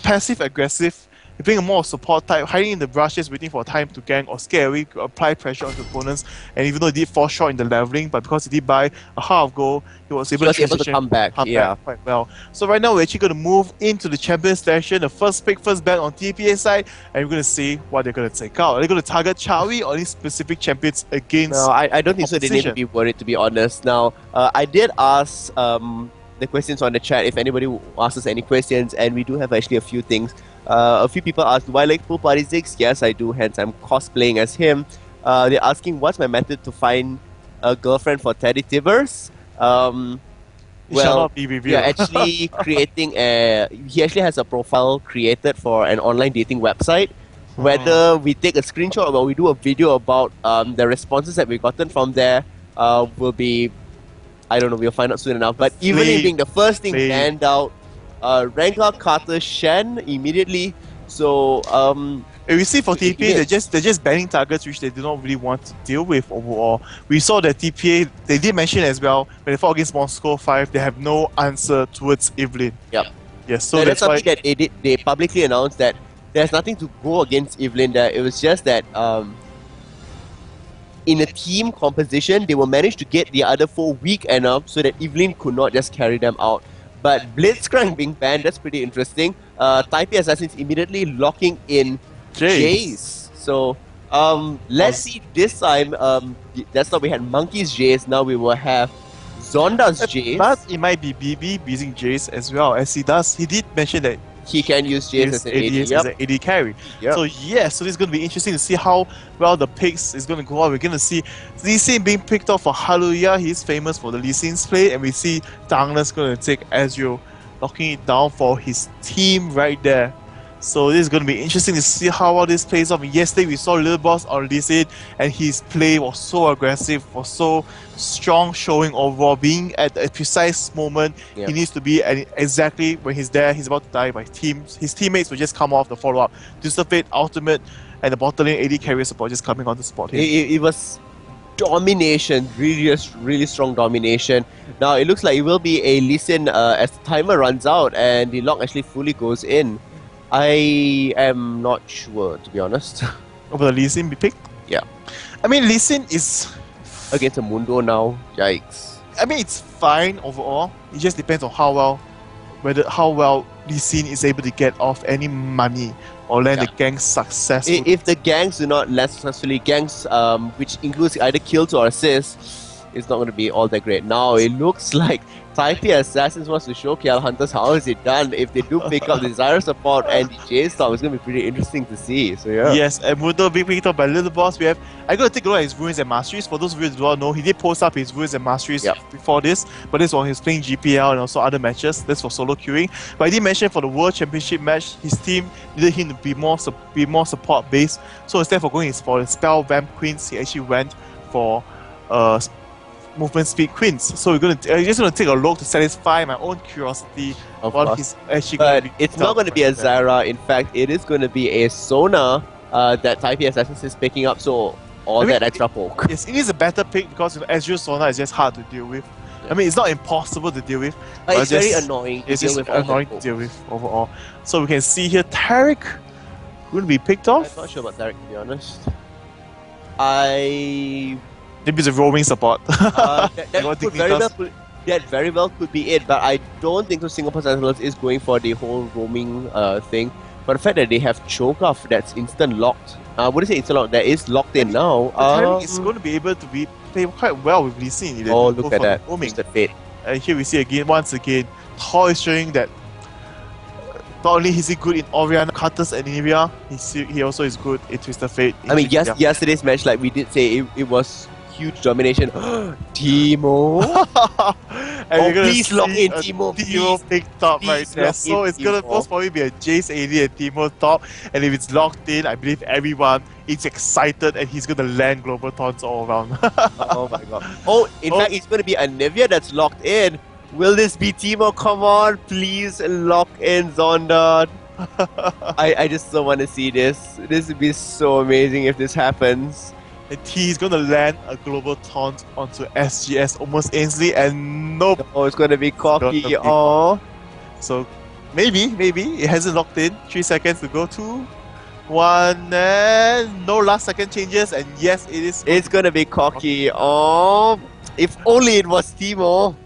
passive-aggressive. He playing a more support type, hiding in the brushes, waiting for time to gank or scare away, apply pressure on the opponents. And even though he did fall short in the leveling, but because he did buy a half goal, he was able to come back quite well. So right now we're actually going to move into the champions session, the first pick, first bet on TPA side, and we're going to see what they're going to take out. Are they going to target Chawi or any specific champions against? No, I don't think so. They need to be worried, to be honest. Now, I did ask the questions on the chat if anybody asks us any questions, and we do have actually a few things. A few people asked, do I like Pool Party Ziggs? Yes, I do, hence I'm cosplaying as him. They're asking, what's my method to find a girlfriend for TeddyTibbers? It shall not be revealed. Yeah, actually he actually has a profile created for an online dating website. Whether we take a screenshot or we do a video about the responses that we've gotten from there will be, I don't know, we'll find out soon enough. But even being the first thing banned out, Rengar, Carter, Shen immediately. So we see for TPA, they're just banning targets which they do not really want to deal with overall. We saw that TPA, they did mention as well, when they fought against Moscow 5, they have no answer towards Evelyn. Yep. Yes, so that's why something that they did. They publicly announced that there's nothing to go against Evelyn there. It was just that in a team composition, they will manage to get the other 4 weak enough so that Evelyn could not just carry them out. But Blitzcrank being banned, that's pretty interesting. Taipei Assassins immediately locking in Jace. So let's see this time. That's not we had Monkey's Jace. Now we will have Zonda's Jace. But it might be BB using Jace as well, as he did mention that he can use Jace as an AD, AD carry. Yep. So yes, so this is going to be interesting to see how well the picks is going to go out. We're going to see Lee Sin being picked off for Haluya. He's famous for the Lee Sin's play, and we see Dangla's going to take Ezreal, locking it down for his team right there. So this is going to be interesting to see how well this plays off. Yesterday we saw Little Boss on Lee Sin, and his play was so aggressive, was so strong, showing overall, being at a precise moment he needs to be, and exactly when he's there, he's about to die by teams. His teammates will just come off the follow-up. Dissipate, Ultimate, and the bottom lane AD carrier support just coming on to spot him. It was domination, really strong domination. Now it looks like it will be a Lee Sin as the timer runs out and the lock actually fully goes in. I am not sure, to be honest. Will Lee Sin be picked? Yeah. I mean, Lee Sin is against a Mundo now. Yikes. I mean, it's fine overall. It just depends on how well Lee Sin is able to get off any money or land the gang successfully. If the gangs do not land successfully, gangs which includes either kills or assists, it's not going to be all that great. Now it looks like Taipei Assassins wants to show KL Hunters how is it done. If they do pick up the Zyra support and the J-Stop, it's going to be pretty interesting to see. So yeah. Yes, and Mundo being picked up by Little Boss. I'm going to take a look at his ruins and masteries. For those of you who do not know, he did post up his ruins and masteries before this, but this was when he was playing GPL and also other matches. That's for solo queuing. But I did mention for the World Championship match, his team needed him to be more support based. So instead of going for the Spell Vamp Queens, he actually went for movement speed queens. So I'm just gonna take a look to satisfy my own curiosity of what he's actually but going to be. It's not going to be a Zyra. In fact, it is going to be a Sona that Taipei Assassins is picking up. So that extra poke. Yes, it is a better pick because Ezreal Sona is just hard to deal with. I mean, it's not impossible to deal with. But it's very annoying. It's just annoying to deal with overall. So we can see here, Tarek going to be picked off. I'm not sure about Tarek, to be honest. Maybe it's a roaming support. That very well could be it, but I don't think so. Singapore Sentinels is going for the whole roaming thing. But the fact that they have choke off that's instant locked. What do you say instant locked? That is locked in now. Tarek is going to be able to play quite well with Lee Sin. Oh, look at that. Roaming. The fate. And here we see once again, Thor is showing that Not only is he good in Oriana, Cutters, and Nivea, he also is good in Twisted Fate. I mean, yesterday's match, like we did say, it was huge domination. Timo. And Oh, you're gonna please lock see in a Timo, Timo please. picked up right Please there. lock So in it's gonna Timo. most probably be a Jace AD and Timo top. And if it's locked in, I believe everyone is excited and he's gonna land global taunts all around. Oh my god. Oh, in fact, it's going to be a Nivea that's locked in. Will this be Timo? Come on, please lock in Zonda. I just so want to see this. This would be so amazing if this happens. And he's gonna land a global taunt onto SGS almost instantly, and nope. Oh, it's going to be cocky. Gonna be- Oh. So maybe it hasn't locked in. 3 seconds to go. 2, 1, and no last second changes. And yes, it is. It's going to be cocky. Oh. If only it was Timo.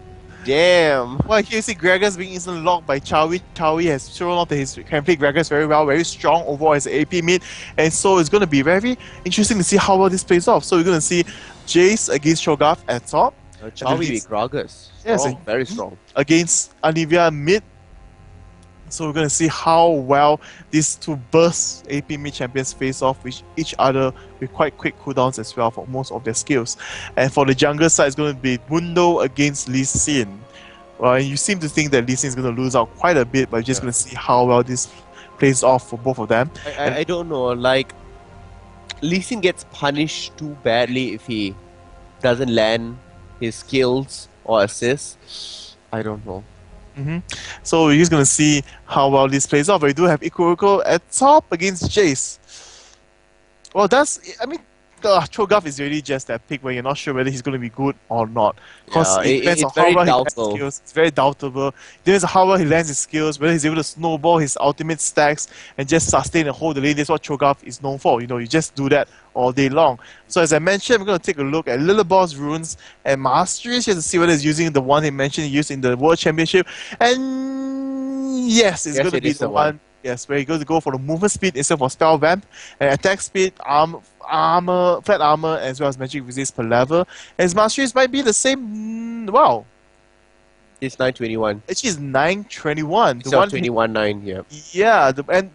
Damn. Well, here you see Gregor's being instantly locked by Chowie. Chowie has shown off that he can play Gregor's very well, very strong overall as an AP mid, and so it's going to be very interesting to see how well this plays off. So we're going to see Jace against Cho'Gath at top, Chawi with Gragas. Yes, Strong, very strong. against Anivia mid. So we're going to see how well these two burst AP mid champions face off with each other with quite quick cooldowns as well for most of their skills. And for the jungle side, it's going to be Mundo against Lee Sin. Well, you seem to think that Lee Sin is going to lose out quite a bit, but you're just going to see how well this plays off for both of them. I don't know, like, Lee Sin gets punished too badly if he doesn't land his skills or assists. I don't know. So we're just going to see how well this plays off. We do have Ikuruko at top against Jace. Well, I mean, Cho'Gath is really just that pick where you're not sure whether he's going to be good or not. Because Yeah, it depends on it's how very well he lands his doubtful. skills. It's very doubtable. It depends on how well he lands his skills, whether he's able to snowball his ultimate stacks and just sustain and hold the lane. That's what Cho'Gath is known for. You know, you just do that all day long. So as I mentioned, we're going to take a look at Little Boss runes and masteries just to see whether it's using the one he mentioned he used in the World Championship. And yes, it's going to it be is the the one. one. Yes, where you're going to go for the movement speed instead of spell vamp and attack speed, armor, flat armor, as well as magic resist per level. And his masteries might be the same. Wow, It's 921. actually it's 921. It's not 21-9, yeah. Yeah, the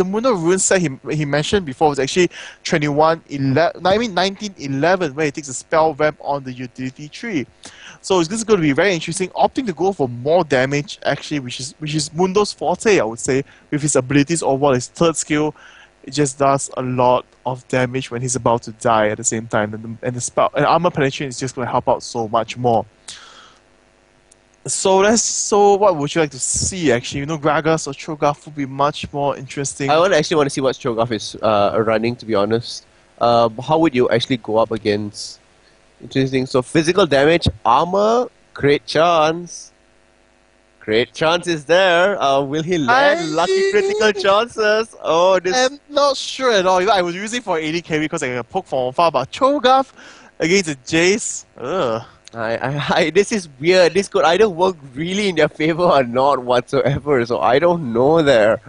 Mundo rune set he mentioned before was actually 1911, where he takes a spell vamp on the utility tree. So this is going to be very interesting. Opting to go for more damage, actually, which is Mundo's forte, I would say, with his abilities overall. His third skill, it just does a lot of damage when he's about to die at the same time, and the spell and armor penetration is just going to help out so much more. So what would you like to see? Actually, you know, Gragas or Cho'Gath would be much more interesting. I actually want to see what Cho'Gath is running, to be honest. How would you actually go up against? Interesting. So physical damage, armor, great chance. Great chance is there. Will he land lucky critical chances? Oh, this. I'm not sure at all. You know, I was using for 80 carry because I can poke from afar, but Cho'Gath against a Jace. Ugh. This is weird. This could either work really in their favor or not whatsoever. So I don't know there.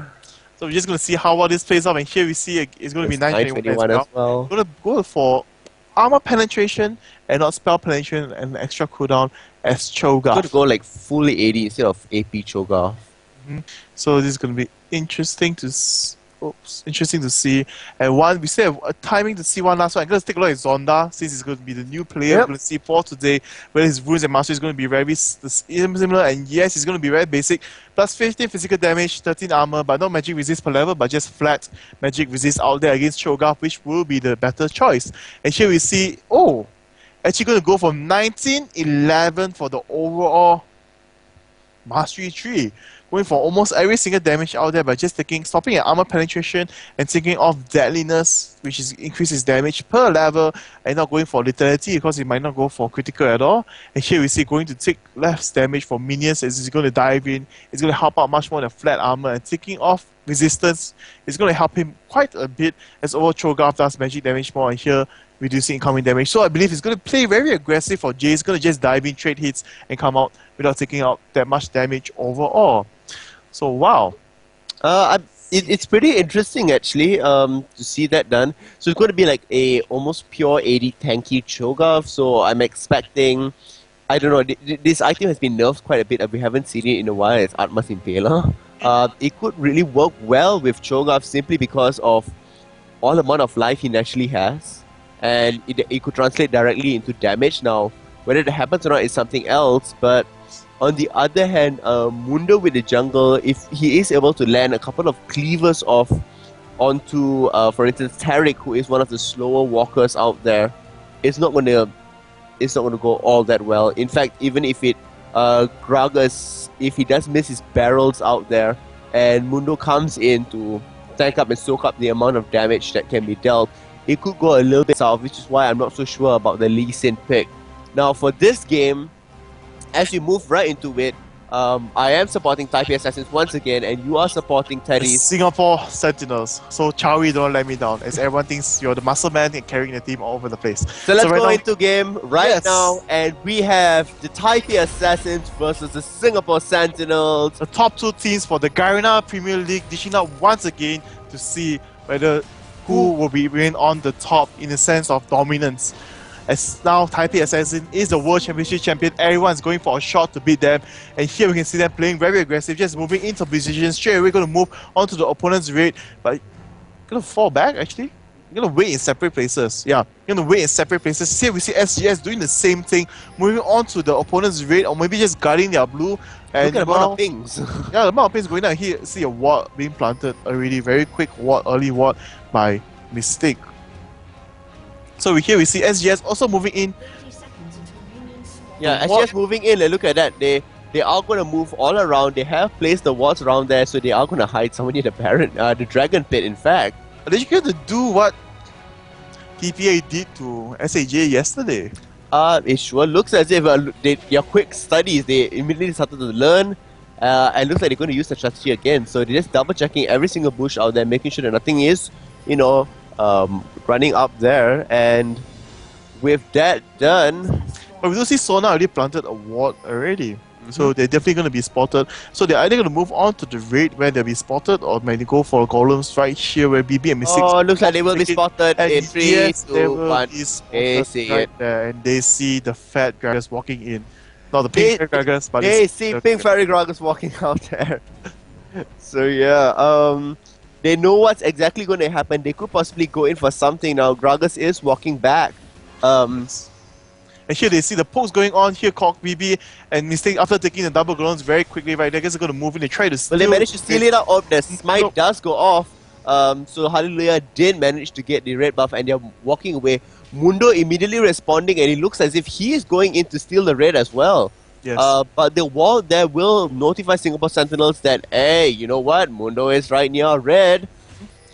So we're just going to see how well this plays off. And here we see it's going to be 921 as well. We're going to go for armor penetration and not spell penetration and extra cooldown as I'm going to Cho'Gath. go like fully AD instead of AP Cho'Gath. So this is going to be interesting to see. And we still have a timing to see one last one. I'm going to take a look at Zonda since he's going to be the new player. Yep. We're going to see for today whether his runes and mastery is going to be very similar. And yes, it's going to be very basic. Plus 15 physical damage, 13 armor, but no magic resist per level, but just flat magic resist out there against Cho'Gath, which will be the better choice. And here we see, actually going to go for 1911 for the overall mastery tree. Going for almost every single damage out there by just stopping at armor penetration and taking off deadliness, which increases damage per level, and not going for lethality because it might not go for critical at all. And here we see going to take less damage for minions as it's going to dive in. It's going to help out much more than flat armor, and taking off resistance is going to help him quite a bit as overall Cho'Gath does magic damage more, and here reducing incoming damage. So I believe he's going to play very aggressive for Jay. He's going to just dive in, trade hits, and come out without taking out that much damage overall. So wow. It's pretty interesting actually to see that done. So it's going to be like a almost pure AD tanky Cho'Gath. So I'm expecting, I don't know, this item has been nerfed quite a bit and we haven't seen it in a while. It's Atma's Impaler. It could really work well with Cho'Gath simply because of all the amount of life he naturally has, and it could translate directly into damage. Now, whether that happens or not is something else, but on the other hand, Mundo with the jungle, if he is able to land a couple of cleavers off onto, for instance, Tariq, who is one of the slower walkers out there, it's not gonna go all that well. In fact, even if Gragas, if he does miss his barrels out there, and Mundo comes in to tank up and soak up the amount of damage that can be dealt, it could go a little bit south, which is why I'm not so sure about the Lee Sin pick. Now, for this game, as we move right into it, I am supporting TPA Assassins once again, and you are supporting The Teddy's. Singapore Sentinels. So Chowie, don't let me down, as everyone thinks you're the muscle man and carrying the team all over the place. So let's right go now- into game right Yes. now, and we have the TPA Assassins versus the Singapore Sentinels. The top two teams for the Garena Premier League dishing out once again to see whether who will be win on the top in the sense of dominance. As now TPA Assassin is the World Championship champion, everyone's going for a shot to beat them. And here we can see them playing very aggressive, just moving into position. Straight away going to move onto the opponent's raid, but going to fall back actually. You're going to wait in separate places. Yeah, you're going to wait in separate places. Here we see SGS doing the same thing, moving on to the opponent's raid, or maybe just guarding their blue. And Look at the amount of pings. yeah, the amount of pings going down. Here, see a ward being planted already. Very quick ward, early ward by mistake. So here we see SGS also moving in. Yeah, What- SGS moving in, and look at that. They are going to move all around. They have placed the wards around there, so they are going to hide someone near the dragon pit, in fact. Are they going to do what TPA did to SAJ yesterday? It sure looks as if their quick studies, they immediately started to learn, and looks like they're going to use the strategy again. So they're just double checking every single bush out there, making sure that nothing is, running up there. And with that done, But we do see Sona already planted a ward already. So they're definitely going to be spotted. So they're either going to move on to the raid where they'll be spotted, or maybe go for golems right here where BB and Mystic. oh, looks like they will be spotted And in 3, yes, they 2, will 1. be spotted They see right it. there, and they see the fat Gragas walking in. Not the pink They- Gragas, but They it's see the- Pink Fairy Gragas walking out there. So yeah, they know what's exactly going to happen. They could possibly go in for something now. Gragas is walking back. And here they see the pokes going on. Here, Cork, BB, and Mistake after taking the double golem very quickly. Right, they're just going to move in. They try to steal. Well, they managed to steal it out. Oh, the smite Nope. does go off. So Hallelujah did manage to get the red buff, and they're walking away. Mundo immediately responding, and it looks as if he is going in to steal the red as well. Yes. But the wall there will notify Singapore Sentinels that, hey, you know what? Mundo is right near red.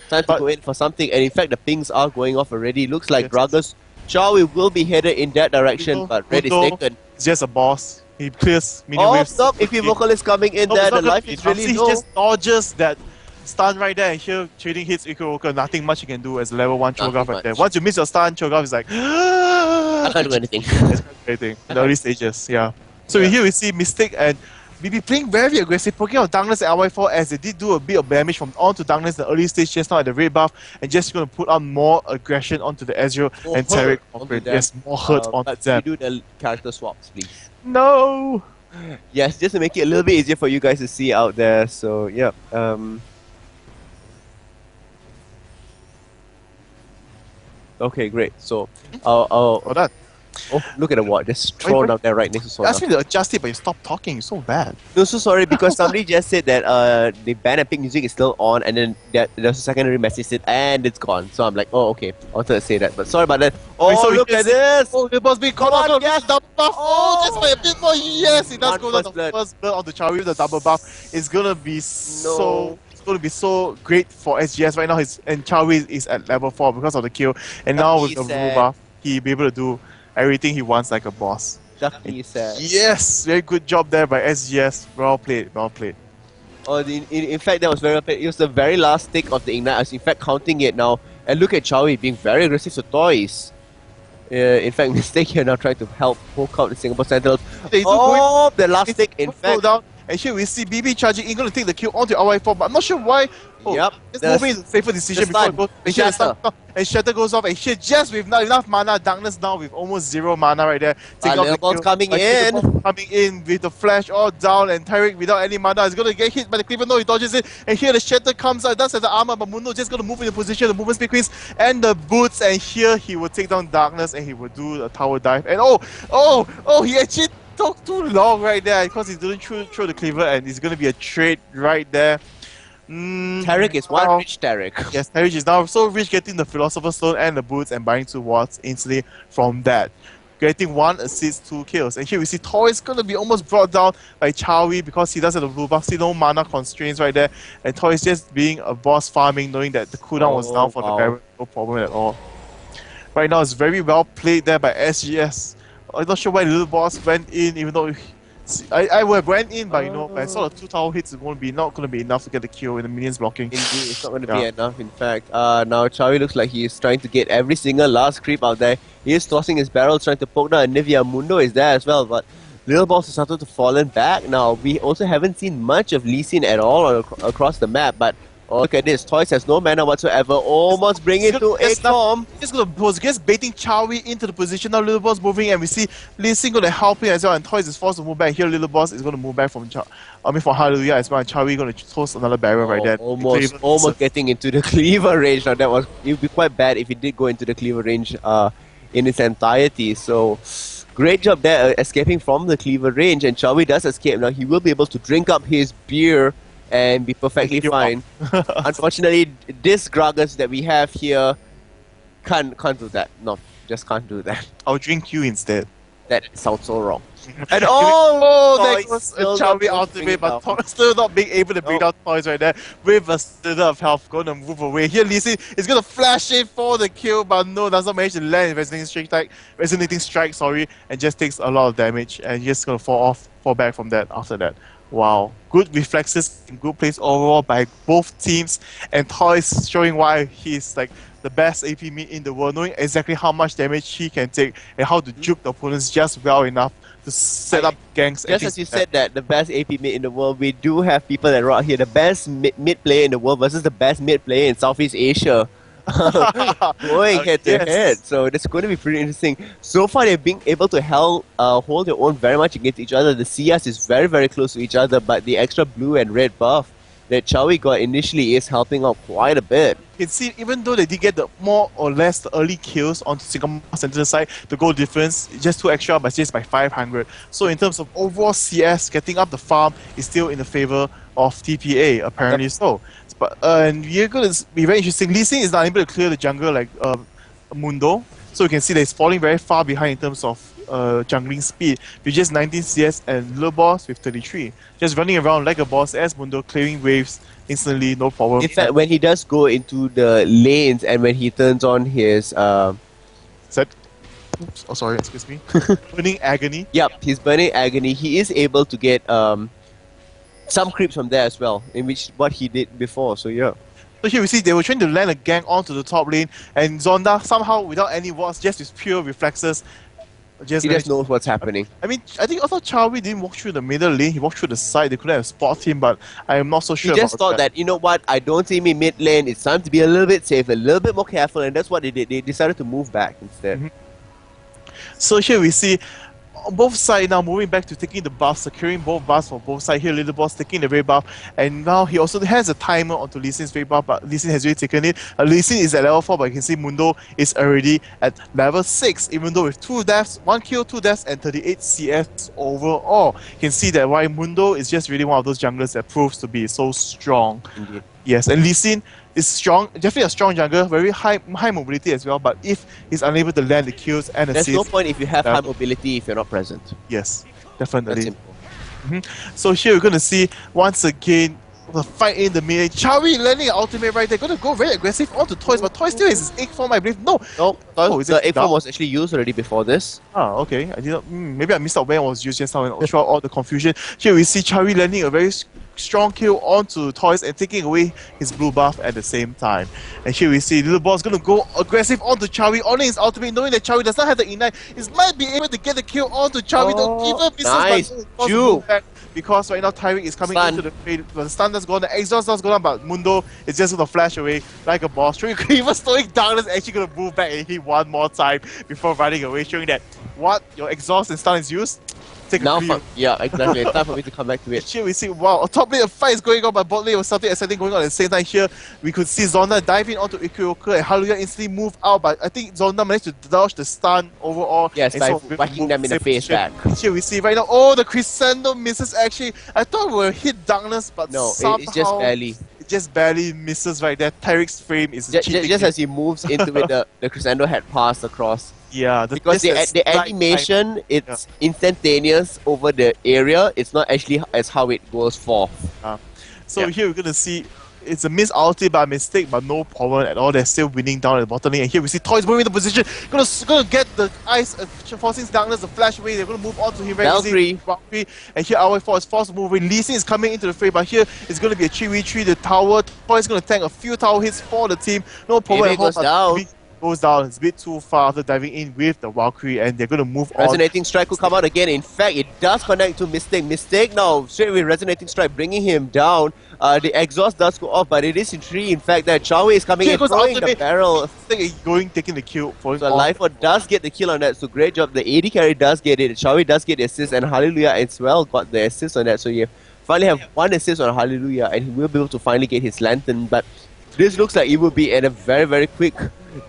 Time to But- go in for something. And in fact, the pings are going off already. Looks like Yes. Gragas Chowie will be headed in that direction, Mundo- but red is Mundo- taken. It's just a boss. He clears minion Oh, waves. stop! Equivocal is coming in No, there. it's The not gonna life be is enough. really See, he low. just dodges that stun right there, and here trading hits Equivocal. Nothing much you can do as a level 1 Nothing Cho'Gath right there. much. Once you miss your stun, Cho'Gath is like, I can't do anything. anything in the early stages. Yeah. So Yeah. here we see Mystic and BB playing very aggressive, poking out Darkness at LY4 as they did do a bit of damage from onto Darkness in the early stage just now at the red buff, and just going to put on more aggression onto the Ezreal More and hurt Tariq. onto them. Yes, more hurt onto But them. we do the character swaps, please. No! Yes, just to make it a little bit easier for you guys to see out there. So yeah. Okay, great. So, Oh, that. oh, look at the ward just thrown out there right next to You Sona. asked me to adjust it, but you stopped talking. You're so bad. No, so sorry because somebody just said that the ban and pick music is still on, and then there's a secondary message said and it's gone. So I'm like, oh okay, I wanted to say that, but sorry about that. Oh, so look you at can see- this! Oh, it must be called Come on, out. yes. Double buff. Oh, Oh. just by a bit more. Yes, it does One go down. first The blood. first blood of the Chawi with the double buff. It's gonna be so. It's gonna be so great for SGS right now. And Chawi is at level 4 because of the kill. And now with the Lucky blue said. buff, he'll be able to do everything he wants like a boss. Ducky said. Yes, very good job there by SGS. Well played. Well played. Oh, in fact, that was very well played. It was the very last tick of the Ignite. I was in fact counting it now. And look at Chowie being very aggressive to toys. In fact, Mistake here now trying to help poke out the Singapore Sentinels. They do Oh, the last tick, in go fact. down. And here we see BB charging in, going to take the kill onto RY4, but I'm not sure why. Oh, Yep, it's the- moving is a safer decision the before stun, it goes. the And here the shatter. stun, and Shatter goes off, and here just with not enough mana, Darkness now with almost 0 mana right there. Take off the Little Ball's kill. coming But in. Little Ball coming in with the flash all down, and Tyrick without any mana is going to get hit by the Cleaver. No, he dodges it, and here the Shatter comes out, does have the armor, but Mundo just going to move into position, the movement speed queens, and the boots, and here he will take down Darkness, and he will do a tower dive, and he actually took too long right there, because he's doing through the Cleaver, and it's going to be a trade right there. Tarek is one Wow. rich Tarek. Yes, Tarek is now so rich, getting the Philosopher's Stone and the boots and buying 2 wards instantly from that. Getting 1 assist, 2 kills. And here we see Toy's going to be almost brought down by Chowie because he does have the blue buff. See no mana constraints right there. And Toy is just being a boss farming, knowing that the cooldown was down for the wow. Baron. No problem at all. Right now, it's very well played there by SGS. I'm not sure why the little boss went in, even though I would have went in, but but I saw the 2 tower hits is not going to be enough to get the kill with the minions blocking. Indeed, it's not going to be Yeah. enough, in fact. Now Chawi looks like he is trying to get every single last creep out there. He is tossing his barrels, trying to poke down, and Nivea Mundo is there as well, but Little Boss has started to fallen back. Now, we also haven't seen much of Lee Sin at all across the map, but look at this. Toys has no mana whatsoever, almost bring it to 8 form. Was just baiting Chowie into the position. Now Little Boss moving, and we see Lee Sin going to help him as well, and Toys is forced to move back. Here Little Boss is going to move back from from Hallelujah as well, and Chowie going to toss another barrel right there. Almost getting into the cleaver range. Now, it would be quite bad if he did go into the cleaver range in its entirety. So, great job there escaping from the cleaver range, and Chowie does escape. Now, he will be able to drink up his beer and be perfectly fine. Unfortunately, this Gragas that we have here can't do that. No, just can't do that. I'll drink you instead. That sounds so wrong. And There Toys goes a still not Chowie able to bring ultimate, it but down. still not being able to bring down Toys right there with a slither of health. Going to move away. Here Lee Sin is going to flash in for the kill, but no, doesn't manage to land resonating strike, and just takes a lot of damage, and just going to fall back from that after that. Wow, good reflexes and good plays overall by both teams, and Toys showing why he's like the best AP mid in the world, knowing exactly how much damage he can take and how to juke the opponents just well enough to set up ganks. Just as you said that, the best AP mid in the world, we do have people that are out here, the best mid player in the world versus the best mid player in Southeast Asia. Going head to head, so that's going to be pretty interesting. So far, they've been able to hold their own very much against each other. The CS is very, very close to each other, but the extra blue and red buff that Chowie got initially is helping out quite a bit. You can see, even though they did get the more or less the early kills on Singapore Center side, the goal difference is just 2 extra, but just by 500. So in terms of overall CS, getting up the farm is still in the favor of TPA, apparently so. But and we're going to be very interesting. Lee Sin is not able to clear the jungle like Mundo, so you can see that he's falling very far behind in terms of jungling speed with just 19 CS, and Little Boss with 33. Just running around like a boss as Mundo, clearing waves instantly, no problem. In fact, when he does go into the lanes and when he turns on his Oops, oh sorry, excuse me. Burning Agony. his burning agony, he is able to get some creeps from there as well, in which what he did before. So yeah. So here we see they were trying to land a gang onto the top lane, and Zonda somehow without any wards, just with pure reflexes, He just managed- knows what's happening. I mean, I think also Chowie didn't walk through the middle lane, he walked through the side, they couldn't have spotted him, but I am not so He sure just about thought that, you know what, I don't see me mid lane, it's time to be a little bit safe, a little bit more careful, and that's what they did. They decided to move back instead. So here we see on both sides now moving back to taking the buff, securing both buffs for both sides. Here Little Boss taking the red buff, and now he also has a timer onto Lee Sin's red buff, but Lee Sin has already taken it. Lee Sin is at level 4, but you can see Mundo is already at level 6, even though with 2 deaths, 1 kill, 2 deaths, and 38 CS overall. You can see that why Mundo is just really one of those junglers that proves to be so strong. Indeed. Yes, and Lee Sin is strong, definitely a strong jungler, very high mobility as well, but if he's unable to land the kills and There's assists, no point if you have Yeah. high mobility if you're not present. yes, That's definitely. simple. So here we're going to see once again the fight in the mid. Chowie landing an ultimate right there, going to go very aggressive onto Toys, but Toys still has his egg form, I believe. No! No, Oh, is the it egg form down? was actually used already before this. Ah, okay. I didn't. Maybe I missed out when it was used just now and throughout all the confusion. Here we see Chowie landing a very strong kill onto Toys and taking away his blue buff at the same time. And here we see Little Boss going to go aggressive onto Chowie, only his ultimate, knowing that Chowie does not have the ignite. He might be able to get the kill onto Chowie. Don't give up. Nice. Ju. because right now Tyreek is coming Stun. into the fade. The stun that's gone, the exhaust that's gone, but Mundo is just gonna flash away like a boss. Showing even Stoic Darkness actually gonna move back and hit one more time before running away, showing that what your exhaust and stun is used. Take a Now, clear. yeah, exactly. It's time for me to come back to it. Here we see, wow, on top lane a fight is going on, but bot lane was something exciting going on at the same time here. We could see Zonda diving onto Ikioka and Hallelujah instantly move out, but I think Zonda managed to dodge the stun overall. Yes, and by sort of whacking them in the save face position. back. Here we see right now, oh, the Crescendo misses actually. I thought we would hit Darkness, but No, somehow it's just barely. it just barely misses right there. Tyreek's frame is cheating. Just as he moves into it, the Crescendo had passed across. yeah, Because the animation, it's instantaneous over the area. It's not actually as how it goes forth. So Yeah. here we're gonna see it's a miss ulti by mistake, but no problem at all. They're still winning down at the bottom lane. And here we see Toys moving into position, gonna get the ice, forcing Darkness to flash away. They're gonna move on to him very easily. Valkyrie. And here RY4 is forced to move away. Lee Sin is coming into the fray, but here it's gonna be a 3v3. The tower, Toys is gonna tank a few tower hits for the team. No problem Maybe at all. goes down. Maybe goes down. It's a bit too far after diving in with the Valkyrie, and they're gonna move on. Resonating Strike could come out again. In fact, it does connect to Mistake. Mistake now, straight with Resonating Strike, bringing him down. The exhaust does go off, but it is in 3. In fact, that Chawi is coming Here in, goes throwing the ultimate. barrel. Taking the kill for him. So Lifer does get the kill on that, so great job. The AD carry does get it. Chawi does get the assist, and Hallelujah as well got the assist on that. So you finally have one assist on Hallelujah, and he will be able to finally get his lantern. But this looks like it will be at a very, very quick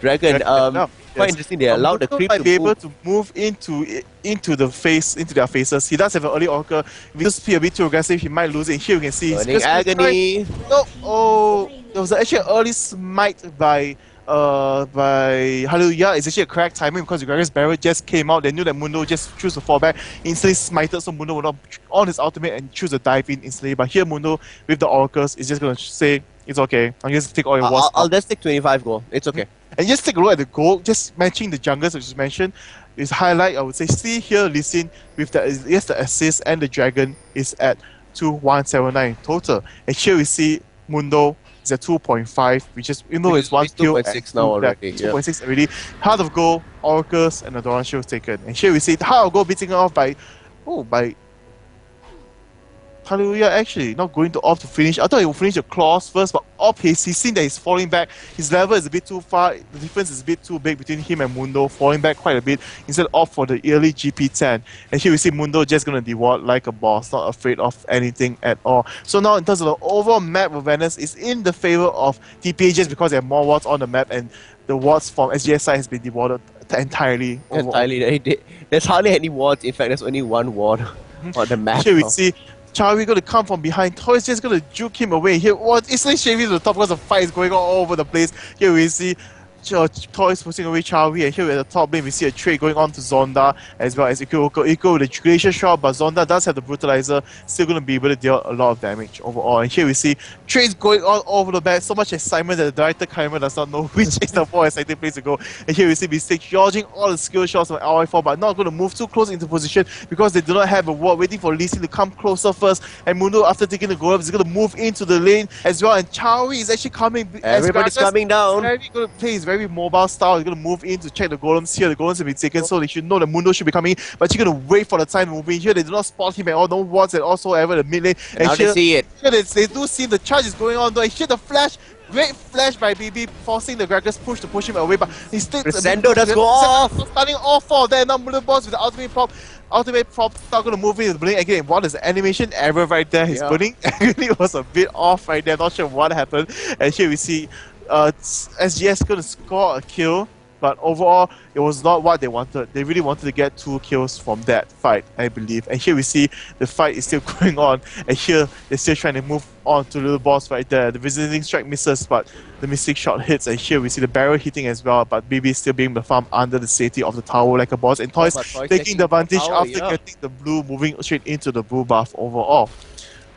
Dragon. Quite interesting. They allowed the creep might to be able move. to move into their faces. He does have an early Oracle. If he just be a bit too aggressive, he might lose it. Here you can see he's Burning just Agony. no, oh, there was actually an early smite by Hallelujah. It's actually a correct timing because the Gregor's Barrel just came out. They knew that Mundo just chose to fall back, instantly smited, so Mundo would not on his ultimate and choose a dive in instantly. But here Mundo with the Oracles is just gonna say it's okay. I'm just take all your walls. I'll just take 25 gold. It's okay. And just take a look at the goal, just matching the junglers, which is mentioned, is highlight. I would say, see here, listen, with the assist and the dragon is at 2179 total. And here we see Mundo is at 2.5, which is, you know, Which it's is- one it's kill. 2.6 now already, 2.6 already. Heart of Gold, Oracles, and the Doran Shield taken. And here we see the Heart of Gold beating off by Hallelujah actually not going to opt to finish. I thought he would finish the claws first, but he's seen that he's falling back. His level is a bit too far. The difference is a bit too big between him and Mundo, falling back quite a bit. Instead opt for the early GP10. And here we see Mundo just gonna deward like a boss, not afraid of anything at all. So now in terms of the overall map awareness is in the favor of TPA just because there are more wards on the map and the wards from SGS side has been dewarded entirely. overall. Entirely. There's hardly any wards. In fact, there's only one ward on the map. Here we now. see Chawi gonna come from behind. Toy's just gonna juke him away. Here, what? Instantly shaving to the top because the fight is going on all over the place. Here we see Toys pushing away Chawi, and here at the top lane we see a trade going on to Zonda as well as Iko with the Glacier Shot, but Zonda does have the Brutalizer, still gonna be able to deal a lot of damage overall. And here we see trades going on all over the map, so much excitement that the director Kaiman does not know which is the more exciting place to go. And here we see Mistake dodging all the skill shots from RI4, but not gonna move too close into position because they do not have a ward, waiting for Lee Sin to come closer first. And Mundo, after taking the golem, is gonna move into the lane as well. And Chawi is actually coming. Everybody's coming down. Very good play. He's very mobile style. He's gonna move in to check the golems here. The golems have been taken, so they should know that Mundo should be coming. But you're gonna wait for the time to move in here. They do not spot him at all. No wards at all whatsoever. The mid lane. And now here, they see it. here they do see the charge is going on. Though, and here the flash. Great flash by BB, forcing the Gregor's push to push him away. But he still Crescendo does go off. Starting all four of them. Now Mundo boss with the ultimate prop start gonna move into the blink again. What is the animation error right there? His burning agony was a bit off right there. Not sure what happened. And here we see SGS gonna score a kill, but overall it was not what they wanted. They really wanted to get 2 kills from that fight, I believe. And here we see the fight is still going on, and here they're still trying to move on to the little boss right there. The visiting strike misses, but the mystic shot hits, and here we see the barrel hitting as well, but BB is still being the farm under the safety of the tower like a boss, and Toys taking the advantage tower, after getting the blue, moving straight into the blue buff overall.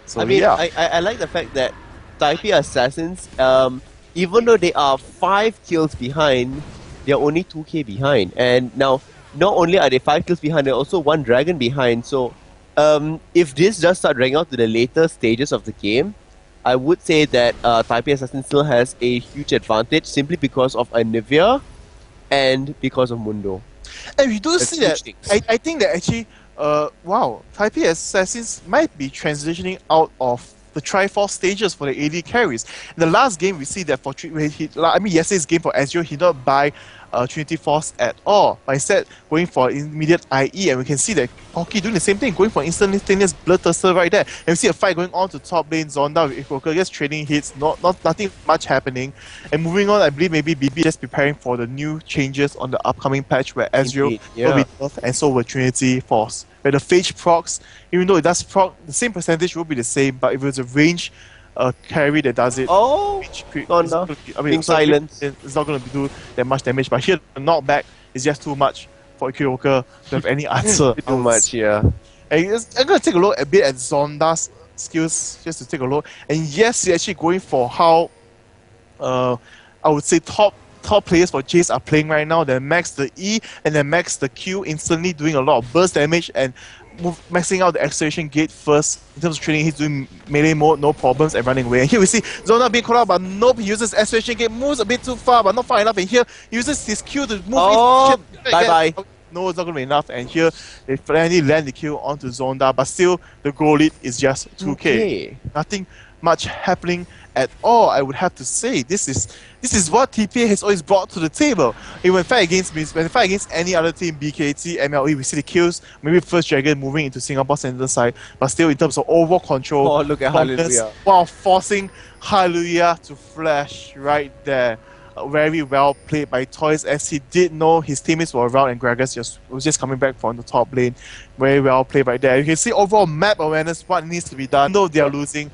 So I mean, yeah. I like the fact that Taipei Assassins, even though they are 5 kills behind, they're only 2k behind. And now, not only are they 5 kills behind, they're also 1 dragon behind. So, if this does start dragging out to the later stages of the game, I would say that Taipei Assassin still has a huge advantage simply because of Anivia and because of Mundo. And we do That's see that. huge things. I think that actually wow, Taipei Assassins might be transitioning out of the Triforce stages for the AD carries. In the last game, we see that for yesterday's game for Ezreal, he did not buy Trinity Force at all, but instead going for immediate IE, and we can see that Hockey doing the same thing, going for instantaneous Bloodthirster right there. And we see a fight going on to top lane, Zonda with Ikoka just trading hits, nothing much happening. And moving on, I believe maybe BB just preparing for the new changes on the upcoming patch where Ezreal will be buffed, and so will Trinity Force. Where the Phage procs, even though it does proc, the same percentage will be the same, but if it's a range carry that does it, Being silenced. it's not going to do that much damage. But here, the knockback is just too much for Ikoka to have any answer. Too much, yeah. And I'm going to take a look a bit at Zonda's skills, just to take a look. And yes, he's actually going for how, I would say, top players for Jace are playing right now. They max the E and then max the Q, instantly doing a lot of burst damage and maxing out the acceleration gate first. In terms of training, he's doing melee mode, no problems, and running away. And here we see Zona being called out, but nope, he uses acceleration gate, moves a bit too far, but not far enough. And here, he uses his Q to move bye-bye. No, it's not going to be enough. And here, they finally land the kill onto Zonda, but still, the goal lead is just 2k. Nothing much happening at all, I would have to say. This is what TPA has always brought to the table. When fight against any other team, BKT, MLE, we see the kills, maybe First Dragon moving into Singapore center side, but still in terms of overall control, look at Hallelujah. while forcing Hallelujah to flash right there. Very well played by Toys, as he did know his teammates were around and Gragas was just coming back from the top lane. Very well played right there. You can see overall map awareness, what needs to be done, though they are losing.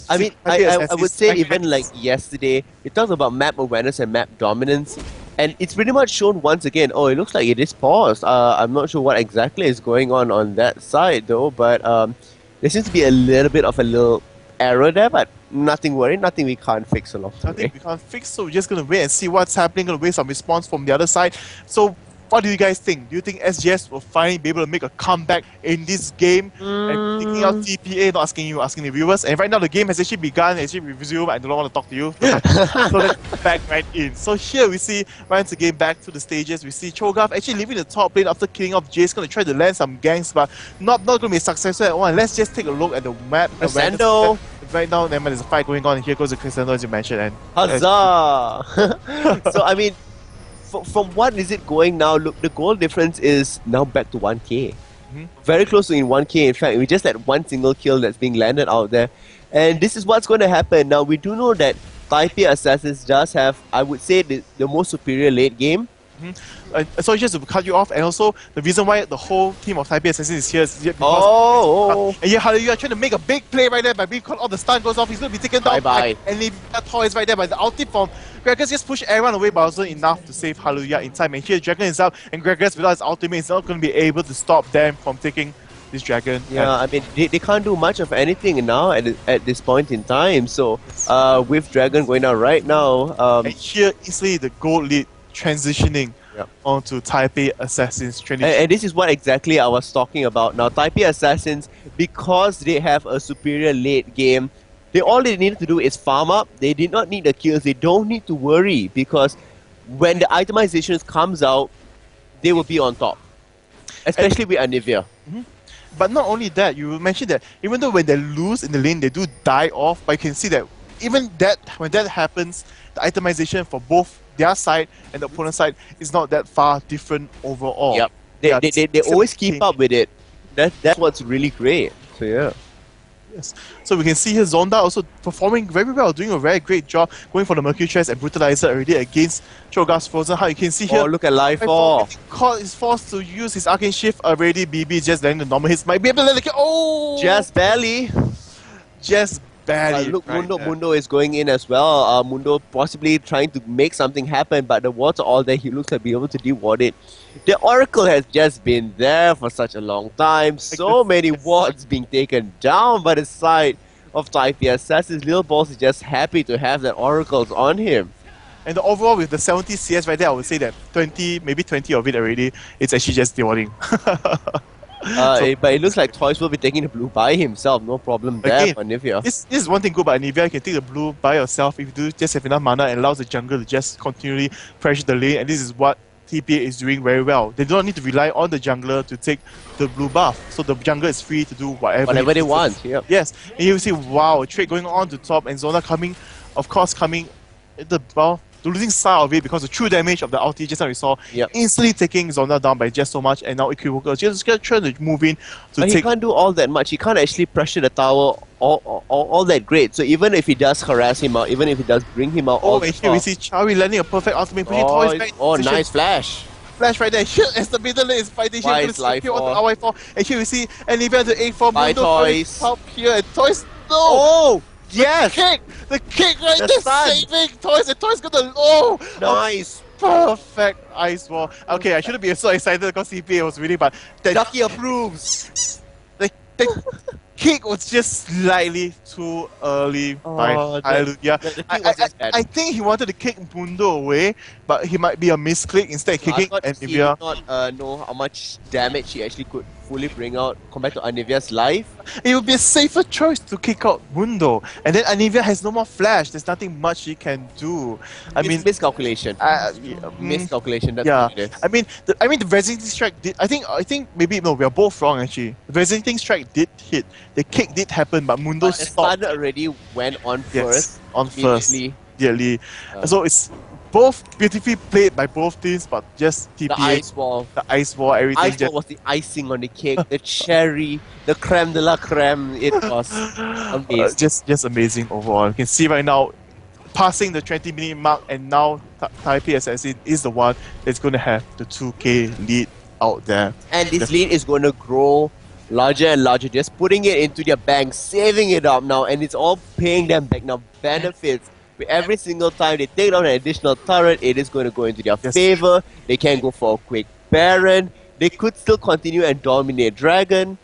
I mean, I would say even like yesterday, it talks about map awareness and map dominance, and it's pretty much shown once again. Oh, it looks like it is paused. I'm not sure what exactly is going on that side though, but there seems to be a little bit of a little error there, but nothing worry, nothing we can't fix along the way. Nothing we can't fix, so we're just gonna wait and see what's happening, gonna wait some response from the other side. So what do you guys think? Do you think SGS will finally be able to make a comeback in this game? And thinking out TPA, not asking you, asking the viewers. And right now the game has actually begun, actually resumed. I don't want to talk to you. So let's back right in. So here we see once again back to the stages. We see Cho'Gath actually leaving the top lane after killing off Jace, gonna try to land some ganks, but not gonna be successful at all. Let's just take a look at the map. Crescendo. Right now, there's a fight going on, and here goes the Crescendo as you mentioned. And Huzzah! So I mean, from what is it going now? Look, the goal difference is now back to 1k. Very close to in 1k. In fact, we just had one single kill that's being landed out there, and this is what's going to happen. Now we do know that Taipei Assassins does have, I would say, the most superior late game. So just to cut you off, and also the reason why the whole team of Taipei Assassins is here is because and yeah, you are trying to make a big play right there, but because all the stun goes off, he's going to be taken down. Bye-bye. And leave Toys right there, but the ulti from Gragas just pushed everyone away, but also enough to save Hallelujah in time. And here Dragon is up, and Gragas without his ultimate is not going to be able to stop them from taking this Dragon. Yeah, I mean, they can't do much of anything now at this point in time. So with Dragon going out right now, and here easily the gold lead transitioning onto Taipei Assassins. And this is what exactly I was talking about. Now, Taipei Assassins, because they have a superior late game, all they needed to do is farm up. They did not need the kills. They don't need to worry, because when the itemizations comes out, they will be on top. Especially with Anivia. But not only that, you mentioned that even though when they lose in the lane, they do die off, but you can see that even that when that happens, the itemization for both their side and the opponent side is not that far different overall. Yep. They always keep up with it. That's what's really great. So yeah. Yes. So we can see here Zonda also performing very well, doing a very great job, going for the Mercury Chest and Brutalizer already against Cho'Gath's Frozen. How you can see here, look at Life 4. Is forced to use his Arcane Shift already. BB just landing the normal hits. Might be able to let it go. Just barely. Just barely. Look, Mundo is going in as well. Mundo possibly trying to make something happen, but the wards are all there. He looks like be able to de-ward it. The Oracle has just been there for such a long time. So many wards being taken down by the side of Taipei Assassins. Lil Balls is just happy to have that Oracles on him. And the overall with the 70 CS right there, I would say that 20, maybe 20 of it already, it's actually just de-warding. But it looks like Toys will be taking the blue by himself. No problem there for Nivea. This is one thing good about Nivea. You can take the blue by yourself if you do just have enough mana, and allows the jungle to just continually pressure the lane. And this is what TPA is doing very well. They don't need to rely on the jungler to take the blue buff. So the jungler is free to do whatever Whatever they pleases. want. Yep. Yes, and you see, wow, a trade going on to top, and Zona coming, of course, coming the losing side of it because the true damage of the ulti just now we saw, Yep. instantly taking Zona down by just so much, and now Equivocal just trying to move in to But he take. can't do all that much. He can't actually pressure the tower all that great. So even if he does harass him out, even if he does bring him out, Oh, all and the here we while- see Chawi landing a perfect ultimate, pushing Toys back. oh, position. nice flash. Flash right there. Here as the middle lane is fighting here. Wise Gonna secure life on the RY4. And here we see an event to 8-4. Bye, Mundo Toys. Up here. And Toys, no! Oh, yes. The kick right The there stun. saving Toys. And Toys gonna, oh! Nice. Perfect ice wall. Okay, I shouldn't be so excited because CPA was winning, but that Ducky approves. the kick was just slightly too early by Oh, Hallelujah. the kick I, was just I, bad. I think he wanted to kick Mundo away, but he might be a misclick instead of kicking I thought he Anivia. did not know how much damage he actually could fully bring out compared to Anivia's life. It would be a safer choice to kick out Mundo, and then Anivia has no more flash. There's nothing much he can do. I mean, Miscalculation. Miscalculation. That's yeah. what it is. I mean, the resonating strike did. I think maybe no, we are both wrong actually. The resonating strike did hit. The kick did happen, but Mundo But the stopped. stun already went on Yes, first. on first. Immediately. Immediately. Uh. So it's both beautifully played by both teams, but just TPA. The ice wall. The ice wall, everything. Ice just wall was the icing on the cake, the cherry, the creme de la creme. It was amazing. just amazing overall. You can see right now, passing the 20-minute mark, and now Taipei Assassin is the one that's going to have the 2K lead out there. And this lead is going to grow larger and larger, just putting it into their bank, saving it up now, and it's all paying them back now. Benefits. Every single time they take down an additional turret, it is going to go into their Yes. favor. They can go for a quick Baron. They could still continue and dominate Dragon.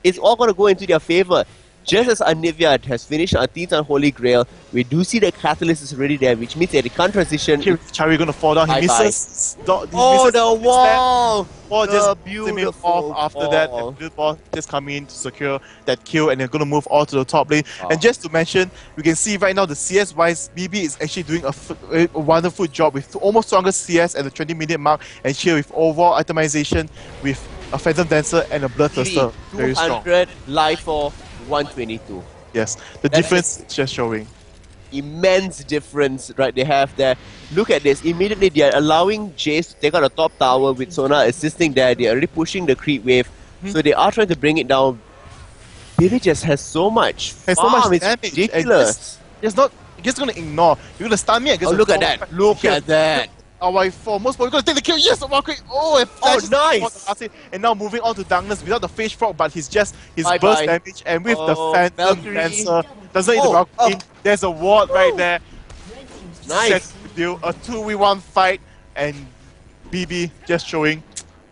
It's all going to go into their favor. Just as Anivia has finished Athene's Unholy Grail, we do see the Catalyst is already there, which means that they can't transition. Here, Chari going to fall down. He Bye-bye. misses. He Oh, misses the his wall! Ball The just beats him beautiful off after that, ball. and Blue Ball just coming in to secure that kill, and they're going to move all to the top lane. Wow. And just to mention, we can see right now the CS-wise, BB is actually doing a wonderful job with almost stronger CS at the 20-minute mark, and here with overall itemization with a Phantom Dancer and a Bloodthirster. Very strong. 200, life for 122. Yes, the That difference is just showing. Immense difference, right? They have there. Look at this. Immediately, they are allowing Jace to take out the top tower with Sona assisting there. They are already pushing the creep wave, so they are trying to bring it down. Baby just has so much Has so much farm, it's damage, and ridiculous. It's not. You're just gonna ignore. You're gonna stun me. Oh, look at that! Look at that! RY4, most probably gonna take the kill. Yes, quick. Oh, and Oh, flash nice! And now moving on to Darkness without the Phage Frog, but he's just his Bye-bye. burst damage, and with the Oh, Phantom Valkyrie. Dancer doesn't need the Oh, Valkyrie. There's a ward right there. Nice. Sets the deal. A 2v1 fight, and BB just showing.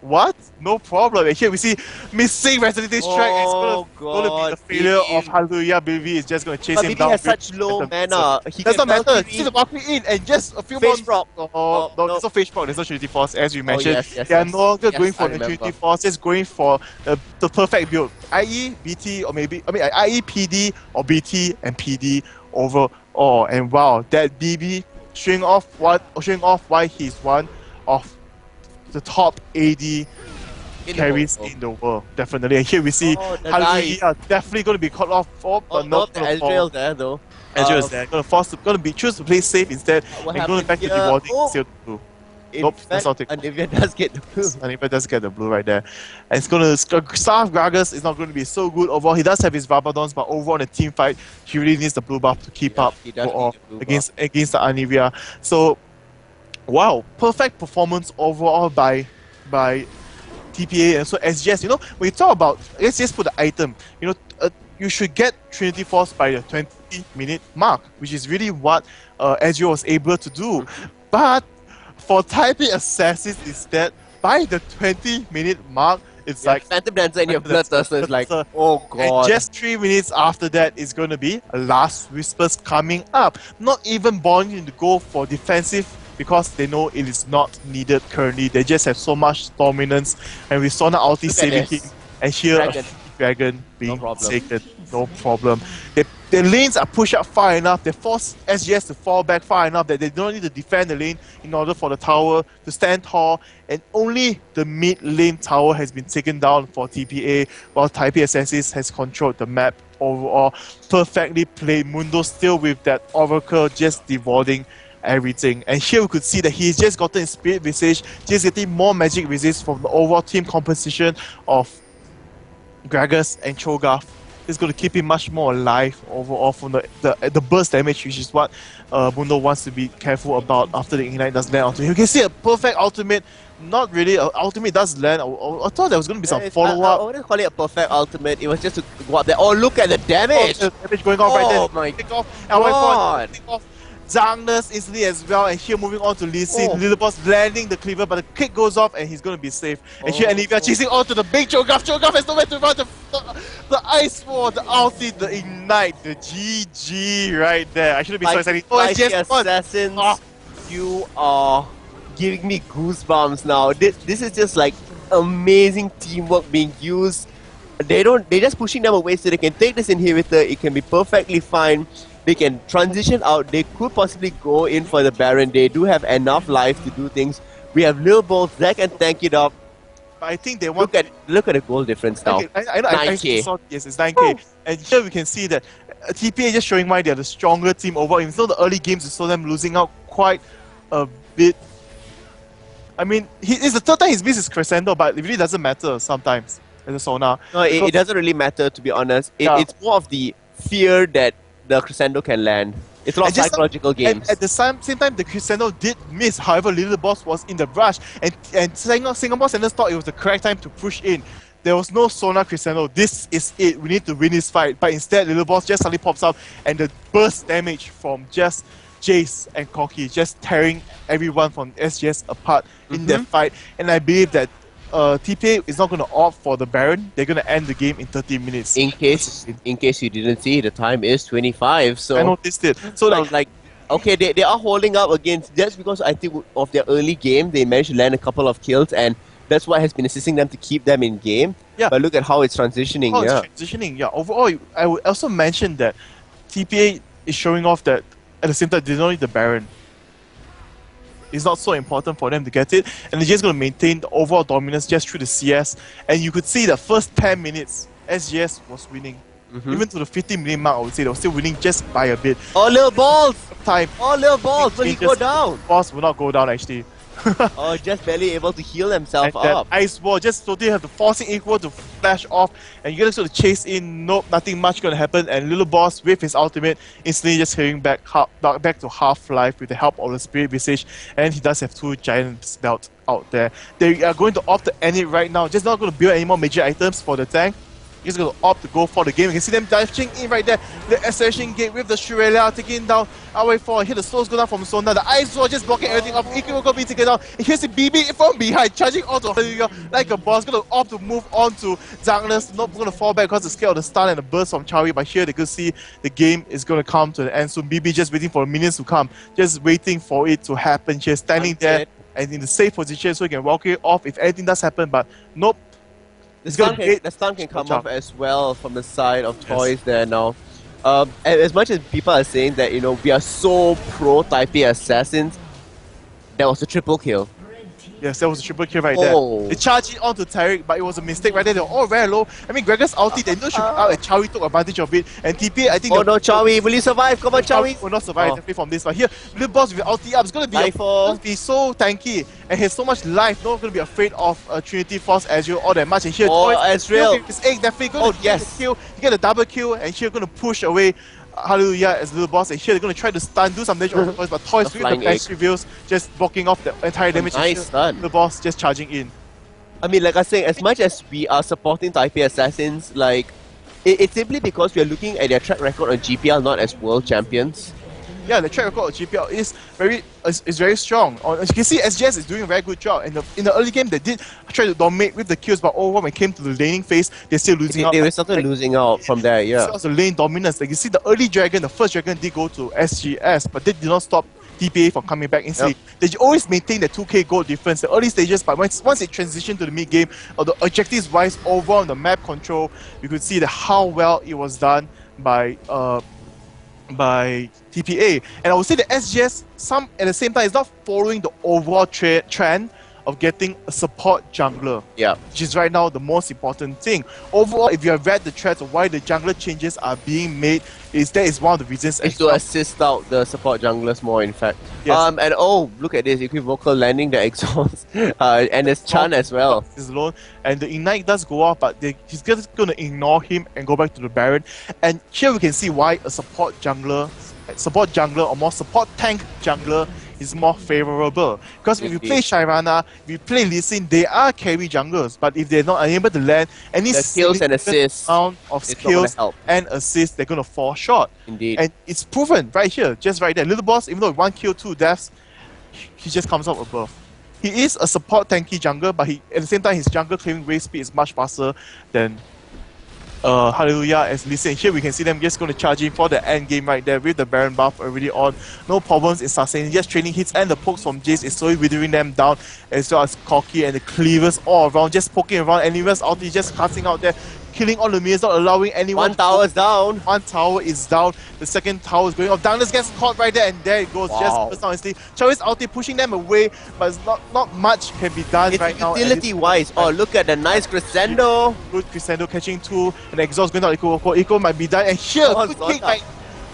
What? No problem. And here we see missing Resonating Strike. Oh, It's gonna be God, the failure BB. of Hallelujah. BB is just gonna chase But him BB down. has with such low Phantom Dancer. mana. He Does can not matter. Valkyrie- See the Valkyrie in, and just a few Phage more. Frog. Oh, Oh, no, no. there's no Phage Frog. There's no Trinity Force, as we mentioned. yes, they are yes. no longer Yes, going for I the remember. Trinity Force. Just going for the perfect build. IE, BT, or maybe IE, PD, or BT and PD overall. And wow, that BB showing off why he's one of the top AD In the carries world. in the world, definitely. And here we see Oh, the Hallelujah definitely going to be caught off for, Oh, but not not the going to fall. Ezreal there though. Ezreal's there. Going to choose to play safe instead, What and going happened back to here? rewarding Oh. Seal blue. In Nope, fact, that's not it. Anivia does get the blue. Anibal does get the blue right there. And it's going to Starve Gragas is not going to be so good overall. He does have his Rabadons, but overall in a team fight, he really needs the blue buff to keep up he does need overall the blue against the Anivia. So wow, perfect performance overall by TPA and so SGS. You know, when you talk about, let's just put the item, you know, you should get Trinity Force by the 20-minute mark, which is really what SGS was able to do. But for Taipei Assassins instead, by the 20-minute mark, it's like Phantom Dancer and your Phantom Dancer, Bloodthirster is like, Bloodthirster. oh god. and just 3 minutes after that is going to be Last Whispers coming up. Not even bothering to go for defensive because they know it is not needed currently. They just have so much dominance, and we saw the ulti Look at saving this. him, and here Dragon. a Dragon being problem. taken. No problem. They their lanes are pushed up far enough, they force SGS to fall back far enough that they don't need to defend the lane in order for the tower to stand tall, and only the mid lane tower has been taken down for TPA, while Taipei Assassins has controlled the map overall. Perfectly played, Mundo still with that Oracle just devouring everything. And here we could see that he's just gotten his Spirit Visage, just getting more magic resist from the overall team composition of Gragas and Cho'Gath. Is going to keep him much more alive overall from the burst damage, which is what Mundo wants to be careful about after the Ignite does land onto him. You can see a perfect ultimate. Not really, ultimate does land. I thought there was going to be some follow-up. I wouldn't call it a perfect ultimate. It was just to go up there. Oh, look at the damage! The damage going on right there. Oh my Pick off. God. Pick off Zhangnes instantly as well, and here moving on to Lee Sin. Little Boss landing the cleaver, but the kick goes off and he's going to be safe. And here Anivia chasing on to the big Cho'Gath. Cho'Gath has nowhere to run. The Ice Wall, the ulti, the Ignite, the GG right there. I shouldn't be so excited. Oh, SGS Assassins, you are giving me goosebumps now. This is just like amazing teamwork being used. They're just pushing them away so they can take this inhibitor. It can be perfectly fine. They can transition out. They could possibly go in for the Baron. They do have enough life to do things. We have Lil Bolt, Zach and tank it up. I think they want. Look at the goal difference now. I know. 9K. Yes, it's 9K. And here we can see that TPA just showing why they're the stronger team overall. Even though the early games we saw them losing out quite a bit. I mean, it's the third time he's missed his Crescendo, but it really doesn't matter sometimes as a Sona. No, it doesn't really matter, to be honest. It's more of the fear that the Crescendo can land. It's a lot of psychological games. At the same time, the Crescendo did miss. However, Little Boss was in the rush, and Singapore Sanders thought it was the correct time to push in. There was no Sona Crescendo. This is it. We need to win this fight. But instead, Little Boss just suddenly pops up, and the burst damage from just Jace and Corki just tearing everyone from SGS apart in that fight. And I believe that TPA is not going to opt for the Baron. They're going to end the game in 30 minutes. In case you didn't see, the time is 25. So I noticed it. So like okay, they are holding up against, just because I think of their early game, they managed to land a couple of kills, and that's what has been assisting them to keep them in game. Yeah. But look at how it's transitioning. Overall, I would also mention that TPA is showing off that at the same time they don't need the Baron. It's not so important for them to get it, and they're just going to maintain the overall dominance just through the CS. And you could see the first 10 minutes, SGS was winning. Even to the 15-minute mark, I would say they were still winning just by a bit. Oh, little balls! Time. Oh, little balls! Will he go down? Boss will not go down actually. Oh, just barely able to heal himself and up. That ice wall just totally have the forcing equal to flash off, and you're gonna sort of chase in. Nope, nothing much gonna happen. And Little Boss with his ultimate instantly just heading back to half-life with the help of the Spirit Visage, and he does have 2 giant belts out there. They are going to opt to end it right now. Just not going to build any more major items for the tank. He's going to opt to go for the game. You can see them diving in right there. The Ascension Gate with the Shurella taking down RY4. Here the souls go down from Sona. The Ice Wall just blocking everything up. Ikiroko being taken down. And here's the BB from behind, charging onto Hallelujah like a boss. Going to opt to move on to Zangles. Not going to fall back because the scale of the stun and the burst from Chawi. But here they could see the game is going to come to the end soon. BB just waiting for the minions to come. Just waiting for it to happen. Here standing there and in the safe position so he can walk it off if anything does happen. But nope. The stun can come off as well from the side of Toys there now. As much as people are saying that, you know, we are so pro Taipei Assassins, that was a triple kill. Yes, that was a triple kill right there. They charged it onto Tariq, but it was a mistake right there. They were all very low. I mean, Gregor's ulti, they know should be out, and Chawi took advantage of it. And TPA, I think... Oh no, Chawi, will you survive? Come on, Chawi! Will not survive definitely from this. But here, Little Boss with ulti up, it's going to be so tanky. And he has so much life, not going to be afraid of Trinity Force Ezreal all that much. And here, Ezreal! His egg definitely going to get the kill. He get a double kill, and here going to push away Hallelujah as Little Boss, and here they're going to try to stun, do some damage on Toys, but Toys with the best reveals, just blocking off the entire damage. Nice stun. Little Boss just charging in. I mean, like I was saying, as much as we are supporting Taipei Assassins, like, it's simply because we are looking at their track record on GPL, not as world champions. Yeah, the track record of GPL is very strong. As you can see, SGS is doing a very good job. In the early game, they did try to dominate with the kills, but overall, when it came to the laning phase, they're still losing out. They were started losing out from there, yeah. It was the lane dominance. Like you see, the early dragon, the first dragon did go to SGS, but they did not stop TPA from coming back instantly. They always maintain the 2k gold difference, the early stages, but once it transitioned to the mid game, or the objectives-wise overall on the map control, you could see how well it was done by by TPA. And I would say that SGS, at the same time, is not following the overall trend of getting a support jungler, Yeah. which is right now the most important thing. Overall, if you have read the threads of why the jungler changes are being made, that is one of the reasons. Is to assist out the support junglers more, in fact. Yes. And oh, look at this, equivocal landing the exhaust. And there's Chan as well. Is alone, and the ignite does go off, but he's just gonna ignore him and go back to the Baron. And here we can see why a support jungler or more support tank jungler is more favorable. Because if you play Shyvana, if you play Lee Sin, they are carry junglers, but if they're not unable to land any The skills and assists, amount of it's not gonna skills help. and assists, they're gonna fall short. Indeed. And it's proven right here, just right there. Little boss, even though 1 kill, 2 deaths, he just comes out above. He is a support tanky jungler, but at the same time, his jungle claiming wave speed is much faster than Hallelujah as Lee Sin. Here we can see them just going to charge in for the end game right there with the Baron buff already on. No problems in sustaining, just training hits, and the pokes from Jace is slowly withering them down, as well as Corki and the cleavers all around, just poking around. And Anywhere's ulti just casting out there, killing all the minions, not allowing anyone. One tower's down. One tower is down. The second tower is going off. Downless gets caught right there, and there it goes. Wow. Just honestly, Chao's ulti pushing them away, but it's not much can be done It's right now. utility-wise. Oh, look at the nice crescendo. Good crescendo catching 2, and the exhaust going out. Eco might be done, and here Oh, good Zonda. kick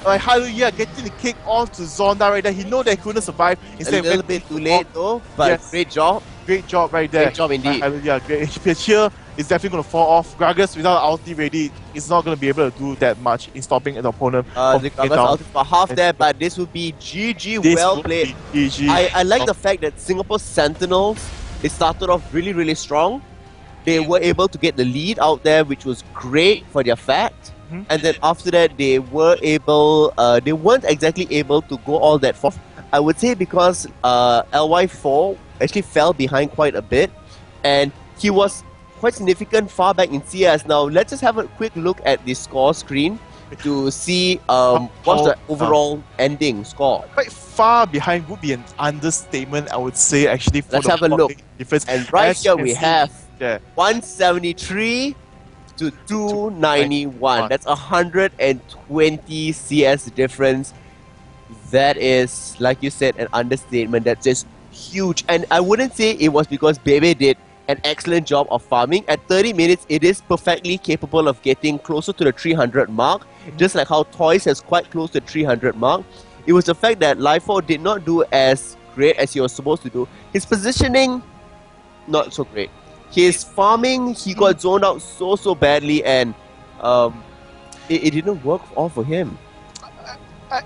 by Hallelujah getting the kick onto Zonda right there. He know they couldn't survive. A Instead little bit too late though, but Yes. great job. Great job right there. Great job indeed. Hallelujah, great. Here is definitely going to fall off. Gragas without ulti ready is not going to be able to do that much in stopping an opponent. The from Gragas getting down. out for half there, but this would be GG. This Well would played. be GG. I like the fact that Singapore Sentinels, they started off really strong. They were able to get the lead out there, which was great for their fact. Mhm. And then after that, they weren't exactly able to go all that far. I would say because LY4 actually fell behind quite a bit, and he was quite significant far back in CS. Now let's just have a quick look at the score screen to see what's the overall ending score. Quite far behind would be an understatement, I would say, actually. For Let's the have a look. difference. And right As you here can we see, have yeah, 173 to 291. That's 120 CS difference. That is, like you said, an understatement. That's just huge. And I wouldn't say it was because Bebe did an excellent job of farming. At 30 minutes, it is perfectly capable of getting closer to the 300 mark, just like how Toys is quite close to the 300 mark. It was the fact that Life4 did not do as great as he was supposed to do. His positioning, not so great. His farming, he got zoned out so badly, and it didn't work all for him.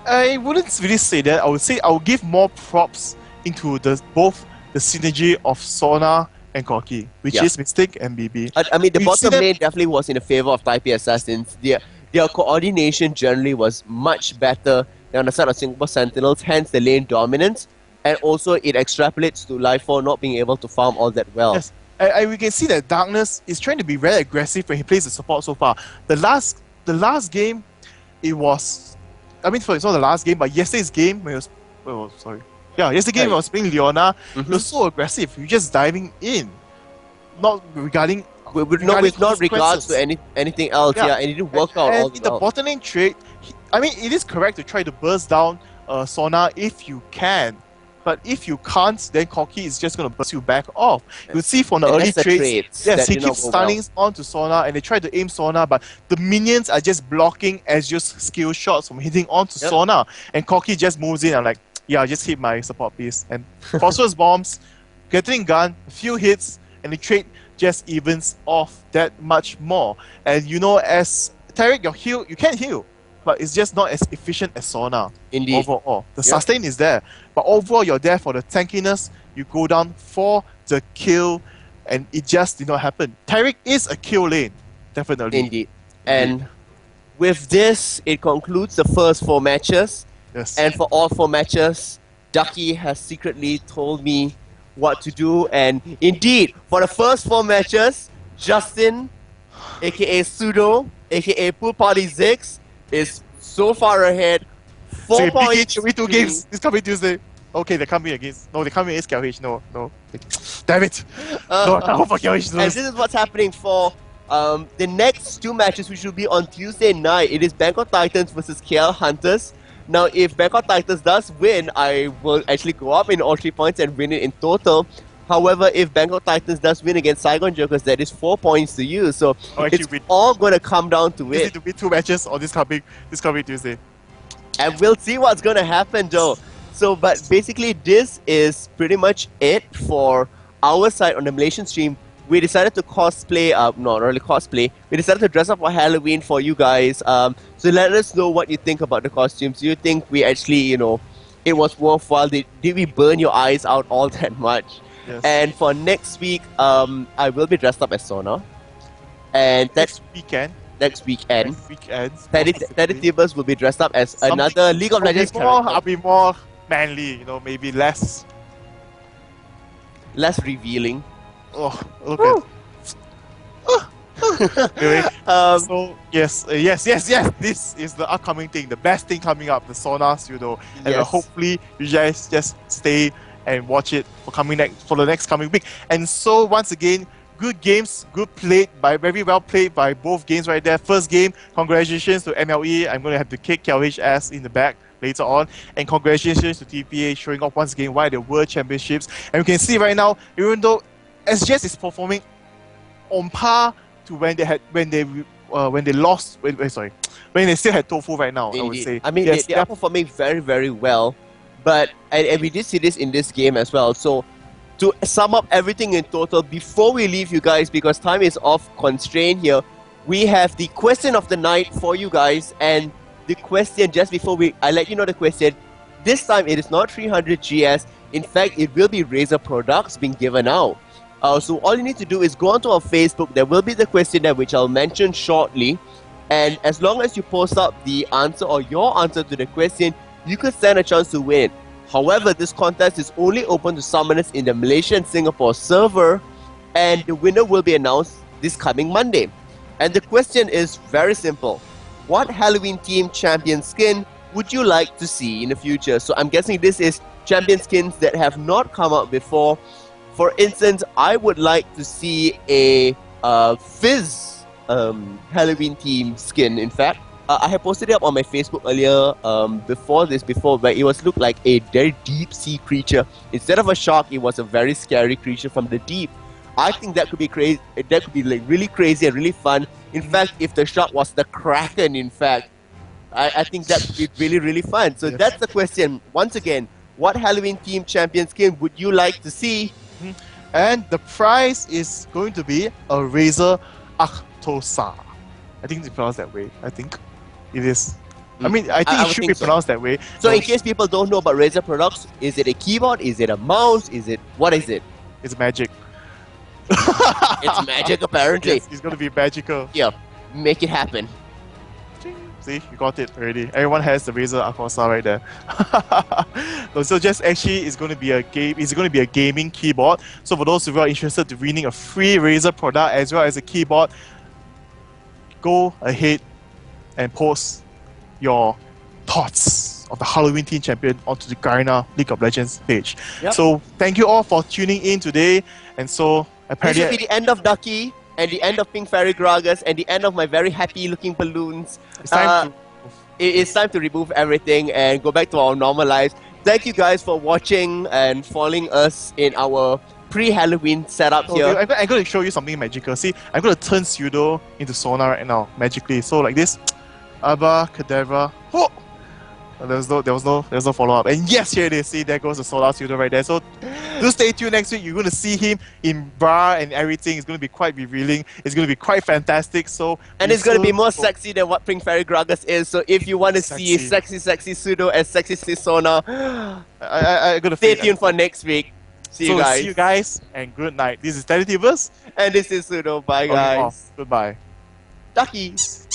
I wouldn't really say that. I would say I would give more props into both the synergy of Sona and Corki, which Yeah. is Mystic and BB. I mean, the You see bottom them- lane definitely was in the favor of Taipei Assassins. Their coordination generally was much better than on the side of Singapore Sentinels, hence the lane dominance. And also, it extrapolates to Life4 not being able to farm all that well. Yes, we can see that Darkness is trying to be very aggressive when he plays the support so far. The last game, it was. I mean, it's not the last game, but yesterday's game when it was. Oh, sorry. Yeah, yesterday's game when I was playing Leona. It was so aggressive. You're just diving in, not regarding. With not regards consequences. to anything else, Yeah. yeah, and it didn't work out And all in the well. bottom lane trade, I mean, it is correct to try to burst down Sona if you can. But if you can't, then Corki is just going to burst you back off. You'll see from the And early that's the trades, trades yes, that he did not keeps go stunning onto Sona, and they try to aim Sona, but the minions are just blocking Azur's skill shots from hitting onto Yep. Sona. And Corki just moves in and like, yeah, I'll just hit my support piece. And phosphorus bombs, getting gun, a few hits, and the trade just evens off that much more. And you know, as Tarek, your heal, you can heal, but it's just not as efficient as Sona. Indeed. Overall, the Yep. sustain is there, but overall you're there for the tankiness. You go down for the kill, and it just did not happen. Tarek is a kill lane, definitely. Indeed. And with this, it concludes the first 4 matches. Yes. And for all 4 matches, Ducky has secretly told me what to do. And indeed, for the first 4 matches, Justin, aka Pseudo, aka Pool Party Zix, is so far ahead. 4 so points. we two games this coming Tuesday. Okay, they're coming against. No, they're coming against KLH. No. Damn it. No, I hope for KLH to And lose. this is what's happening for the next 2 matches, which will be on Tuesday night. It is Bangkok Titans versus KL Hunters. Now, if Bangkok Titans does win, I will actually go up in all 3 points and win it in total. However, if Bangkok Titans does win against Saigon Jokers, that is 4 points to you. So Or actually it's win. all going to come down to Is it. it to win 2 matches on this coming Tuesday? And we'll see what's going to happen, Joe. So, but basically, this is pretty much it for our side on the Malaysian stream. We decided to cosplay, not really cosplay, we decided to dress up for Halloween for you guys. So let us know what you think about the costumes. Do you think we actually, it was worthwhile? Did we burn your eyes out all that much? Yes. And for next week, I will be dressed up as Sona. And that's next weekend. next weekend. Possibly. TeddyTibbers will be dressed up as Something- another League of Legends character. I'll be more manly, maybe less. Less revealing. Oh, look at. Anyway, so yes. This is the upcoming thing, the best thing coming up, the Sona Pseudo, and Yes. hopefully you guys just stay and watch it for the next coming week. And so once again, good games, very well played by both games right there. First game, congratulations to MLE. I'm going to have to kick KLH ass in the back later on. And congratulations to TPA showing off once again why they were championships. And you can see right now, even though SGS is performing on par to when they still had Tofu right now, I would Indeed. say. I mean, Yes, they are performing very, very well. But, and we did see this in this game as well. So, to sum up everything in total, before we leave you guys, because time is off constraint here, we have the question of the night for you guys. And the question, just before I let you know the question, this time it is not 300 GS. In fact, it will be Razer products being given out. So all you need to do is go onto our Facebook. There will be the question there, which I'll mention shortly. And as long as you post up the answer or your answer to the question, you could stand a chance to win. However, this contest is only open to summoners in the Malaysia and Singapore server, and the winner will be announced this coming Monday. And the question is very simple. What Halloween team champion skin would you like to see in the future? So I'm guessing this is champion skins that have not come out before. For instance, I would like to see a Fizz Halloween team skin, in fact. I had posted it up on my Facebook earlier before where it looked like a very deep sea creature. Instead of a shark, it was a very scary creature from the deep. I think that could be crazy. That could be like really crazy and really fun. In fact, if the shark was the Kraken, in fact, I think that would be really, really fun. So Yes. that's the question. Once again, what Halloween team champion skin would you like to see? And the prize is going to be a Razer Arctosa. I think it's pronounced that way. I think it is. I mean, I think I it would should think be so. pronounced that way. So in case people don't know about Razer products, is it a keyboard? Is it a mouse? What is it? It's magic. It's magic apparently. Yes, it's going to be magical. Yeah, make it happen. See, you got it already. Everyone has the Razer Arctosa right there. So just actually, it's going to be a game. It's going to be a gaming keyboard. So for those who are interested in winning a free Razer product as well as a keyboard, go ahead and post your thoughts of the Halloween Team Champion onto the Garena League of Legends page. Yep. So thank you all for tuning in today. And so This apparently, will be the end of Ducky, and the end of Pink Fairy Gragas, and the end of my very happy looking balloons. it's time to It's time to remove everything and go back to our normal lives. Thank you guys for watching and following us in our pre-Halloween setup So here. I'm going to show you something magical. See, I'm going to turn Pseudo into Sona right now, magically. So like this, Abba Cadabra. Oh! There was no follow-up. And yes, here it is. See, there goes the Solar Pseudo right there. So do stay tuned next week. You're going to see him in bra and everything. It's going to be quite revealing. It's going to be quite fantastic. So And it's going to be more sexy than what Pink Fairy Gragas is. So if you want to see sexy Pseudo and sexy Sona, I'm going to stay tuned for next week. See you guys. See you guys and good night. This is TeddyTibbers. And this is Pseudo. Bye Logging guys. off. Goodbye. Duckies.